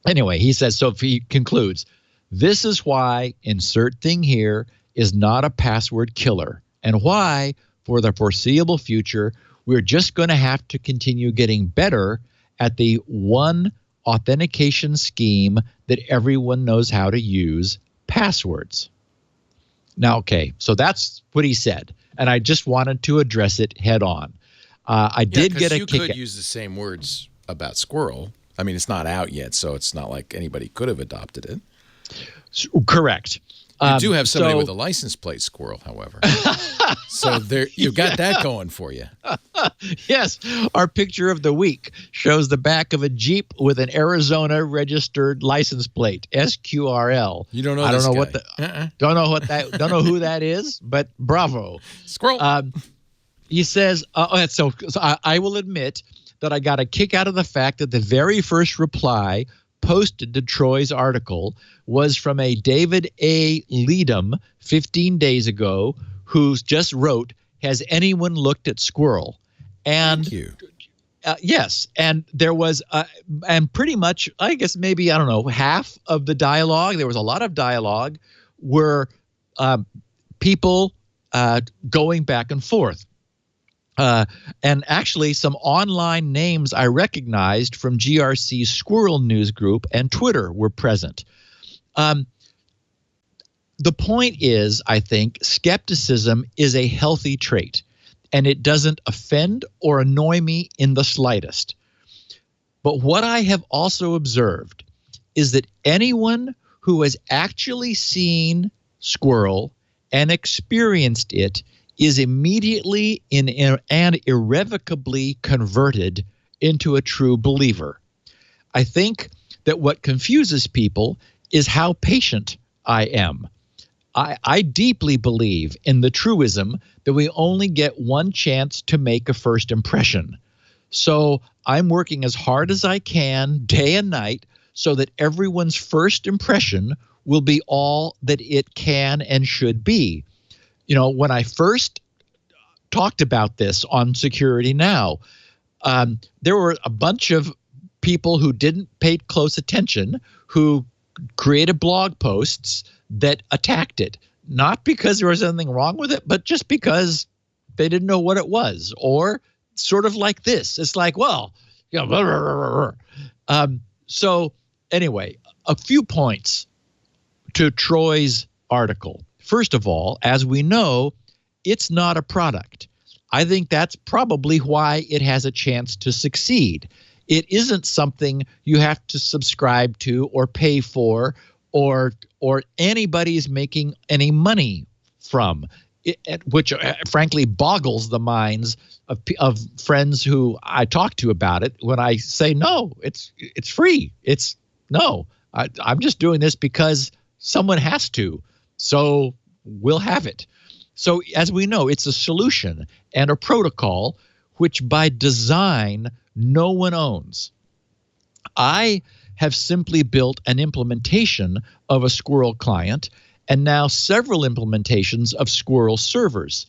so if he concludes, this is why insert thing here is not a password killer, and why, for the foreseeable future, we're just going to have to continue getting better at the one authentication scheme that everyone knows how to use, passwords. Now, okay, so that's what he said, and I just wanted to address it head on. I did get a kick. You could use the same words about Squirrel. I mean, it's not out yet, so it's not like anybody could have adopted it. Correct. You do have somebody with a license plate Squirrel, however. So there, you've got that going for you. Yes. Our picture of the week shows the back of a Jeep with an Arizona registered license plate, SQRL. You don't know I this don't know guy. Don't know who that is, but bravo. Squirrel. He says, so I will admit that I got a kick out of the fact that the very first reply posted to Troy's article was from a David A. Leadham 15 days ago, who just wrote, has anyone looked at Squirrel? And Thank you. Yes. And there was, and pretty much, I guess maybe, I don't know, half of the dialogue, there was a lot of dialogue, were people going back and forth. And actually some online names I recognized from GRC's Squirrel News Group and Twitter were present. The point is, I think, skepticism is a healthy trait, and it doesn't offend or annoy me in the slightest. But what I have also observed is that anyone who has actually seen Squirrel and experienced it is immediately and irrevocably converted into a true believer. I think that what confuses people is how patient I am. I deeply believe in the truism that we only get one chance to make a first impression. So I'm working as hard as I can day and night so that everyone's first impression will be all that it can and should be. You know, when I first talked about this on Security Now, there were a bunch of people who didn't pay close attention, who created blog posts that attacked it, not because there was anything wrong with it, but just because they didn't know what it was, or sort of like this. It's like, well, you know, blah, blah, blah, blah. So anyway, a few points to Troy's article. First of all, as we know, it's not a product. I think that's probably why it has a chance to succeed. It isn't something you have to subscribe to or pay for, or anybody's making any money from, which frankly boggles the minds of friends who I talk to about it when I say, no, it's free. I'm just doing this because someone has to. So we'll have it. So as we know, it's a solution and a protocol which by design no one owns. I have simply built an implementation of a Squirrel client and now several implementations of Squirrel servers.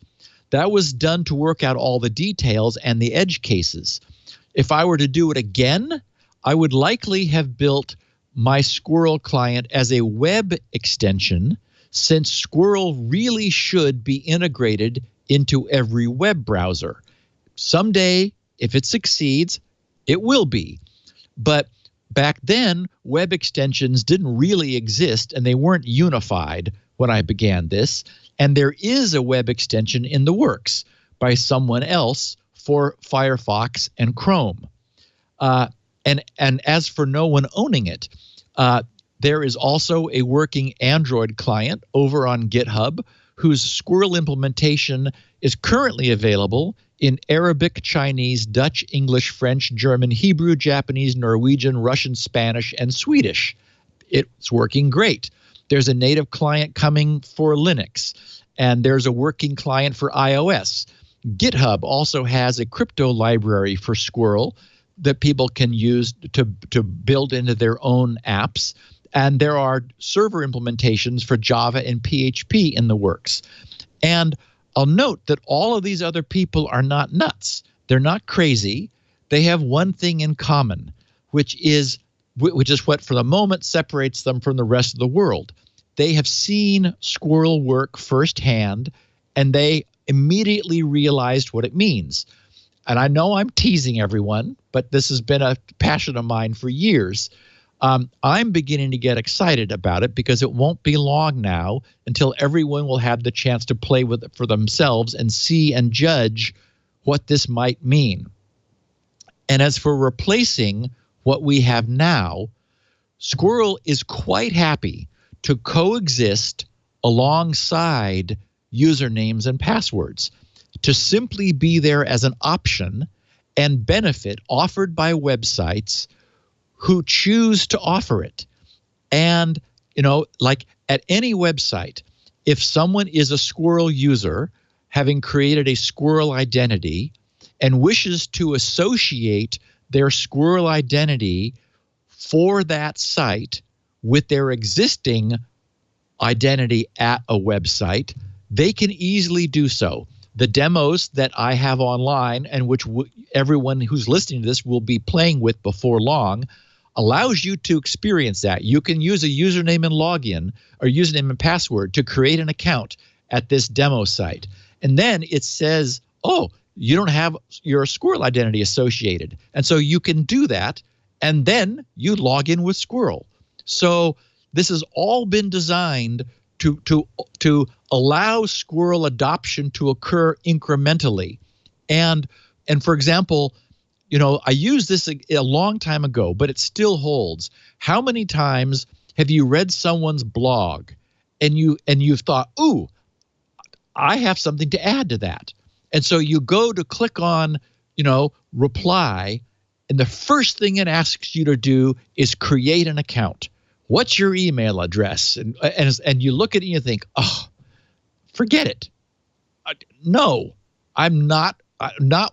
That was done to work out all the details and the edge cases. If I were to do it again, I would likely have built my Squirrel client as a web extension, since Squirrel really should be integrated into every web browser. Someday, if it succeeds, it will be. But back then, web extensions didn't really exist, and they weren't unified when I began this. And there is a web extension in the works by someone else for Firefox and Chrome. And as for no one owning it, there is also a working Android client over on GitHub whose Squirrel implementation is currently available in Arabic, Chinese, Dutch, English, French, German, Hebrew, Japanese, Norwegian, Russian, Spanish, and Swedish. It's working great. There's a native client coming for Linux, and there's a working client for iOS. GitHub also has a crypto library for Squirrel that people can use to build into their own apps. And there are server implementations for Java and PHP in the works. And I'll note that all of these other people are not nuts. They're not crazy. They have one thing in common, which is what for the moment separates them from the rest of the world. They have seen Squirrel work firsthand, and they immediately realized what it means. And I know I'm teasing everyone, but this has been a passion of mine for years. I'm beginning to get excited about it because it won't be long now until everyone will have the chance to play with it for themselves and see and judge what this might mean. And as for replacing what we have now, Squirrel is quite happy to coexist alongside usernames and passwords, to simply be there as an option and benefit offered by websites who choose to offer it. And, like at any website, if someone is a Squirrel user, having created a Squirrel identity, and wishes to associate their Squirrel identity for that site with their existing identity at a website, they can easily do so. The demos that I have online, and which everyone who's listening to this will be playing with before long, allows you to experience that. You can use a username and login, or username and password, to create an account at this demo site. And then it says, oh, you don't have your Squirrel identity associated. And so you can do that, and then you log in with Squirrel. So this has all been designed to allow Squirrel adoption to occur incrementally. And for example, I used this a long time ago, but it still holds. How many times have you read someone's blog and you've thought, ooh, I have something to add to that? And so you go to click on, reply, and the first thing it asks you to do is create an account. What's your email address? And you look at it and you think, oh, forget it. No, I'm not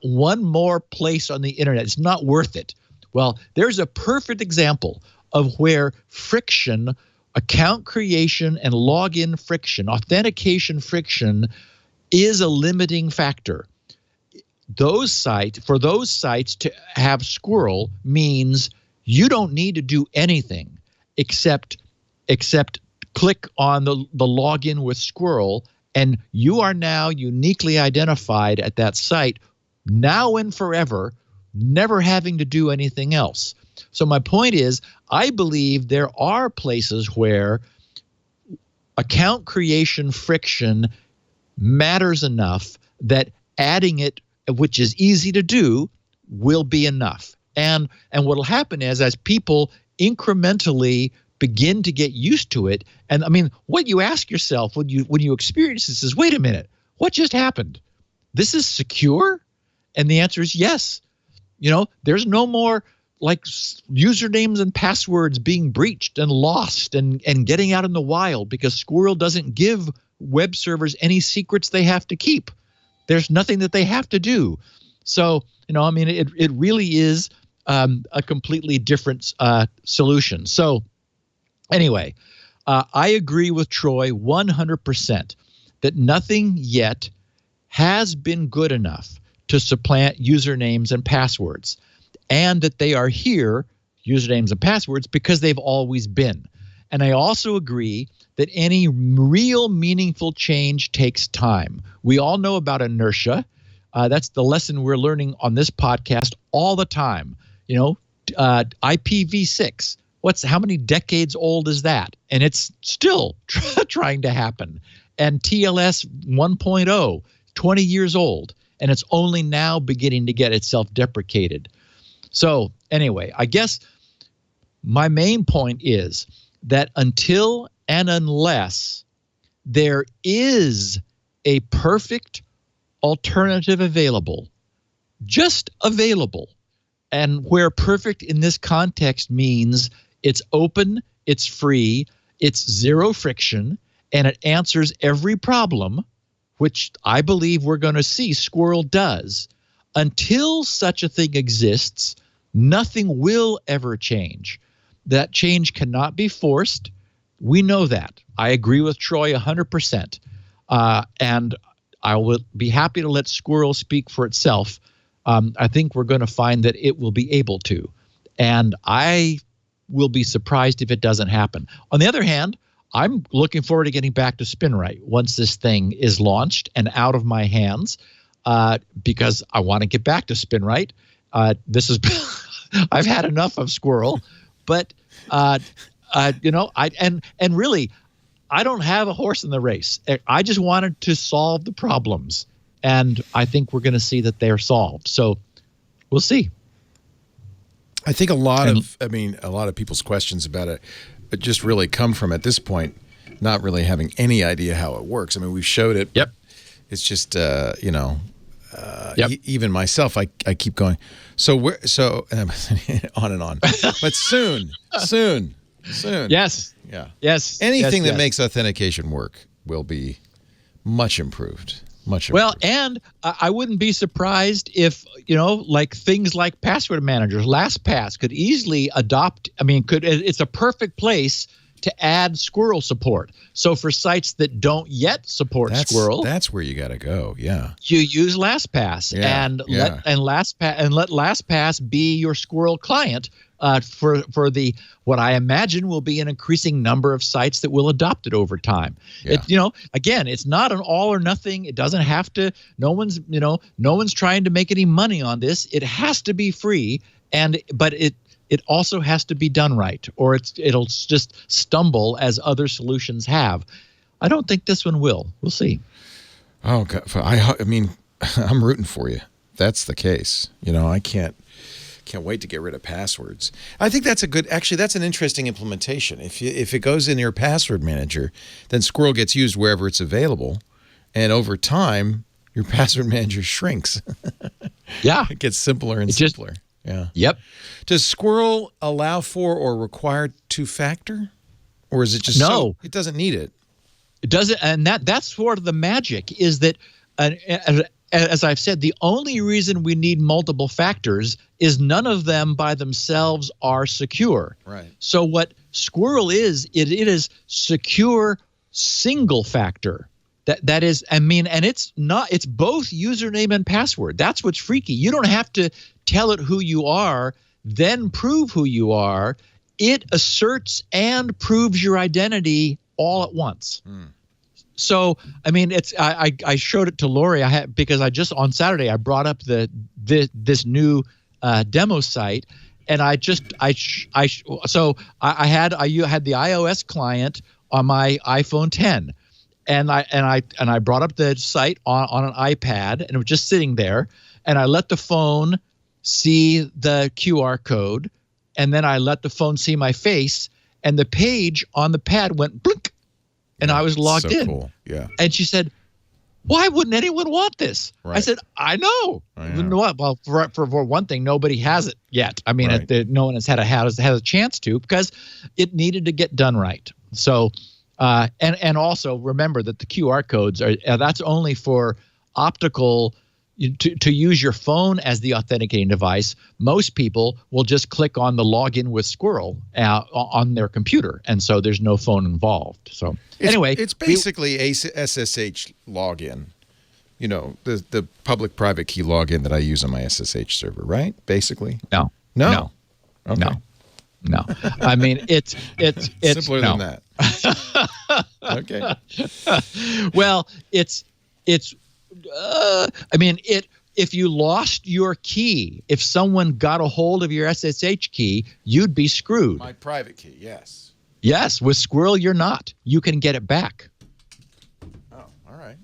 one more place on the internet. It's not worth it. Well, there's a perfect example of where friction, account creation and login friction, authentication friction is a limiting factor. For those sites to have Squirrel means you don't need to do anything except click on the login with Squirrel, and you are now uniquely identified at that site now and forever, never having to do anything else. So my point is, I believe there are places where account creation friction matters enough that adding it, which is easy to do, will be enough. And what will happen is, as people incrementally begin to get used to it, and I mean, what you ask yourself when you experience this is, wait a minute, what just happened? This is secure? And the answer is yes. There's no more like usernames and passwords being breached and lost and getting out in the wild because Squirrel doesn't give web servers any secrets they have to keep. There's nothing that they have to do. So, it really is a completely different solution. So anyway, I agree with Troy 100% that nothing yet has been good enough to supplant usernames and passwords, and that they are here, usernames and passwords, because they've always been. And I also agree that any real meaningful change takes time. We all know about inertia. That's the lesson we're learning on this podcast all the time. IPv6. How many decades old is that? And it's still trying to happen. And TLS 1.0, 20 years old, and it's only now beginning to get itself deprecated. So anyway, I guess my main point is that until and unless there is a perfect alternative available, just available, and where perfect in this context means it's open, it's free, it's zero friction, and it answers every problem, which I believe we're going to see Squirrel does, until such a thing exists, nothing will ever change. That change cannot be forced. We know that. I agree with Troy 100%. And I will be happy to let Squirrel speak for itself. I think we're going to find that it will be able to. And I will be surprised if it doesn't happen. On the other hand, I'm looking forward to getting back to SpinRite once this thing is launched and out of my hands, because I want to get back to SpinRite. This is I've had enough of Squirrel, but really, I don't have a horse in the race. I just wanted to solve the problems, and I think we're going to see that they're solved. So we'll see. I think a lot of people's questions about it just really come from, at this point, not really having any idea how it works. I mean, we've showed it. Yep. It's just, even myself, I keep going. So on and on. But soon. Yes. Yeah. Yes. Anything that makes authentication work will be much improved. Well, and I wouldn't be surprised if, like things like password managers, LastPass could easily adopt. I mean, it's a perfect place to add Squirrel support. So for sites that don't yet support Squirrel, that's where you got to go. Yeah. You use LastPass and let LastPass be your Squirrel client for the what I imagine will be an increasing number of sites that will adopt it over time. Yeah. Again, it's not an all or nothing. It doesn't have to. No one's trying to make any money on this. It has to be free, but it also has to be done right, or it'll just stumble as other solutions have. I don't think this one will. We'll see. Oh God, I mean, I'm rooting for you. That's the case. I can't wait to get rid of passwords. I think that's that's an interesting implementation. If it goes in your password manager, then Squirrel gets used wherever it's available, and over time, your password manager shrinks. Yeah, it gets simpler and simpler. Yeah. Yep. Does Squirrel allow for or require two-factor, or is it just no? It doesn't need it. It doesn't, and that's sort of the magic. Is that, as I've said, the only reason we need multiple factors is none of them by themselves are secure. Right. So what Squirrel is, it is secure single factor. That is, and it's both username and password. That's what's freaky. You don't have to tell it who you are, then prove who you are. It asserts and proves your identity all at once. So, I showed it to Lori. Because on Saturday I brought up this new demo site, and I had the iOS client on my iPhone 10. And I brought up the site on an iPad, and it was just sitting there. And I let the phone see the QR code, and then I let the phone see my face, and the page on the pad went blink, and I was logged in. Cool. Yeah. And she said, "Why wouldn't anyone want this?" Right. I said, "I know. Well, for one thing, nobody has it yet. I mean, right. No one has had a chance to, because it needed to get done right. So." And also remember that the QR codes that's only for optical, to use your phone as the authenticating device. Most people will just click on the login with Squirrel on their computer, and so there's no phone involved. So anyway, it's basically a SSH login. The public-private key login that I use on my SSH server, right? Basically. No. Okay. No. I mean, it's simpler than that. Okay. Well, if you lost your key, if someone got a hold of your SSH key, you'd be screwed. My private key, yes. Yes, with Squirrel, you're not. You can get it back. Oh, all right.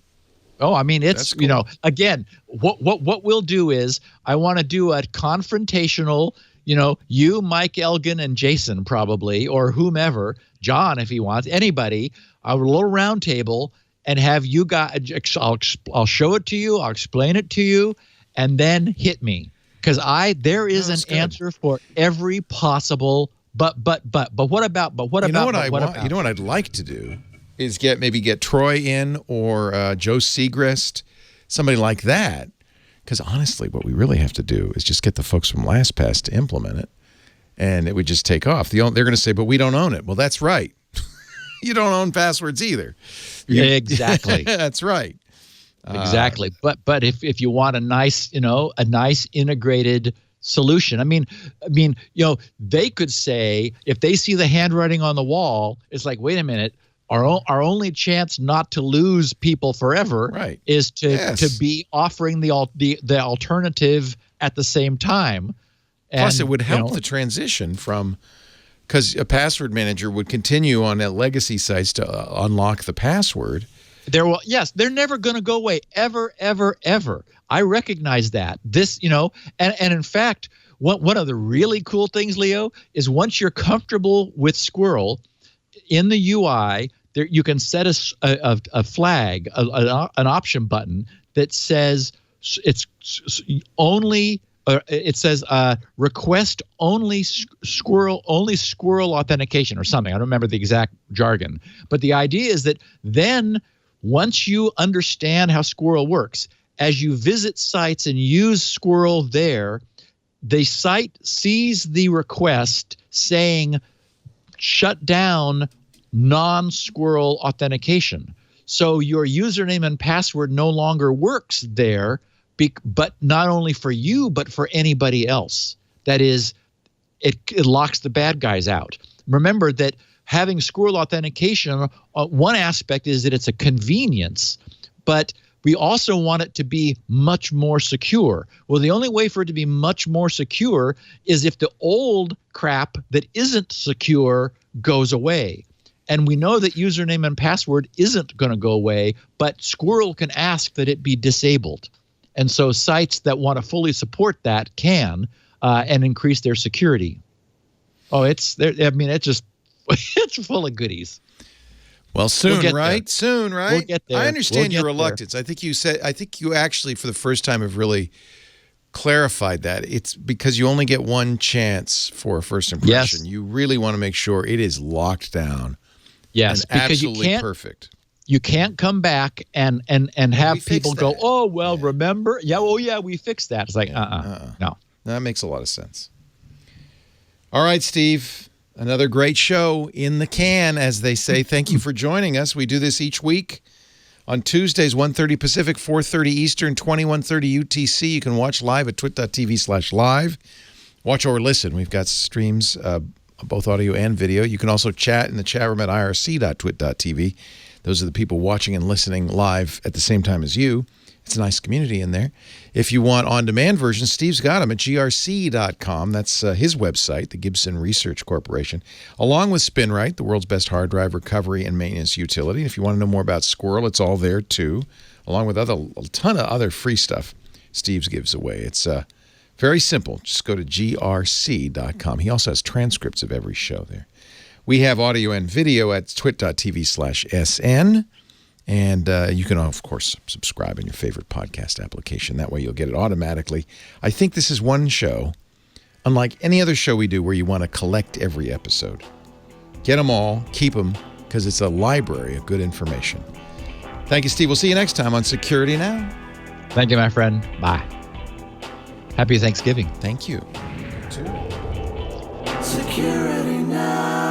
Oh, I mean, it's, cool. Again, what we'll do is I want to do a confrontational, you, Mike Elgin, and Jason probably, or whomever, John, if he wants, anybody, a little round table, and have you guys, I'll show it to you, I'll explain it to you, and then hit me. Because there is an answer for every possible, but what about, You know what I'd like to do is get Troy in or Joe Segrist, somebody like that. Because honestly, what we really have to do is just get the folks from LastPass to implement it, and it would just take off. They're going to say, but we don't own it. Well, that's right. You don't own passwords either. Exactly. That's right. Exactly. But if you want a nice integrated solution, I mean, they could say, if they see the handwriting on the wall, it's like, wait a minute, our only chance not to lose people forever is to be offering the alternative at the same time. And, plus, it would help the transition from, because a password manager would continue on legacy sites to unlock the password. They're never going to go away, ever, ever, ever. I recognize that. And in fact, one of the really cool things, Leo, is once you're comfortable with Squirrel in the UI, there you can set a flag, an option button that says it's only. It says request only squirrel authentication or something. I don't remember the exact jargon, but the idea is that then once you understand how Squirrel works, as you visit sites and use Squirrel there, the site sees the request saying shut down non-Squirrel authentication. So your username and password no longer works there. But not only for you, but for anybody else. That is, it locks the bad guys out. Remember that having Squirrel authentication, one aspect is that it's a convenience, but we also want it to be much more secure. Well, the only way for it to be much more secure is if the old crap that isn't secure goes away. And we know that username and password isn't going to go away, but Squirrel can ask that it be disabled. And so sites that want to fully support that can and increase their security. Oh, it's there. I mean, it's full of goodies. Well, soon, right? There. Soon, right? We'll get there. I understand your reluctance. I think you actually, for the first time, have really clarified that. It's because you only get one chance for a first impression. Yes. You really want to make sure it is locked down. Yes, and because absolutely perfect. You can't come back and have people go, that. oh, well, remember? Yeah, oh, yeah, we fixed that. It's like, no. That makes a lot of sense. All right, Steve, another great show in the can, as they say. Thank you for joining us. We do this each week on Tuesdays, 1:30 Pacific, 4:30 Eastern, 21:30 UTC. You can watch live at twit.tv/live. Watch or listen. We've got streams, both audio and video. You can also chat in the chat room at irc.twit.tv. Those are the people watching and listening live at the same time as you. It's a nice community in there. If you want on-demand versions, Steve's got them at grc.com. That's his website, the Gibson Research Corporation, along with SpinRite, the world's best hard drive recovery and maintenance utility. If you want to know more about Squirrel, it's all there too, along with a ton of other free stuff Steve's gives away. It's very simple. Just go to grc.com. He also has transcripts of every show there. We have audio and video at twit.tv/SN. And you can, of course, subscribe in your favorite podcast application. That way you'll get it automatically. I think this is one show, unlike any other show we do, where you want to collect every episode. Get them all, keep them, because it's a library of good information. Thank you, Steve. We'll see you next time on Security Now. Thank you, my friend. Bye. Happy Thanksgiving. Thank you. Security Now.